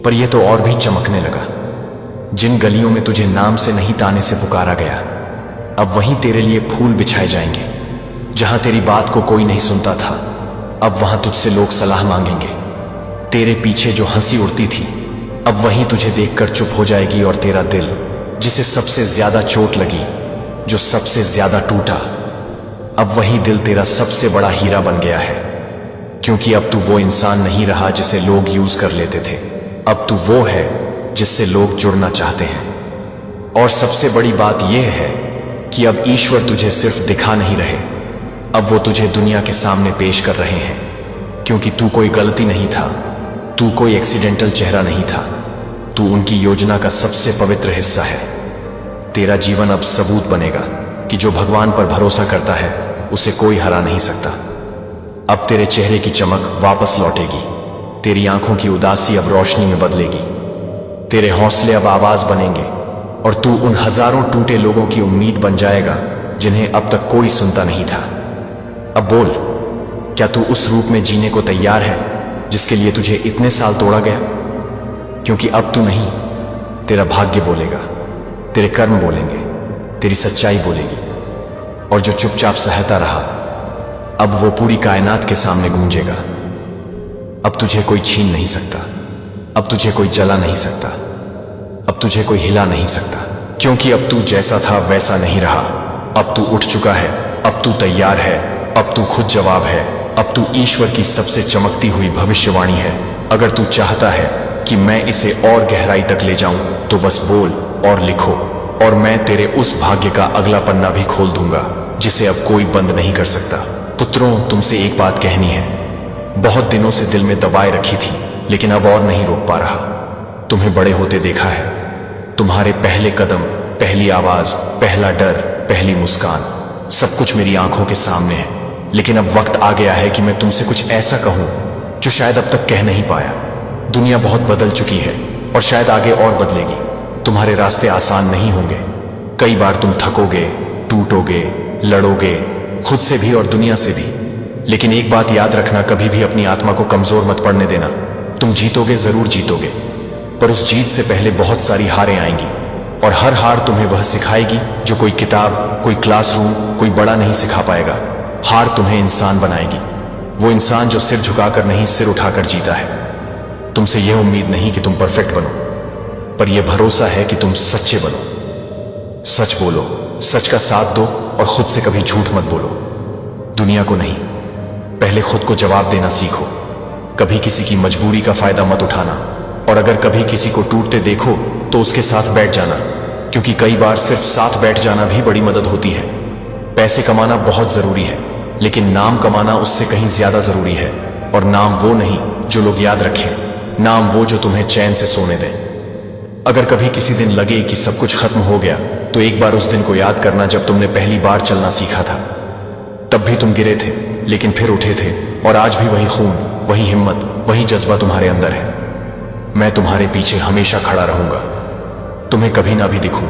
पर यह तो और भी चमकने लगा। जिन गलियों में तुझे नाम से नहीं ताने से पुकारा गया, अब वहीं तेरे लिए फूल बिछाए जाएंगे। जहां तेरी बात को कोई नहीं सुनता था, अब वहां तुझसे लोग सलाह मांगेंगे। तेरे पीछे जो हंसी उड़ती थी, अब वहीं तुझे देखकर चुप हो जाएगी, और तेरा दिल, जिसे सबसे ज्यादा चोट लगी, जो सबसे ज्यादा टूटा, अब वही दिल तेरा सबसे बड़ा हीरा बन गया है। क्योंकि अब तू वो इंसान नहीं रहा जिसे लोग यूज कर लेते थे, अब तू वो है जिससे लोग जुड़ना चाहते हैं। और सबसे बड़ी बात यह है कि अब ईश्वर तुझे सिर्फ दिखा नहीं रहे, अब वो तुझे दुनिया के सामने पेश कर रहे हैं, क्योंकि तू कोई गलती नहीं था, तू कोई एक्सीडेंटल चेहरा नहीं था, तू उनकी योजना का सबसे पवित्र हिस्सा है। तेरा जीवन अब सबूत बनेगा कि जो भगवान पर भरोसा करता है उसे कोई हरा नहीं सकता। अब तेरे चेहरे की चमक वापस लौटेगी, तेरी आंखों की उदासी अब रोशनी में बदलेगी, तेरे हौसले अब आवाज बनेंगे, और तू उन हजारों टूटे लोगों की उम्मीद बन जाएगा जिन्हें अब तक कोई सुनता नहीं था। अब बोल, क्या तू उस रूप में जीने को तैयार है जिसके लिए तुझे इतने साल तोड़ा गया? क्योंकि अब तू नहीं, तेरा भाग्य बोलेगा, तेरे कर्म बोलेंगे, तेरी सच्चाई बोलेगी। और जो चुपचाप सहता रहा, अब वो पूरी कायनात के सामने गूंजेगा। अब तुझे कोई छीन नहीं सकता, अब तुझे कोई जला नहीं सकता, अब तुझे कोई हिला नहीं सकता, क्योंकि अब तू जैसा था वैसा नहीं रहा। अब तू उठ चुका है, अब तू तैयार है, अब तू खुद जवाब है, अब तू ईश्वर की सबसे चमकती हुई भविष्यवाणी है। अगर तू चाहता है कि मैं इसे और गहराई तक ले जाऊं, तो बस बोल और लिखो, और मैं तेरे उस भाग्य का अगला पन्ना भी खोल दूंगा जिसे अब कोई बंद नहीं कर सकता। पुत्रों, तुमसे एक बात कहनी है, बहुत दिनों से दिल में दबाए रखी थी, लेकिन अब और नहीं रोक पा रहा। तुम्हें बड़े होते देखा है, तुम्हारे पहले कदम, पहली आवाज, पहला डर, पहली मुस्कान, सब कुछ मेरी आंखों के सामने है। लेकिन अब वक्त आ गया है कि मैं तुमसे कुछ ऐसा कहूं जो शायद अब तक कह नहीं पाया। दुनिया बहुत बदल चुकी है और शायद आगे और बदलेगी। तुम्हारे रास्ते आसान नहीं होंगे। कई बार तुम थकोगे, टूटोगे, लड़ोगे, खुद से भी और दुनिया से भी। लेकिन एक बात याद रखना, कभी भी अपनी आत्मा को कमजोर मत पड़ने देना। तुम जीतोगे, जरूर जीतोगे, पर उस जीत से पहले बहुत सारी हारें आएंगी, और हर हार तुम्हें वह सिखाएगी जो कोई किताब, कोई क्लासरूम, कोई बड़ा नहीं सिखा पाएगा। हार तुम्हें इंसान बनाएगी, वो इंसान जो सिर झुकाकर नहीं, सिर उठाकर जीता है। तुमसे यह उम्मीद नहीं कि तुम परफेक्ट बनो, पर यह भरोसा है कि तुम सच्चे बनो। सच बोलो, सच का साथ दो, और खुद से कभी झूठ मत बोलो। दुनिया को नहीं, पहले खुद को जवाब देना सीखो। कभी किसी की मजबूरी का फायदा मत उठाना, और अगर कभी किसी को टूटते देखो तो उसके साथ बैठ जाना, क्योंकि कई बार सिर्फ साथ बैठ जाना भी बड़ी मदद होती है। पैसे कमाना बहुत जरूरी है, लेकिन नाम कमाना उससे कहीं ज्यादा जरूरी है। और नाम वो नहीं जो लोग याद रखें, नाम वो जो तुम्हें चैन से सोने दे। अगर कभी किसी दिन लगे कि सब कुछ खत्म हो गया, तो एक बार उस दिन को याद करना जब तुमने पहली बार चलना सीखा था। तब भी तुम गिरे थे, लेकिन फिर उठे थे, और आज भी वही खून, वही हिम्मत, वही जज्बा तुम्हारे अंदर है। मैं तुम्हारे पीछे हमेशा खड़ा रहूंगा। तुम्हें कभी ना भी दिखूं,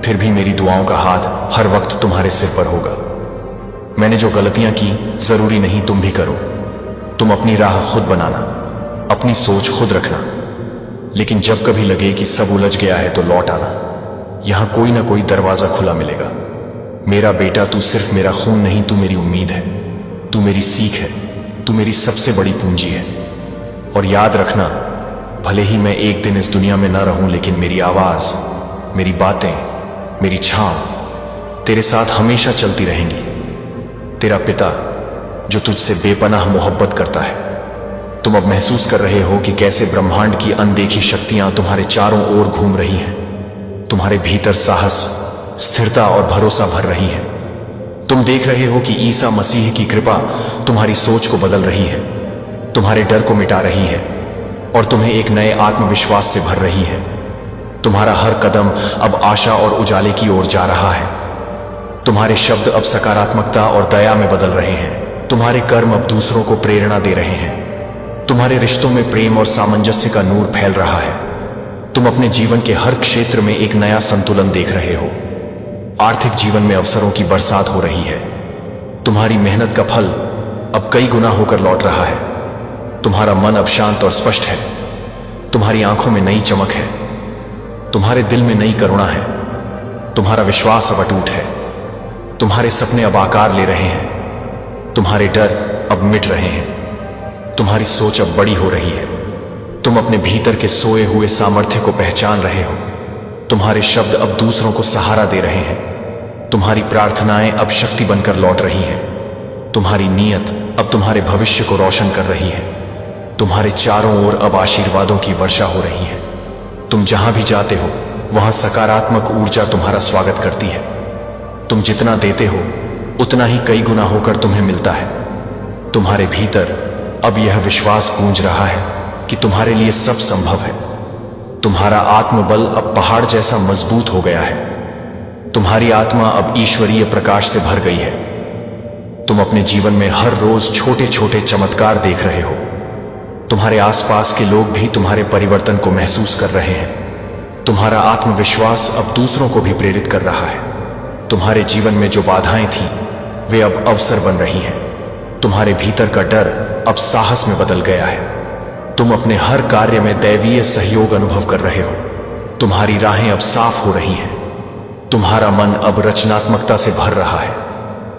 फिर भी मेरी दुआओं का हाथ हर वक्त तुम्हारे सिर पर होगा। मैंने जो गलतियां की, जरूरी नहीं तुम भी करो। तुम अपनी राह खुद बनाना, अपनी सोच खुद रखना, लेकिन जब कभी लगे कि सब उलझ गया है तो लौट आना। यहां कोई ना कोई दरवाजा खुला मिलेगा। मेरा बेटा, तू सिर्फ मेरा खून नहीं, तू मेरी उम्मीद है, तू मेरी सीख है, तू मेरी सबसे बड़ी पूंजी है। और याद रखना, भले ही मैं एक दिन इस दुनिया में न रहूं, लेकिन मेरी आवाज, मेरी बातें, मेरी छाप तेरे साथ हमेशा चलती रहेंगी। तेरा पिता जो तुझसे बेपनाह मोहब्बत करता है। तुम अब महसूस कर रहे हो कि कैसे ब्रह्मांड की अनदेखी शक्तियां तुम्हारे चारों ओर घूम रही हैं। तुम्हारे भीतर साहस, स्थिरता और भरोसा भर रही है। तुम देख रहे हो कि ईसा मसीह की कृपा तुम्हारी सोच को बदल रही है, तुम्हारे डर को मिटा रही है, और तुम्हें एक नए आत्मविश्वास से भर रही है। तुम्हारा हर कदम अब आशा और उजाले की ओर जा रहा है। तुम्हारे शब्द अब सकारात्मकता और दया में बदल रहे हैं। तुम्हारे कर्म अब दूसरों को प्रेरणा दे रहे हैं। तुम्हारे रिश्तों में प्रेम और सामंजस्य का नूर फैल रहा है। तुम अपने जीवन के हर क्षेत्र में एक नया संतुलन देख रहे हो। आर्थिक जीवन में अवसरों की बरसात हो रही है। तुम्हारी मेहनत का फल अब कई गुना होकर लौट रहा है। तुम्हारा मन अब शांत और स्पष्ट है। तुम्हारी आंखों में नई चमक है। तुम्हारे दिल में नई करुणा है। तुम्हारा विश्वास अब अटूट है। तुम्हारे सपने अब आकार ले रहे हैं। तुम्हारे डर अब मिट रहे हैं। तुम्हारी सोच अब बड़ी हो रही है। तुम अपने भीतर के सोए हुए सामर्थ्य को पहचान रहे हो। तुम्हारे शब्द अब दूसरों को सहारा दे रहे हैं। तुम्हारी प्रार्थनाएं अब शक्ति बनकर लौट रही हैं। तुम्हारी नीयत अब तुम्हारे भविष्य को रोशन कर रही है। तुम्हारे चारों ओर अब आशीर्वादों की वर्षा हो रही है। तुम जहां भी जाते हो, वहां सकारात्मक ऊर्जा तुम्हारा स्वागत करती है। तुम जितना देते हो, उतना ही कई गुना होकर तुम्हें मिलता है। तुम्हारे भीतर अब यह विश्वास गूंज रहा है कि तुम्हारे लिए सब संभव है। तुम्हारा आत्मबल अब पहाड़ जैसा मजबूत हो गया है। तुम्हारी आत्मा अब ईश्वरीय प्रकाश से भर गई है। तुम अपने जीवन में हर रोज छोटे छोटे चमत्कार देख रहे हो। तुम्हारे आसपास के लोग भी तुम्हारे परिवर्तन को महसूस कर रहे हैं। तुम्हारा आत्मविश्वास अब दूसरों को भी प्रेरित कर रहा है। तुम्हारे जीवन में जो बाधाएं थीं वे अब अवसर बन रही हैं। तुम्हारे भीतर का डर अब साहस में बदल गया है। तुम अपने हर कार्य में दैवीय सहयोग अनुभव कर रहे हो। तुम्हारी राहें अब साफ हो रही हैं। तुम्हारा मन अब रचनात्मकता से भर रहा है।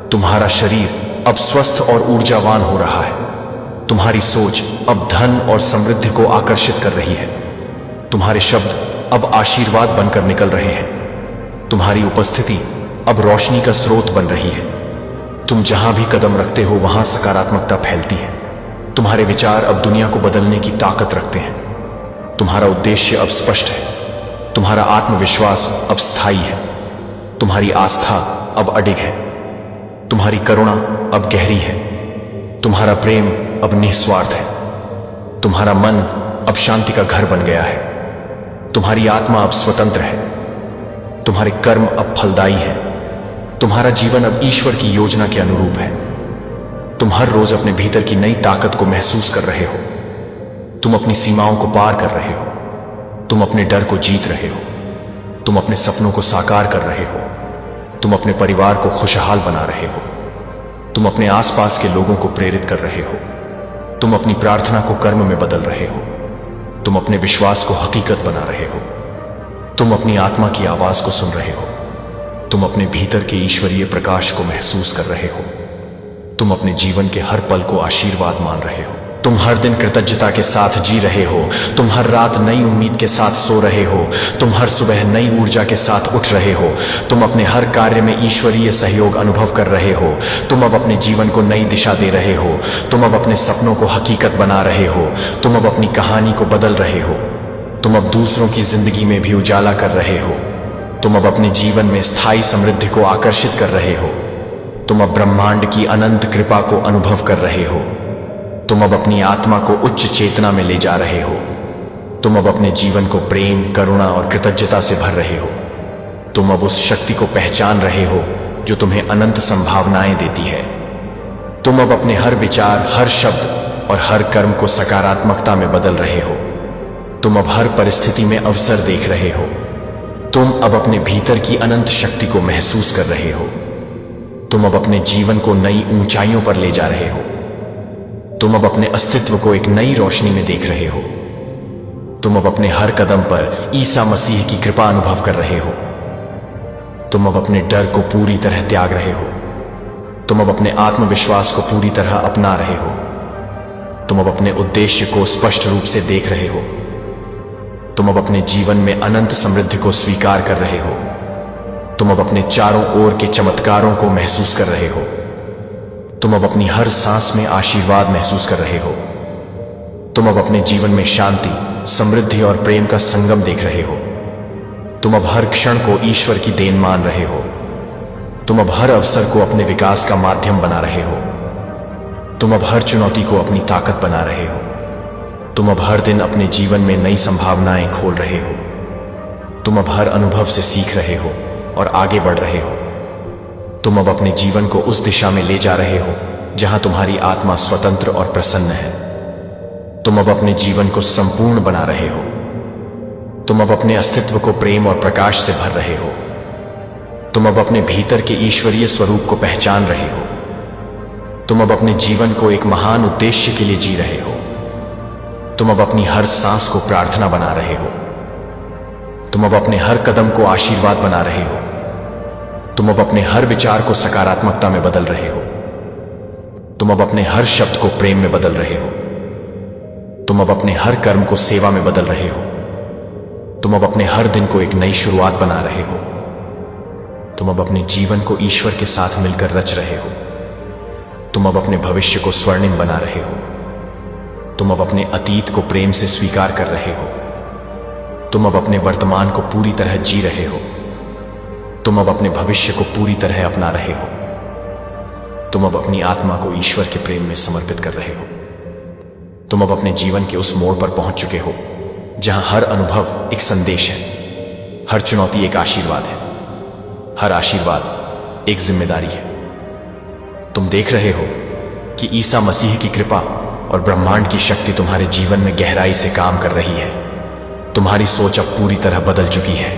तुम्हारा शरीर अब स्वस्थ और ऊर्जावान हो रहा है। तुम्हारी सोच अब धन और समृद्धि को आकर्षित कर रही है। तुम्हारे शब्द अब आशीर्वाद बनकर निकल रहे हैं। तुम्हारी उपस्थिति अब रोशनी का स्रोत बन रही है। तुम जहां भी कदम रखते हो वहां सकारात्मकता फैलती है। तुम्हारे विचार अब दुनिया को बदलने की ताकत रखते हैं। तुम्हारा उद्देश्य अब स्पष्ट है। तुम्हारा आत्मविश्वास अब स्थायी है। तुम्हारी आस्था अब अडिग है। तुम्हारी करुणा अब गहरी है। तुम्हारा प्रेम अब निस्वार्थ है। तुम्हारा मन अब शांति का घर बन गया है। तुम्हारी आत्मा अब स्वतंत्र है। तुम्हारे कर्म अब फलदायी है। तुम्हारा जीवन अब ईश्वर की योजना के अनुरूप है। तुम हर रोज अपने भीतर की नई ताकत को महसूस कर रहे हो। तुम अपनी सीमाओं को पार कर रहे हो। तुम अपने डर को जीत रहे हो। तुम अपने सपनों को साकार कर रहे हो। तुम अपने परिवार को खुशहाल बना रहे हो। तुम अपने आसपास के लोगों को प्रेरित कर रहे हो। तुम अपनी प्रार्थना को कर्म में बदल रहे हो। तुम अपने विश्वास को हकीकत बना रहे हो। तुम अपनी आत्मा की आवाज को सुन रहे हो। तुम अपने भीतर के ईश्वरीय प्रकाश को महसूस कर रहे हो। तुम अपने जीवन के हर पल को आशीर्वाद मान रहे हो। तुम हर दिन कृतज्ञता के साथ जी रहे हो। तुम हर रात नई उम्मीद के साथ सो रहे हो। तुम हर सुबह नई ऊर्जा के साथ उठ रहे हो। तुम अपने हर कार्य में ईश्वरीय सहयोग अनुभव कर रहे हो। तुम अब अपने जीवन को नई दिशा दे रहे हो। तुम अब अपने सपनों को हकीकत बना रहे हो। तुम अब अपनी कहानी को बदल रहे हो। तुम अब दूसरों की जिंदगी में भी उजाला कर रहे हो। तुम अब अपने जीवन में स्थायी समृद्धि को आकर्षित कर रहे हो। तुम अब ब्रह्मांड की अनंत कृपा को अनुभव कर रहे हो। तुम अब अपनी आत्मा को उच्च चेतना में ले जा रहे हो। तुम अब अपने जीवन को प्रेम, करुणा और कृतज्ञता से भर रहे हो। तुम अब उस शक्ति को पहचान रहे हो जो तुम्हें अनंत संभावनाएं देती है। तुम अब अपने हर विचार, हर शब्द और हर कर्म को सकारात्मकता में बदल रहे हो। तुम अब हर परिस्थिति में अवसर देख रहे हो। तुम अब अपने भीतर की अनंत शक्ति को महसूस कर रहे हो। तुम अब अपने जीवन को नई ऊंचाइयों पर ले जा रहे हो। तुम अब अपने अस्तित्व को एक नई रोशनी में देख रहे हो। तुम अब अपने हर कदम पर ईसा मसीह की कृपा अनुभव कर रहे हो। तुम अब अपने डर को पूरी तरह त्याग रहे हो। तुम अब अपने आत्मविश्वास को पूरी तरह अपना रहे हो। तुम अब अपने उद्देश्य को स्पष्ट रूप से देख रहे हो। तुम अब अपने जीवन में अनंत समृद्धि को स्वीकार कर रहे हो। तुम अब अपने चारों ओर के चमत्कारों को महसूस कर रहे हो। तुम अब अपनी हर सांस में आशीर्वाद महसूस कर रहे हो। तुम अब अपने जीवन में शांति, समृद्धि और प्रेम का संगम देख रहे हो। तुम अब हर क्षण को ईश्वर की देन मान रहे हो। तुम अब हर अवसर को अपने विकास का माध्यम बना रहे हो। तुम अब हर चुनौती को अपनी ताकत बना रहे हो। तुम अब हर दिन अपने जीवन में नई संभावनाएं खोल रहे हो। तुम अब हर अनुभव से सीख रहे हो और आगे बढ़ रहे हो। तुम अब अपने जीवन को उस दिशा में ले जा रहे हो जहां तुम्हारी आत्मा स्वतंत्र और प्रसन्न है। तुम अब अपने जीवन को संपूर्ण बना रहे हो। तुम अब अपने अस्तित्व को प्रेम और प्रकाश से भर रहे हो। तुम अब अपने भीतर के ईश्वरीय स्वरूप को पहचान रहे हो। तुम अब अपने जीवन को एक महान उद्देश्य के लिए जी रहे हो। तुम अब अपनी हर सांस को प्रार्थना बना रहे हो। तुम अब अपने हर कदम को आशीर्वाद बना रहे हो। तुम अब अपने हर विचार को सकारात्मकता में बदल रहे हो। तुम अब अपने हर शब्द को प्रेम में बदल रहे हो। तुम अब अपने हर कर्म को सेवा में बदल रहे हो। तुम अब अपने हर दिन को एक नई शुरुआत बना रहे हो। तुम अब अपने जीवन को ईश्वर के साथ मिलकर रच रहे हो। तुम अब अपने भविष्य को स्वर्णिम बना रहे हो। तुम अब अपने अतीत को प्रेम से स्वीकार कर रहे हो। तुम अब अपने वर्तमान को पूरी तरह जी रहे हो। तुम अब अपने भविष्य को पूरी तरह अपना रहे हो। तुम अब अपनी आत्मा को ईश्वर के प्रेम में समर्पित कर रहे हो। तुम अब अपने जीवन के उस मोड़ पर पहुंच चुके हो जहां हर अनुभव एक संदेश है, हर चुनौती एक आशीर्वाद है, हर आशीर्वाद एक जिम्मेदारी है। तुम देख रहे हो कि ईसा मसीह की कृपा और ब्रह्मांड की शक्ति तुम्हारे जीवन में गहराई से काम कर रही है। तुम्हारी सोच अब पूरी तरह बदल चुकी है।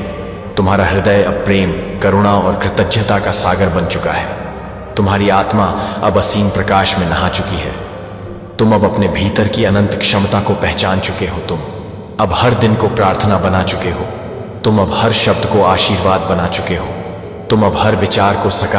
तुम्हारा हृदय अब प्रेम, करुणा और कृतज्ञता का सागर बन चुका है। तुम्हारी आत्मा अब असीम प्रकाश में नहा चुकी है। तुम अब अपने भीतर की अनंत क्षमता को पहचान चुके हो। तुम अब हर दिन को प्रार्थना बना चुके हो। तुम अब हर शब्द को आशीर्वाद बना चुके हो। तुम अब हर विचार को